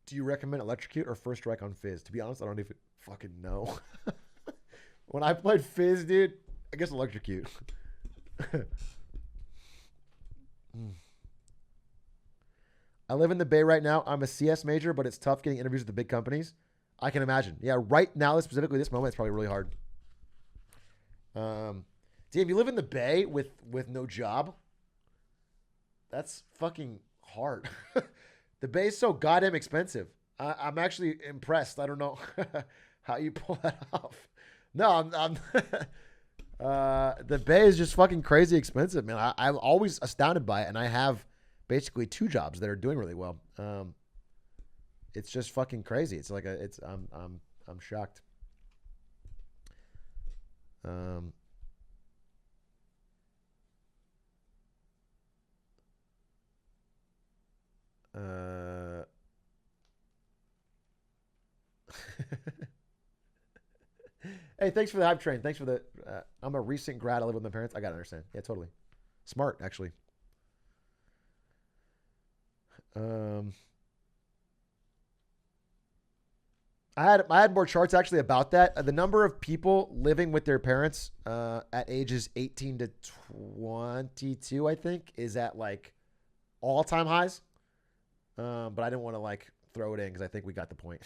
Do you recommend Electrocute or First Strike on Fizz? To be honest, I don't even fucking know. When I played Fizz, dude, I guess Electrocute. I live in the Bay right now. I'm a CS major, but it's tough getting interviews with the big companies. I can imagine. Yeah, right now, specifically this moment, it's probably really hard. Damn, you live in the Bay with no job? That's fucking hard. The Bay is so goddamn expensive. I'm actually impressed. I don't know how you pull that off. No, I'm the Bay is just fucking crazy expensive, man. I'm always astounded by it, and I have basically 2 jobs that are doing really well. It's just fucking crazy. It's like I'm shocked. Hey, thanks for the hype train. Thanks for the. I'm a recent grad. I live with my parents. I gotta understand. Yeah, totally. Smart, actually. I had more charts actually about that. The number of people living with their parents at ages 18 to 22, I think, is at like all-time highs. But I didn't want to like throw it in because I think we got the point.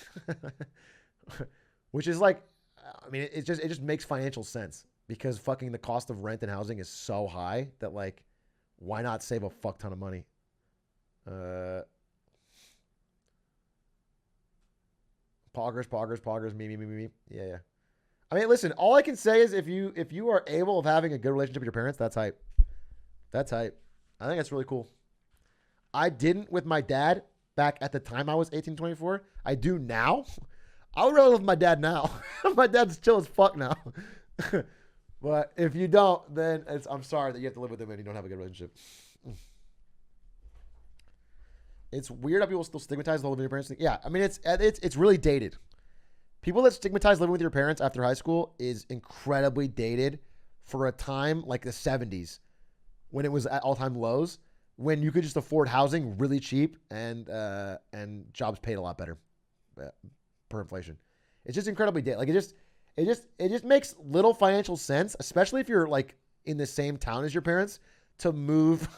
Which is like, I mean, it just makes financial sense because fucking the cost of rent and housing is so high that like, why not save a fuck ton of money? Poggers, me. Yeah. I mean, listen, all I can say is if you are able of having a good relationship with your parents, that's hype. That's hype. I think that's really cool. I didn't with my dad back at the time I was 18, 24. I do now. I would rather live with my dad now. My dad's chill as fuck now. But if you don't, then I'm sorry that you have to live with him and you don't have a good relationship. It's weird how people still stigmatize living with your parents. Yeah, I mean, it's really dated. People that stigmatize living with your parents after high school is incredibly dated for a time like the 70s when it was at all-time lows, when you could just afford housing really cheap and jobs paid a lot better per inflation. It's just incredibly dated. Like it just makes little financial sense, especially if you're like in the same town as your parents, to move,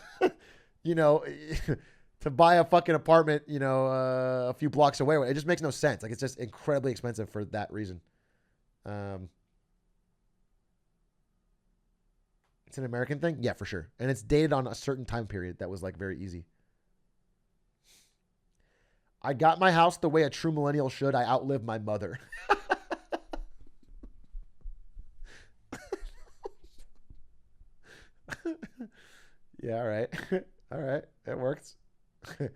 to buy a fucking apartment, a few blocks away. It just makes no sense. Like it's just incredibly expensive for that reason. It's an American thing? Yeah, for sure. And it's dated on a certain time period that was like very easy. I got my house the way a true millennial should. I outlived my mother. Yeah, all right. All right. That works. I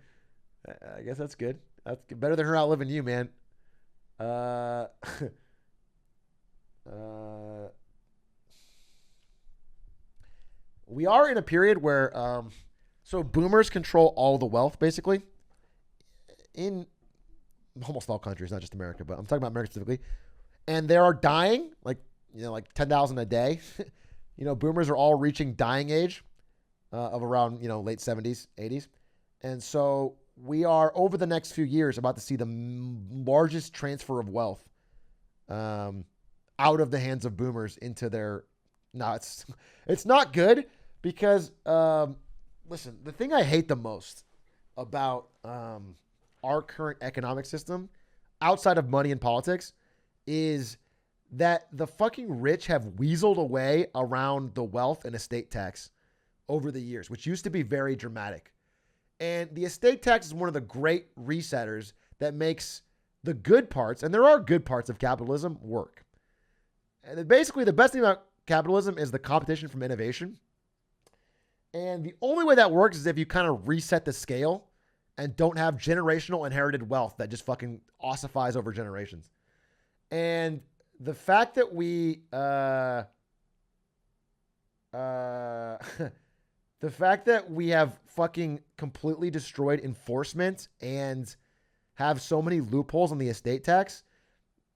guess that's good. That's better than her outliving you, man. Uh, we are in a period where, so boomers control all the wealth, basically, in almost all countries, not just America, but I'm talking about America specifically. And they are dying, like 10,000 a day. Boomers are all reaching dying age of around, late 70s, 80s. And so we are, over the next few years, about to see the largest transfer of wealth out of the hands of boomers into their... No, it's not good because, listen, the thing I hate the most about our current economic system, outside of money and politics, is that the fucking rich have weaseled away around the wealth and estate tax over the years, which used to be very dramatic. And the estate tax is one of the great resetters that makes the good parts, and there are good parts of capitalism, work. And basically, the best thing about capitalism is the competition from innovation. And the only way that works is if you kind of reset the scale and don't have generational inherited wealth that just fucking ossifies over generations. And the fact that we, the fact that we have fucking completely destroyed enforcement and have so many loopholes on the estate tax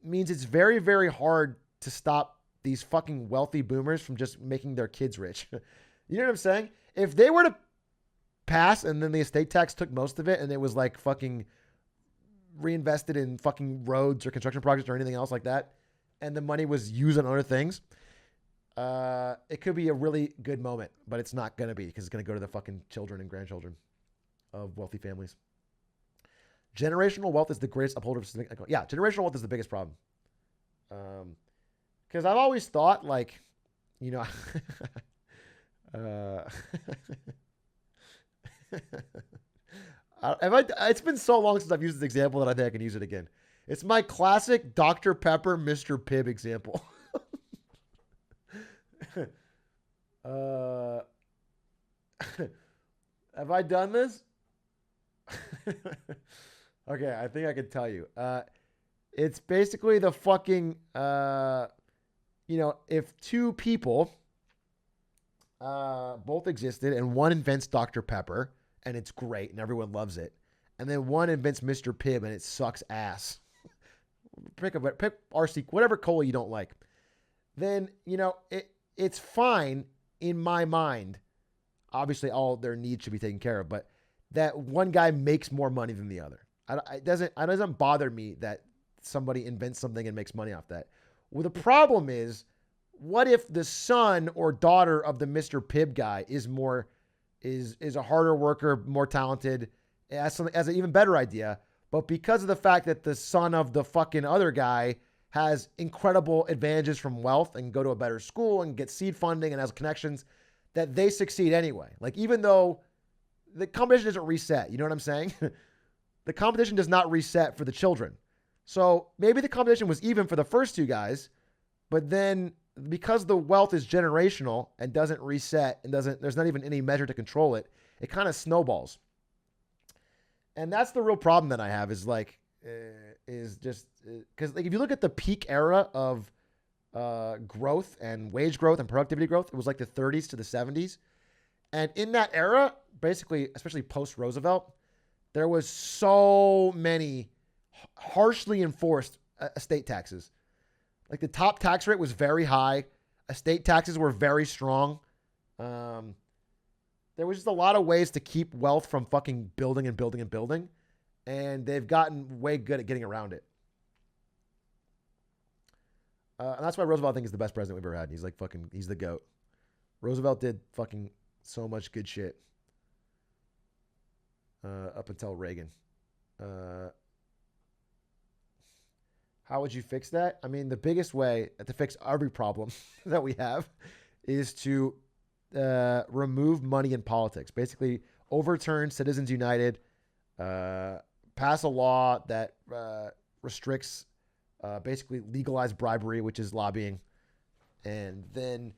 means it's very, very hard to stop these fucking wealthy boomers from just making their kids rich. You know what I'm saying? If they were to pass and then the estate tax took most of it and it was like fucking reinvested in fucking roads or construction projects or anything else like that, and the money was used on other things, it could be a really good moment, but it's not going to be because it's going to go to the fucking children and grandchildren of wealthy families. Generational wealth is the greatest upholder of... Yeah, generational wealth is the biggest problem. Because I've always thought, like, it's been so long since I've used this example that I think I can use it again. It's my classic Dr. Pepper, Mr. Pibb example. Have I done this? Okay, I think I can tell you. It's basically the fucking, if two people both existed and one invents Dr. Pepper and it's great and everyone loves it, and then one invents Mr. Pibb and it sucks ass. Pick RC, whatever cola you don't like. Then, it's fine in my mind. Obviously, all their needs should be taken care of, but that one guy makes more money than the other. It doesn't bother me that somebody invents something and makes money off that. Well, the problem is, what if the son or daughter of the Mr. Pibb guy is a harder worker, more talented, has an even better idea, but because of the fact that the son of the fucking other guy has incredible advantages from wealth and go to a better school and get seed funding and has connections, that they succeed anyway. Like, even though the competition doesn't reset, you know what I'm saying? The competition does not reset for the children. So maybe the competition was even for the first two guys, but then because the wealth is generational and doesn't reset and there's not even any measure to control it, it kind of snowballs. And that's the real problem that I have is just because if you look at the peak era of growth and wage growth and productivity growth, it was like the 30s to the 70s. And in that era, basically, especially post-Roosevelt, there was so many harshly enforced estate taxes. Like the top tax rate was very high. Estate taxes were very strong. There was just a lot of ways to keep wealth from fucking building and building and building. And they've gotten way good at getting around it. And that's why Roosevelt, I think, is the best president we've ever had. He's the GOAT. Roosevelt did fucking so much good shit. Up until Reagan. How would you fix that? I mean, the biggest way to fix every problem that we have is to remove money in politics. Basically, overturn Citizens United, pass a law that restricts basically legalized bribery, which is lobbying, and then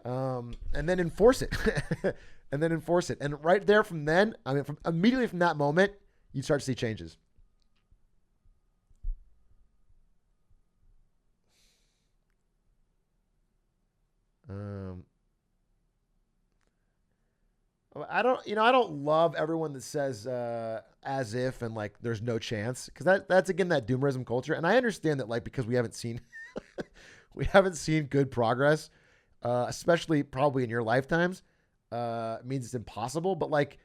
enforce it. And then enforce it. And right there from then, I mean, immediately from that moment, you start to see changes. I don't love everyone that says as if and like there's no chance, because that's again that doomerism culture. And I understand that, like, because we haven't seen good progress, especially probably in your lifetimes. It means it's impossible, but like,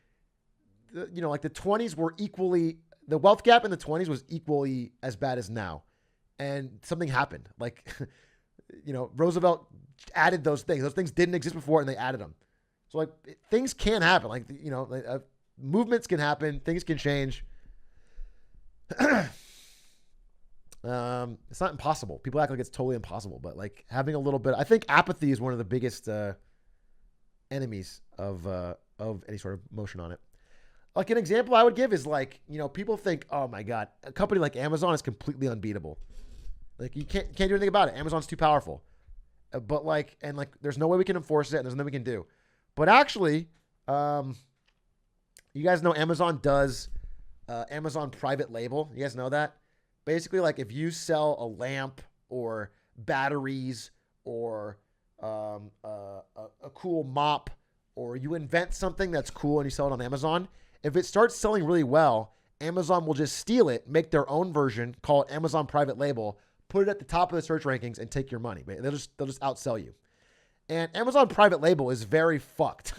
like the 20s were equally, the wealth gap in the 20s was equally as bad as now. And something happened. Like, Roosevelt added those things. Those things didn't exist before and they added them. So like things can happen. Like, movements can happen. Things can change. It's not impossible. People act like it's totally impossible, but like having a little bit, I think apathy is one of the biggest, enemies of any sort of motion on it. Like an example I would give is like, people think, oh my God, a company like Amazon is completely unbeatable. Like you can't do anything about it. Amazon's too powerful. But like, and like, there's no way we can enforce it and there's nothing we can do. But actually, you guys know Amazon does Amazon private label. You guys know that? Basically, like if you sell a lamp or batteries or a cool mop, or you invent something that's cool and you sell it on Amazon, if it starts selling really well, Amazon will just steal it, make their own version, call it Amazon private label, put it at the top of the search rankings and take your money. They'll just outsell you. And Amazon private label is very fucked.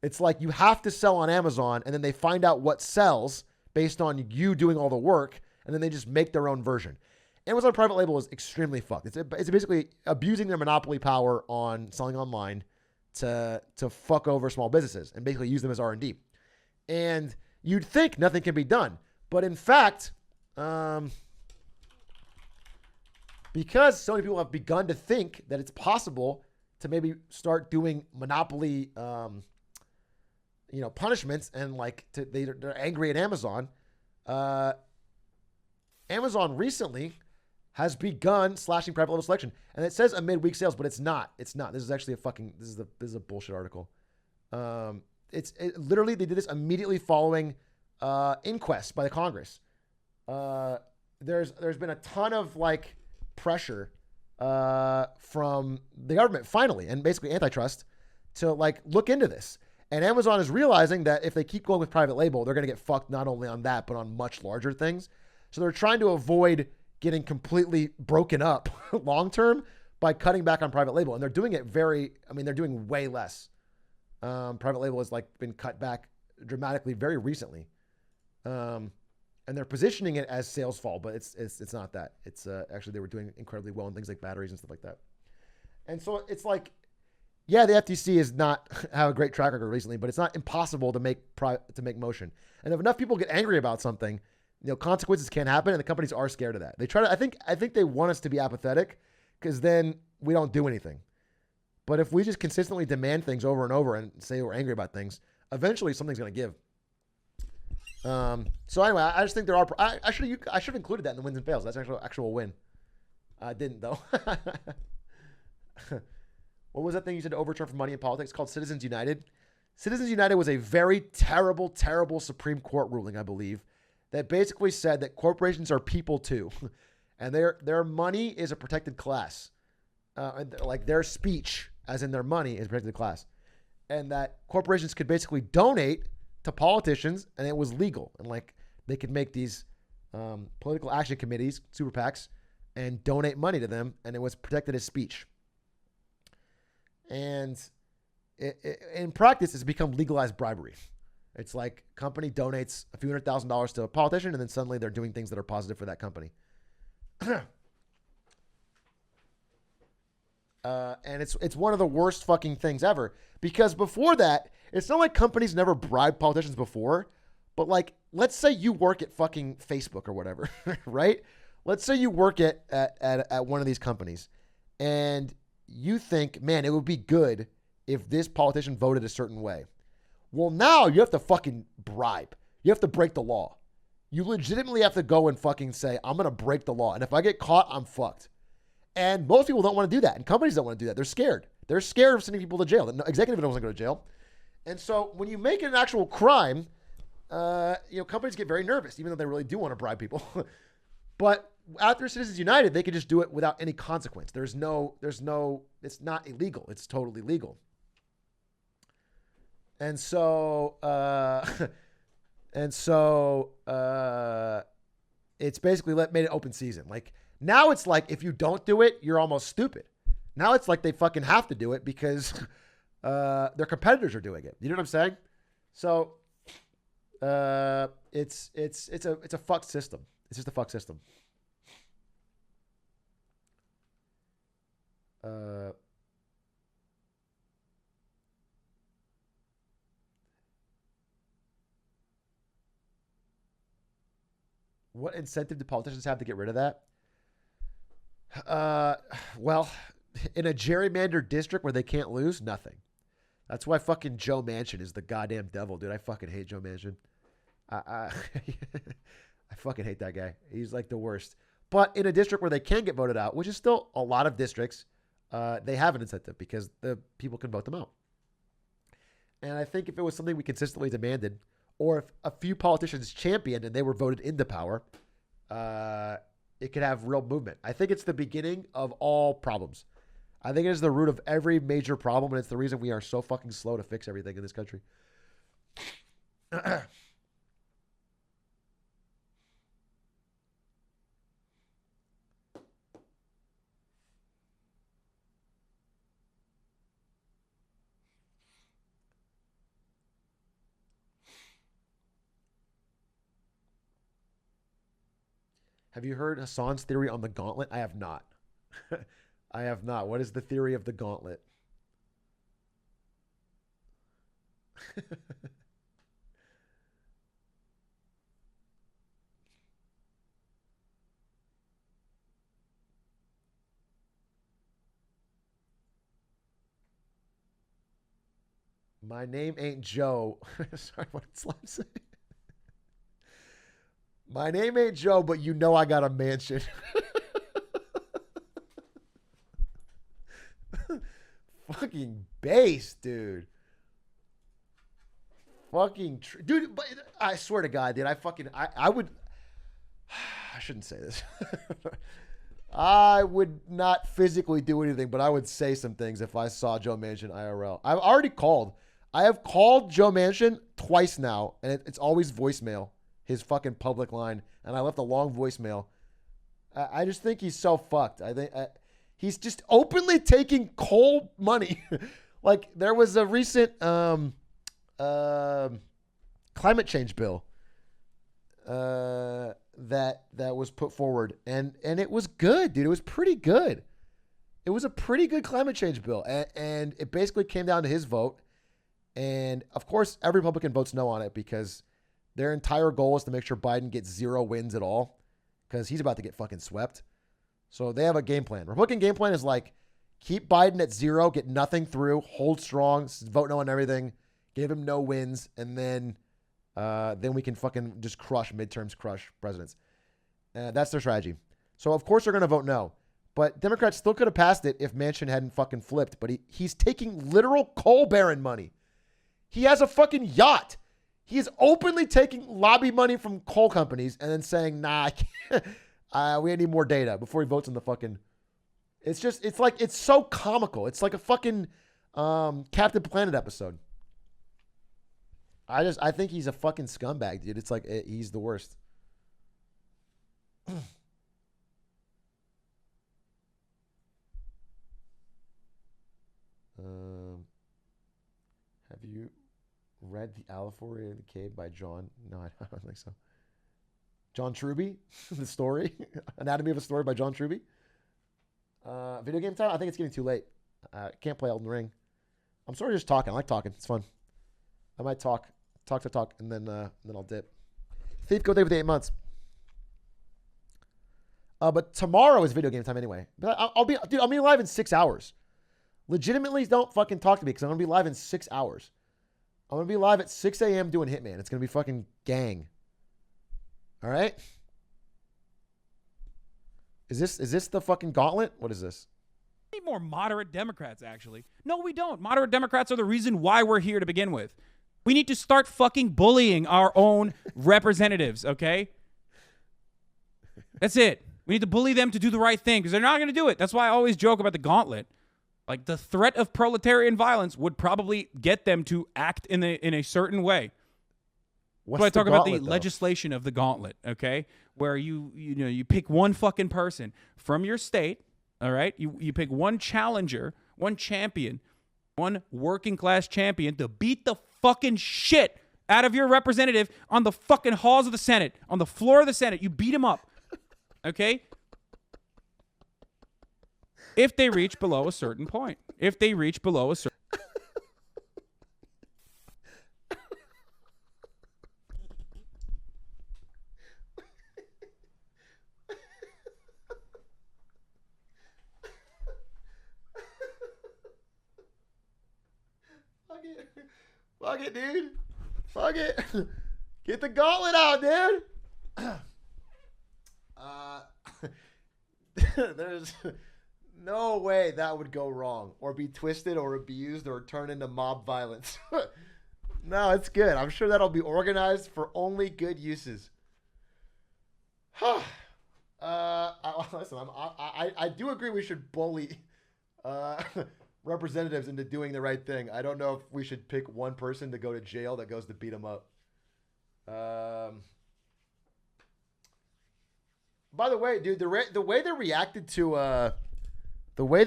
It's like you have to sell on Amazon and then they find out what sells based on you doing all the work, and then they just make their own version. Amazon private label is extremely fucked. It's basically abusing their monopoly power on selling online to fuck over small businesses and basically use them as R&D. And you'd think nothing can be done. But in fact, because so many people have begun to think that it's possible to maybe start doing monopoly, punishments, and like they're angry at Amazon. Amazon recently has begun slashing private label selection, and it says amid weak sales, but it's not. It's not. This is actually this is a bullshit article. It literally, they did this immediately following inquest by the Congress. There's been a ton of like pressure from the government finally, and basically antitrust, to like look into this. And Amazon is realizing that if they keep going with private label, they're going to get fucked not only on that, but on much larger things. So they're trying to avoid getting completely broken up long term by cutting back on private label. And they're doing it they're doing way less. Private label has like been cut back dramatically very recently. And they're positioning it as sales fall, but it's not that. It's actually, they were doing incredibly well in things like batteries and stuff like that. And so it's like, yeah, the FTC has not have a great track record recently, but it's not impossible to make motion. And if enough people get angry about something, consequences can happen, and the companies are scared of that. They try to, I think they want us to be apathetic, because then we don't do anything. But if we just consistently demand things over and over and say we're angry about things, eventually something's going to give. So anyway, I just think there are. I should have included that in the wins and fails. That's an actual win. I didn't though. What was that thing you said to overturn for money in politics? It's called Citizens United. Citizens United was a very terrible, terrible Supreme Court ruling, I believe, that basically said that corporations are people too, and their money is a protected class. Like their speech, as in their money, is a protected class, and that corporations could basically donate to politicians, and it was legal, and like they could make these political action committees, super PACs, and donate money to them, and it was protected as speech. And in practice, it's become legalized bribery. It's like company donates a few $100,000 to a politician, and then suddenly they're doing things that are positive for that company. And it's one of the worst fucking things ever, because before that, it's not like companies never bribed politicians before, but like, let's say you work at fucking Facebook or whatever, right? Let's say you work at one of these companies, and you think, man, it would be good if this politician voted a certain way. Well, now you have to fucking bribe. You have to break the law. You legitimately have to go and fucking say, I'm going to break the law. And if I get caught, I'm fucked. And most people don't want to do that. And companies don't want to do that. They're scared. They're scared of sending people to jail. The executive doesn't want to go to jail. And so when you make it an actual crime, companies get very nervous, even though they really do want to bribe people. But after Citizens United, they can just do it without any consequence. It's not illegal. It's totally legal. And so, it's basically made it open season. Like now it's like, if you don't do it, you're almost stupid. Now it's like they fucking have to do it because, their competitors are doing it. You know what I'm saying? So, it's a fucked system. It's just a fucked system. What incentive do politicians have to get rid of that? Well, in a gerrymandered district where they can't lose, nothing. That's why fucking Joe Manchin is the goddamn devil, dude. I fucking hate Joe Manchin. I fucking hate that guy. He's like the worst. But in a district where they can get voted out, which is still a lot of districts, they have an incentive because the people can vote them out. And I think if it was something we consistently demanded, or if a few politicians championed and they were voted into power, it could have real movement. I think it's the beginning of all problems. I think it is the root of every major problem, and it's the reason we are so fucking slow to fix everything in this country. Have you heard Hassan's theory on the gauntlet? I have not. I have not. What is the theory of the gauntlet? My name ain't Joe. Sorry, what did Slime say? My name ain't Joe, but you know I got a mansion. Fucking base, dude. Fucking dude, but I swear to God, dude, I would I shouldn't say this. I would not physically do anything, but I would say some things if I saw Joe Manchin IRL. I've already called. I have called Joe Manchin twice now, and it's always voicemail. His fucking public line, and I left a long voicemail. I just think he's so fucked. I think he's just openly taking coal money. Like there was a recent climate change bill that was put forward, and it was good, dude. It was pretty good. It was a pretty good climate change bill, and it basically came down to his vote. And of course, every Republican votes no on it because their entire goal is to make sure Biden gets 0 wins at all because he's about to get fucking swept. So they have a game plan. Republican game plan is like, keep Biden at 0, get nothing through, hold strong, vote no on everything, give him no wins, and then we can fucking just crush midterms, crush presidents. That's their strategy. So of course they're going to vote no. But Democrats still could have passed it if Manchin hadn't fucking flipped. But he's taking literal coal baron money. He has a fucking yacht. He is openly taking lobby money from coal companies and then saying, nah, I can't. We need more data before he votes on the fucking. It's like, it's so comical. It's like a fucking Captain Planet episode. I think he's a fucking scumbag, dude. It's like, he's the worst. Have you read The Allegory of the Cave by John? No, I don't think so. John Truby, the story, Anatomy of a Story by John Truby. Video game time? I think it's getting too late. Can't play Elden Ring. I'm sort of just talking. I like talking. It's fun. I might talk, and then I'll dip. Thief go there with 8 months. But tomorrow is video game time anyway. But I'll be live in 6 hours. Legitimately, don't fucking talk to me because I'm gonna be live in 6 hours. I'm gonna be live at 6 a.m. doing Hitman. It's gonna be fucking gang. All right. Is this the fucking gauntlet? What is this? We need more moderate Democrats, actually. No, we don't. Moderate Democrats are the reason why we're here to begin with. We need to start fucking bullying our own representatives, okay? That's it. We need to bully them to do the right thing because they're not going to do it. That's why I always joke about the gauntlet. Like, the threat of proletarian violence would probably get them to act in a certain way. What's So I talk about the though? legislation of the gauntlet, okay? Where you pick one fucking person from your state, all right? You pick one challenger, one champion, one working class champion to beat the fucking shit out of your representative on the fucking halls of the Senate, on the floor of the Senate. You beat him up, okay? If they reach below a certain point. If they reach below a certain Fuck it, dude. Fuck it. Get the gauntlet out, dude. There's no way that would go wrong or be twisted or abused or turn into mob violence. No, it's good. I'm sure that'll be organized for only good uses. Listen, I do agree we should bully representatives into doing the right thing. I don't know if we should pick one person to go to jail that goes to beat them up. By the way, dude, the way they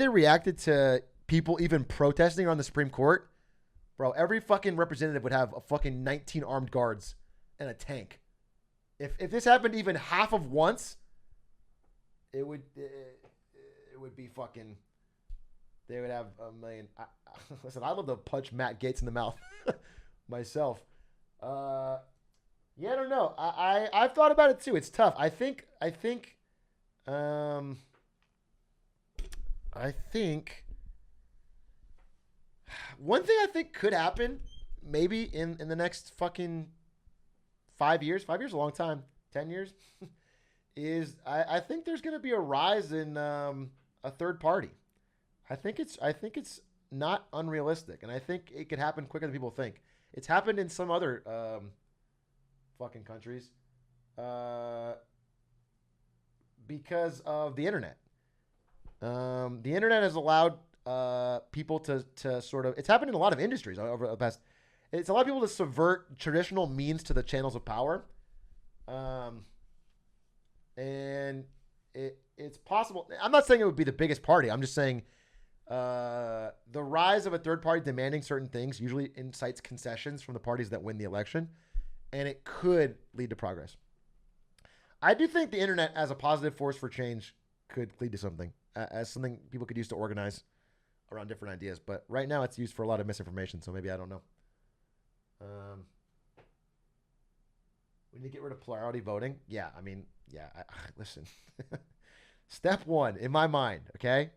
reacted to people even protesting on the Supreme Court, bro, every fucking representative would have a fucking 19 armed guards and a tank. If this happened even half of once, it would be fucking. They would have a million. Listen, I'd love to punch Matt Gaetz in the mouth myself. Yeah, I don't know. I've thought about it too. It's tough. I think one thing I think could happen maybe in the next fucking 5 years. 5 years is a long time. 10 years is I think there's going to be a rise in a third party. I think it's not unrealistic, and I think it could happen quicker than people think. It's happened in some other fucking countries because of the internet. The internet has allowed people to sort of. It's happened in a lot of industries over the past. It's allowed people to subvert traditional means to the channels of power, and it's possible. I'm not saying it would be the biggest party. I'm just saying. The rise of a third party demanding certain things usually incites concessions from the parties that win the election, and it could lead to progress. I do think the internet as a positive force for change could lead to something, as something people could use to organize around different ideas. But right now it's used for a lot of misinformation, so maybe I don't know. We need to get rid of plurality voting. Yeah, I mean, yeah, listen. Step one, in my mind, okay?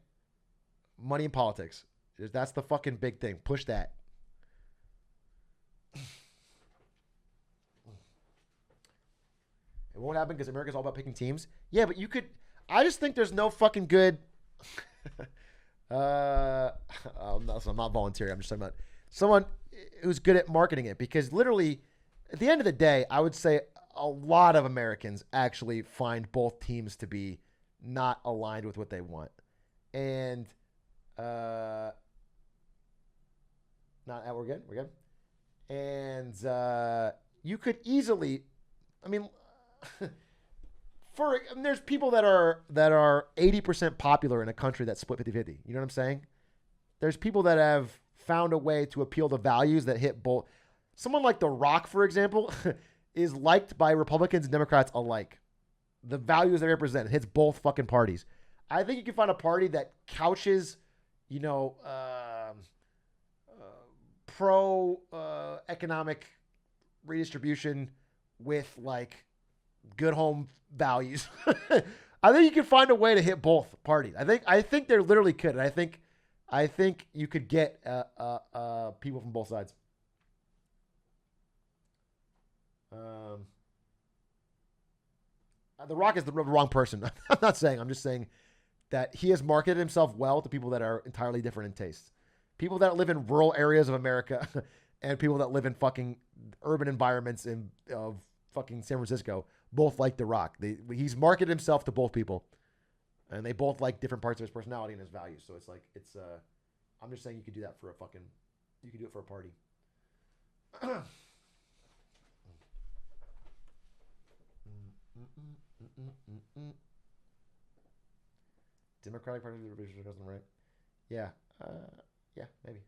Money in politics. That's the fucking big thing. Push that. It won't happen because America's all about picking teams. Yeah, but you could. I just think there's no fucking good. I'm not volunteering. I'm just talking about someone who's good at marketing it, because literally, at the end of the day, I would say a lot of Americans actually find both teams to be not aligned with what they want, and. We're good. And you could easily, I mean, there's people that are 80% popular in a country that's split 50-50. You know what I'm saying? There's people that have found a way to appeal to values that hit both. Someone like The Rock, for example, is liked by Republicans and Democrats alike. The values they represent hits both fucking parties. I think you can find a party that couches pro economic redistribution with like good home values. I think you can find a way to hit both parties. I think there literally could, and I think you could get people from both sides. The Rock is the wrong person. I'm not saying. I'm just saying that he has marketed himself well to people that are entirely different in taste. People that live in rural areas of America and people that live in fucking urban environments of fucking San Francisco both like The Rock. He's marketed himself to both people, and they both like different parts of his personality and his values. So it's like I'm just saying you could do that for a fucking, you could do it for a party. Democratic Party of the doesn't right. Yeah. Yeah, maybe.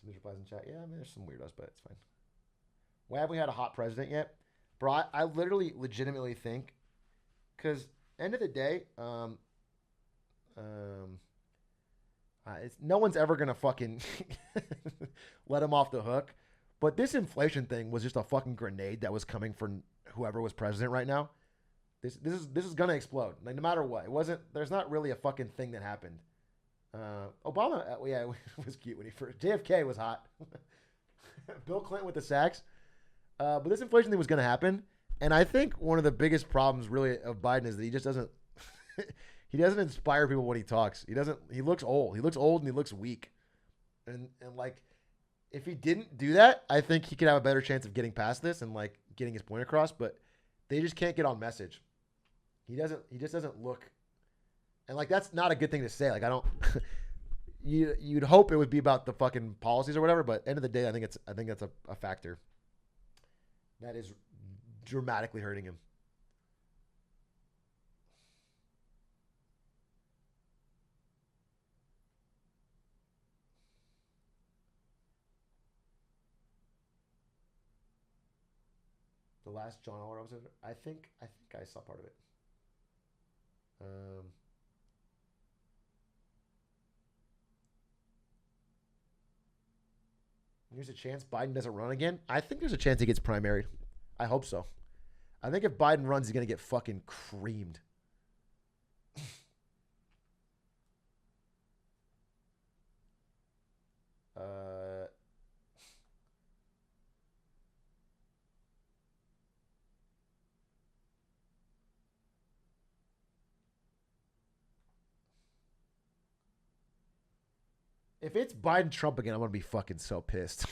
Some replies in chat. Yeah, I mean, there's some weirdos, but it's fine. Why haven't we had a hot president yet? Bro, I literally legitimately think, because end of the day, no one's ever going to fucking let him off the hook. But this inflation thing was just a fucking grenade that was coming for whoever was president right now. This is gonna explode. Like, no matter what. It wasn't. There's not really a fucking thing that happened. Obama, yeah, it was cute when he first. JFK was hot. Bill Clinton with the sacks. But this inflation thing was gonna happen, and I think one of the biggest problems really of Biden is that he just doesn't. He doesn't inspire people when he talks. He doesn't. He looks old. He looks old and he looks weak. And like, if he didn't do that, I think he could have a better chance of getting past this and like getting his point across. But they just can't get on message. He just doesn't look, and like that's not a good thing to say. Like I don't, you'd hope it would be about the fucking policies or whatever, but end of the day, I think that's a factor that is dramatically hurting him. The last John Oliver episode, I think I saw part of it. There's a chance Biden doesn't run again. I think there's a chance he gets primaried. I hope so. I think if Biden runs, he's going to get fucking creamed. If it's Biden Trump again, I'm gonna be fucking so pissed.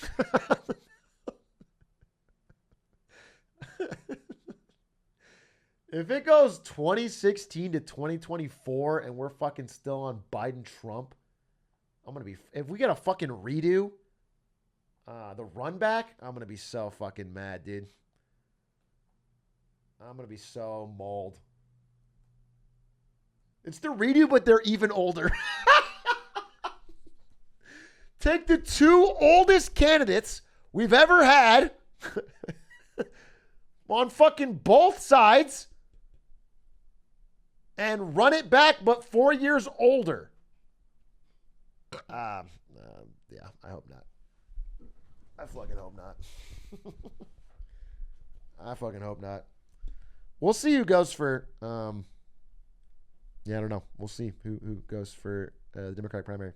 If it goes 2016 to 2024 and we're fucking still on Biden Trump, I'm gonna be. If we get a fucking redo, the run back, I'm gonna be so fucking mad, dude. I'm gonna be so mauled. It's the redo, but they're even older. Take the two oldest candidates we've ever had on fucking both sides and run it back, but 4 years older. Yeah, I hope not. I fucking hope not. I fucking hope not. We'll see who goes for, yeah, I don't know. We'll see who goes for the Democratic primary.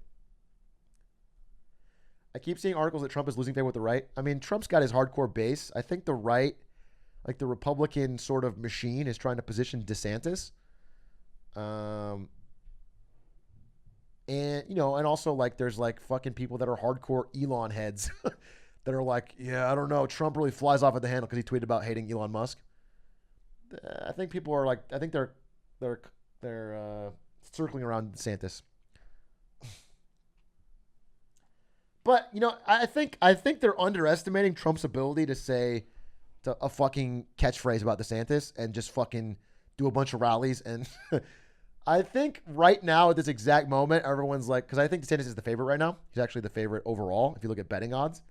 I keep seeing articles that Trump is losing favor with the right. I mean, Trump's got his hardcore base. I think the right, like the Republican sort of machine, is trying to position DeSantis. And, you know, and also like there's like fucking people that are hardcore Elon heads that are like, yeah, I don't know. Trump really flies off at the handle because he tweeted about hating Elon Musk. I think people are like, I think they're circling around DeSantis. But, you know, I think they're underestimating Trump's ability to say a fucking catchphrase about DeSantis and just fucking do a bunch of rallies. And I think right now at this exact moment, everyone's like, because I think DeSantis is the favorite right now. He's actually the favorite overall if you look at betting odds.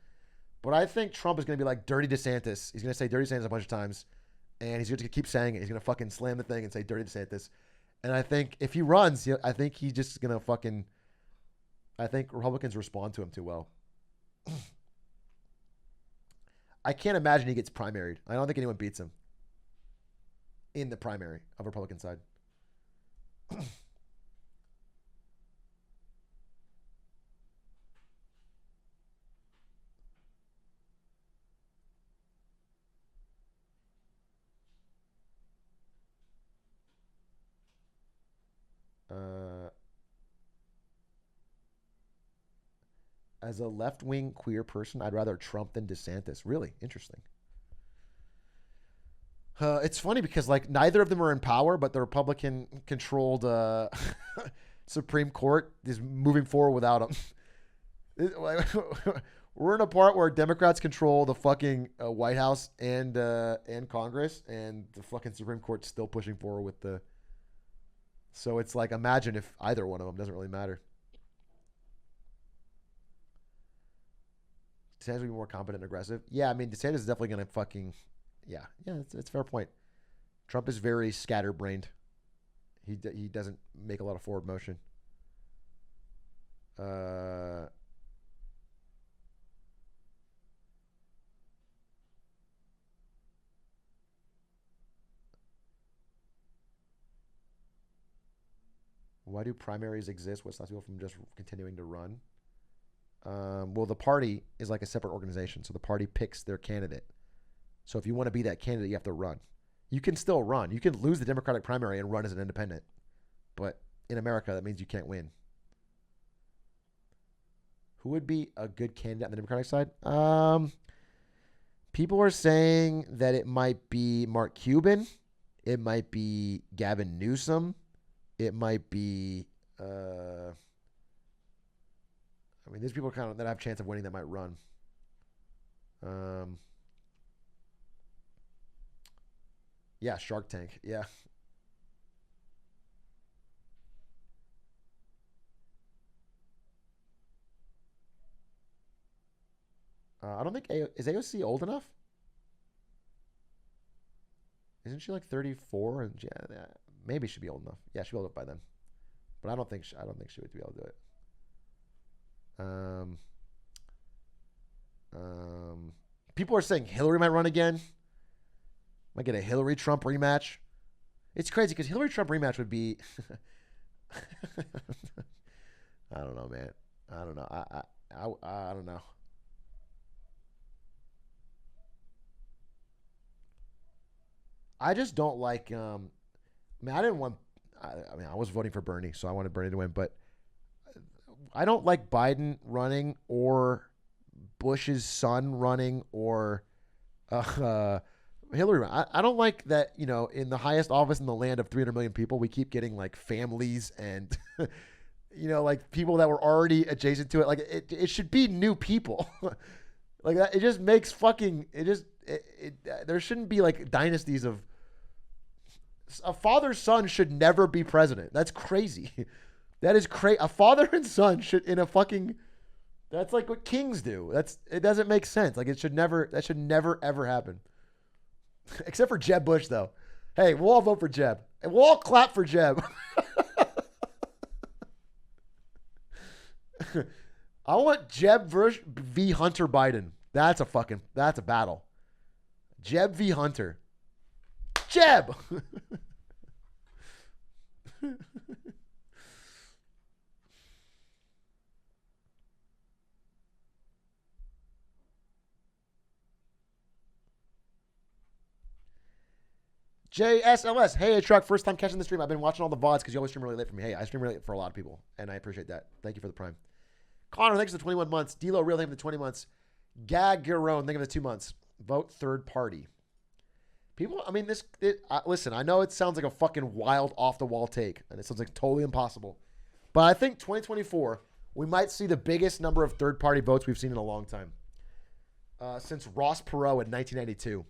But I think Trump is going to be like dirty DeSantis. He's going to say dirty DeSantis a bunch of times. And he's going to keep saying it. He's going to fucking slam the thing and say dirty DeSantis. And I think if he runs, I think he's just going to fucking... I think Republicans respond to him too well. I can't imagine he gets primaried. I don't think anyone beats him in the primary of Republican side. As a left-wing queer person, I'd rather Trump than DeSantis. Really interesting. It's funny because like neither of them are in power, but the Republican-controlled Supreme Court is moving forward without them. We're in a part where Democrats control the fucking White House and Congress, and the fucking Supreme Court's still pushing forward with the. So it's like, imagine if either one of them, doesn't really matter. DeSantis will be more competent and aggressive. Yeah, I mean, DeSantis is definitely going to fucking... Yeah, it's a fair point. Trump is very scatterbrained. He doesn't make a lot of forward motion. Why do primaries exist? What stops people from just continuing to run? Well, the party is like a separate organization, so the party picks their candidate. So if you want to be that candidate, you have to run. You can still run. You can lose the Democratic primary and run as an independent. But in America, that means you can't win. Who would be a good candidate on the Democratic side? People are saying that it might be Mark Cuban. It might be Gavin Newsom. It might be... I mean, there's people kind of that have a chance of winning that might run. Yeah, Shark Tank. Yeah. I don't think is AOC old enough? Isn't she like 34? And yeah, maybe she'd be old enough. Yeah, she'll be old enough by then. But I don't think she would be able to do it. People are saying Hillary might run again. Might get a Hillary Trump rematch. It's crazy because Hillary Trump rematch would be. I don't know, man. I don't know. I don't know. I just don't like. I mean, I didn't want. I mean, I was voting for Bernie, so I wanted Bernie to win, but I don't like Biden running or Bush's son running or Hillary running. I don't like that, you know, in the highest office in the land of 300 million people, we keep getting like families and, you know, like people that were already adjacent to it. Like it should be new people. Like that. It just makes fucking, there shouldn't be like dynasties of, a father's son should never be president. That's crazy. That is crazy. A father and son should in a fucking. That's like what kings do. It doesn't make sense. Like that should never ever happen. Except for Jeb Bush though. Hey, we'll all vote for Jeb. And we'll all clap for Jeb. I want Jeb v. Hunter Biden. That's a battle. Jeb v. Hunter. Jeb. JSLS. Hey, Atrioc, first time catching the stream. I've been watching all the VODs because you always stream really late for me. Hey, I stream really late for a lot of people, and I appreciate that. Thank you for the prime. Connor, thanks for the 21 months. D-Lo, real thank you for the 20 months. Gaggerone, thank you for the 2 months. Vote third party. People, I mean, listen, I know it sounds like a fucking wild off-the-wall take, and it sounds like totally impossible. But I think 2024, we might see the biggest number of third-party votes we've seen in a long time. Since Ross Perot in 1992.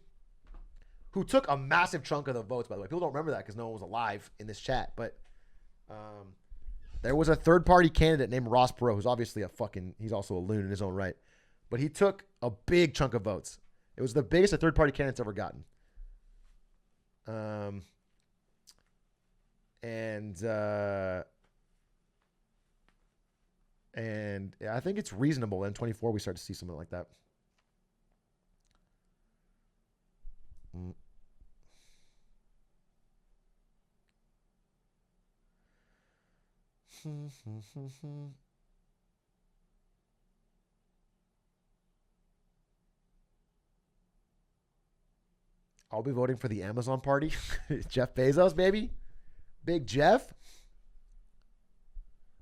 Who took a massive chunk of the votes, by the way. People don't remember that because no one was alive in this chat. But there was a third-party candidate named Ross Perot, who's obviously he's also a loon in his own right. But he took a big chunk of votes. It was the biggest a third-party candidate's ever gotten. And I think it's reasonable in 24 we start to see something like that. I'll be voting for the Amazon party. Jeff Bezos, baby. Big Jeff.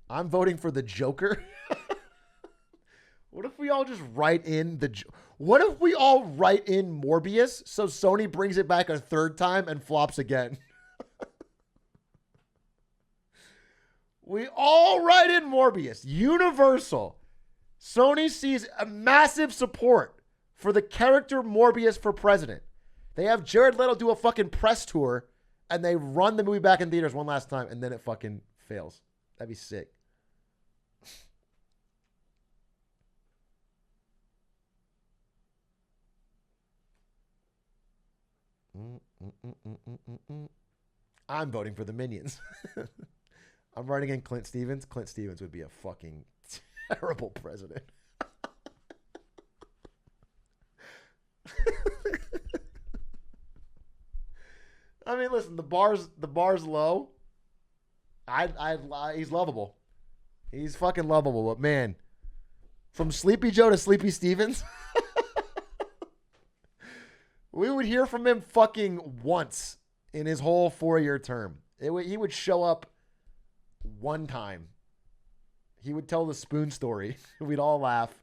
I'm voting for the Joker. What if we all just write in what if we all write in Morbius so Sony brings it back a third time and flops again? We all write in Morbius. Universal. Sony sees a massive support for the character Morbius for President. They have Jared Leto do a fucking press tour and they run the movie back in theaters one last time and then it fucking fails. That'd be sick. I'm voting for the Minions. I'm writing in Clint Stevens. Clint Stevens would be a fucking terrible president. I mean, listen, the bar's low. He's lovable. He's fucking lovable, but man, from Sleepy Joe to Sleepy Stevens, we would hear from him fucking once in his whole 4-year term. He would show up one time. He would tell the spoon story. We'd all laugh.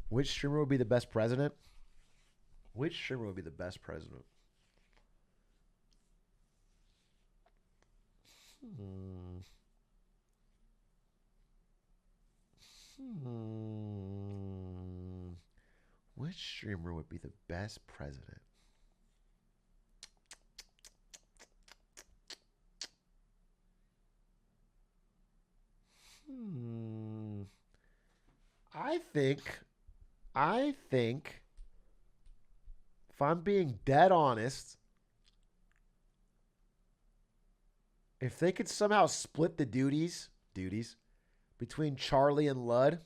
Which streamer would be the best president? Which streamer would be the best president? Which streamer would be the best president? I think, if I'm being dead honest, if they could somehow split the duties between Charlie and Lud,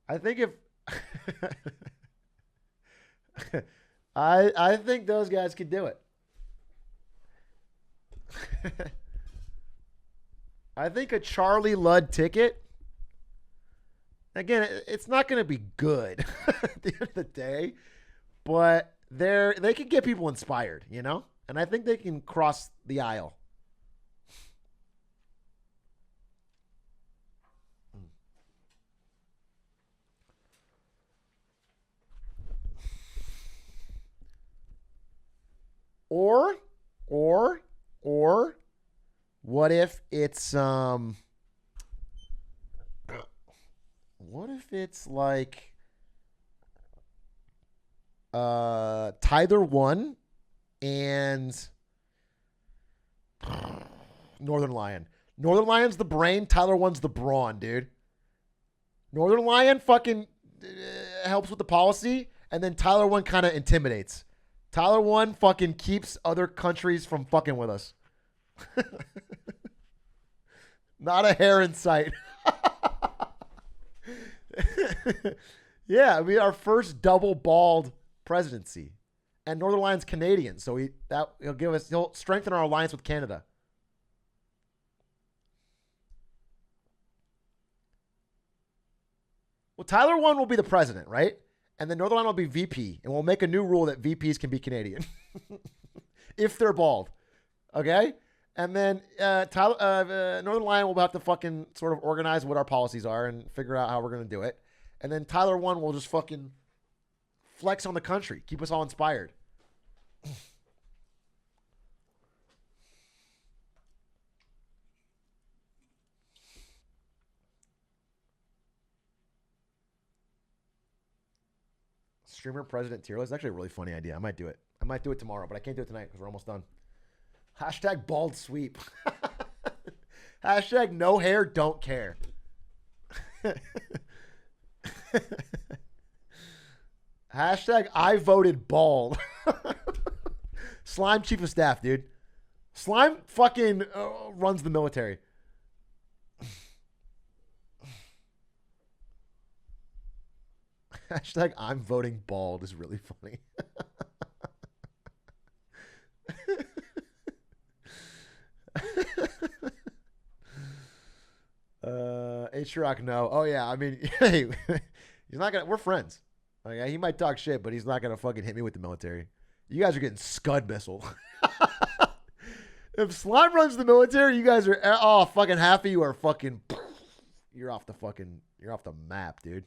I think I think those guys could do it. I think a Charlie Lud ticket, again, it's not going to be good at the end of the day, but they can get people inspired, you know? And I think they can cross the aisle. Or what if it's like Tyler 1 and Northern Lion. Northern Lion's the brain, Tyler 1's the brawn, dude. Northern Lion fucking helps with the policy, and then Tyler 1 kind of intimidates. Tyler 1 fucking keeps other countries from fucking with us. Not a hair in sight. Yeah, I mean, our first double bald presidency. And Northern Lion's Canadian, so he'll strengthen our alliance with Canada. Well, Tyler 1 will be the president, right? And then Northern Lion will be VP, and we'll make a new rule that VPs can be Canadian if they're bald. Okay? And then Northern Lion will have to fucking sort of organize what our policies are and figure out how we're going to do it. And then Tyler 1 will just fucking flex on the country, keep us all inspired. Streamer president tier list. That's actually a really funny idea. I might do it. I might do it tomorrow, but I can't do it tonight because we're almost done. Hashtag bald sweep. Hashtag no hair, don't care. Hashtag I voted bald. Slime chief of staff, dude. Slime fucking runs the military. Hashtag I'm voting bald is really funny. Atrioc, no. Oh yeah, I mean, hey, he's not gonna. We're friends. Like he might talk shit, but he's not gonna fucking hit me with the military. You guys are getting scud missile. If Slime runs the military, you guys are fucking half of you are fucking. You're off the map, dude.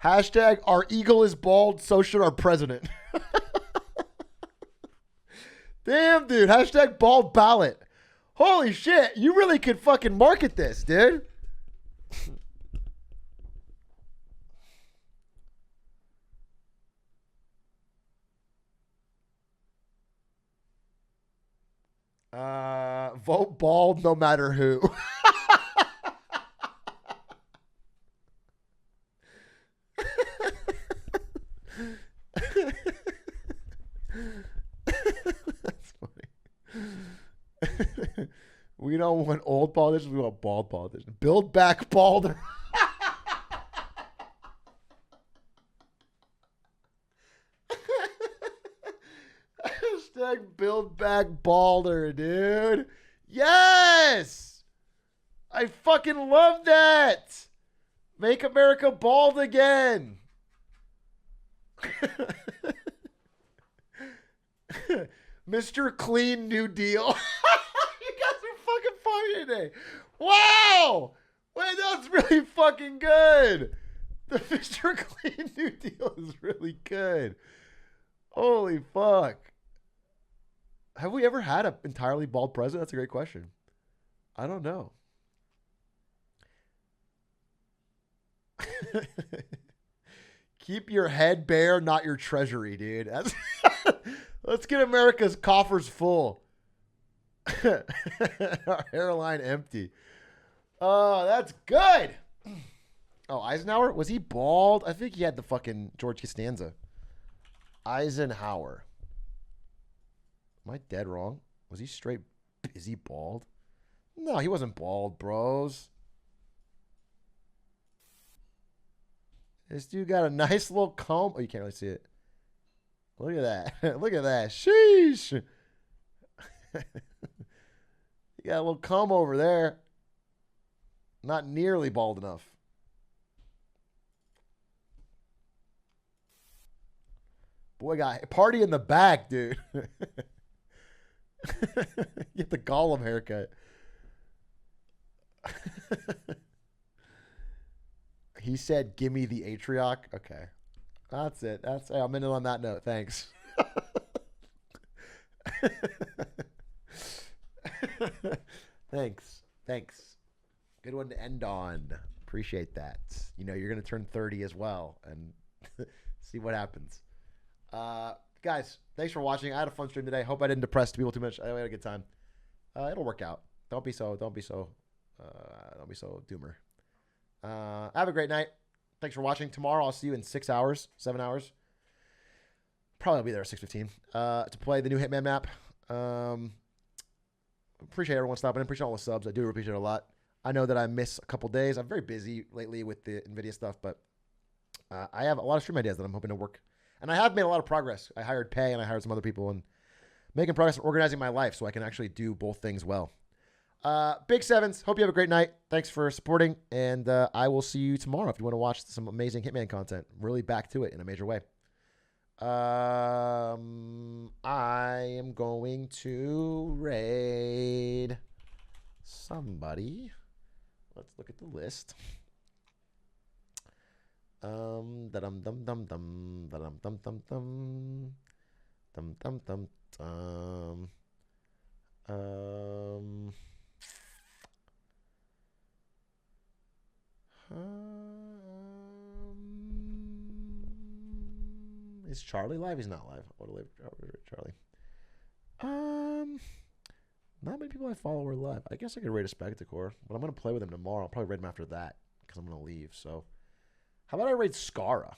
Hashtag our eagle is bald, so should our president. Damn, dude. Hashtag bald ballot. Holy shit. You really could fucking market this, dude. Vote bald no matter who. That's funny. We don't want old politicians, we want bald politicians. Build back balder. Hashtag build back balder, dude. Yes! I fucking love that. Make America bald again. Mr. Clean New Deal. You guys are fucking funny today. Wow! Wait, that's really fucking good. The Mr. Clean New Deal is really good. Holy fuck. Have we ever had an entirely bald president? That's a great question. I don't know. Keep your head bare, not your treasury, dude. That's let's get America's coffers full. Our hairline empty. Oh, that's good. Oh, Eisenhower? Was he bald? I think he had the fucking George Costanza. Eisenhower. Am I dead wrong? Was he straight? Is he bald? No, he wasn't bald, bros. This dude got a nice little comb. Oh, you can't really see it. Look at that. Look at that. Sheesh. You got a little comb over there. Not nearly bald enough. Boy, got a party in the back, dude. Get the Gollum haircut. He said, "Give me the Atrioc." Okay, that's it. I'm in on that note. Thanks. Thanks. Good one to end on. Appreciate that. You know, you're gonna turn 30 as well, and see what happens. Guys, thanks for watching. I had a fun stream today. Hope I didn't depress people too much. I had a good time. It'll work out. Don't be so doomer. Have a great night. Thanks for watching. Tomorrow I'll see you in 6 hours, 7 hours. Probably I'll be there at 6:15 to play the new Hitman map. Appreciate everyone stopping in. Appreciate all the subs. I do appreciate it a lot. I know that I miss a couple days. I'm very busy lately with the NVIDIA stuff, but I have a lot of stream ideas that I'm hoping to work. And I have made a lot of progress. I hired Pay and I hired some other people and making progress in organizing my life so I can actually do both things well. Big Sevens. Hope you have a great night. Thanks for supporting. And I will see you tomorrow if you want to watch some amazing Hitman content. Really back to it in a major way. I am going to raid somebody. Let's look at the list. Dum dum dum dum dum dum dum dum dum dum dum dum dum. Is Charlie live? He's not live. I want to live Charlie. Not many people I follow are live. I guess I could raid a Spectacore, but I'm gonna play with him tomorrow. I'll probably raid him after that because I'm gonna leave. So, how about I raid Scara?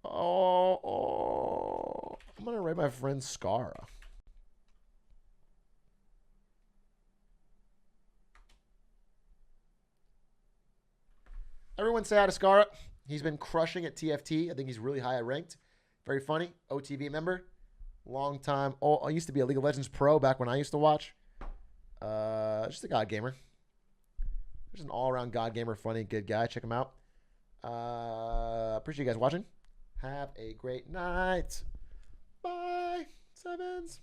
I'm gonna raid my friend Scara. Everyone say hi to Scara. He's been crushing at TFT. I think he's really high ranked. Very funny. OTV member. Long time. Oh, I used to be a League of Legends pro back when I used to watch. Just a God gamer. Just an all-around God gamer, funny, good guy. Check him out. Appreciate you guys watching. Have a great night. Bye. Sevens.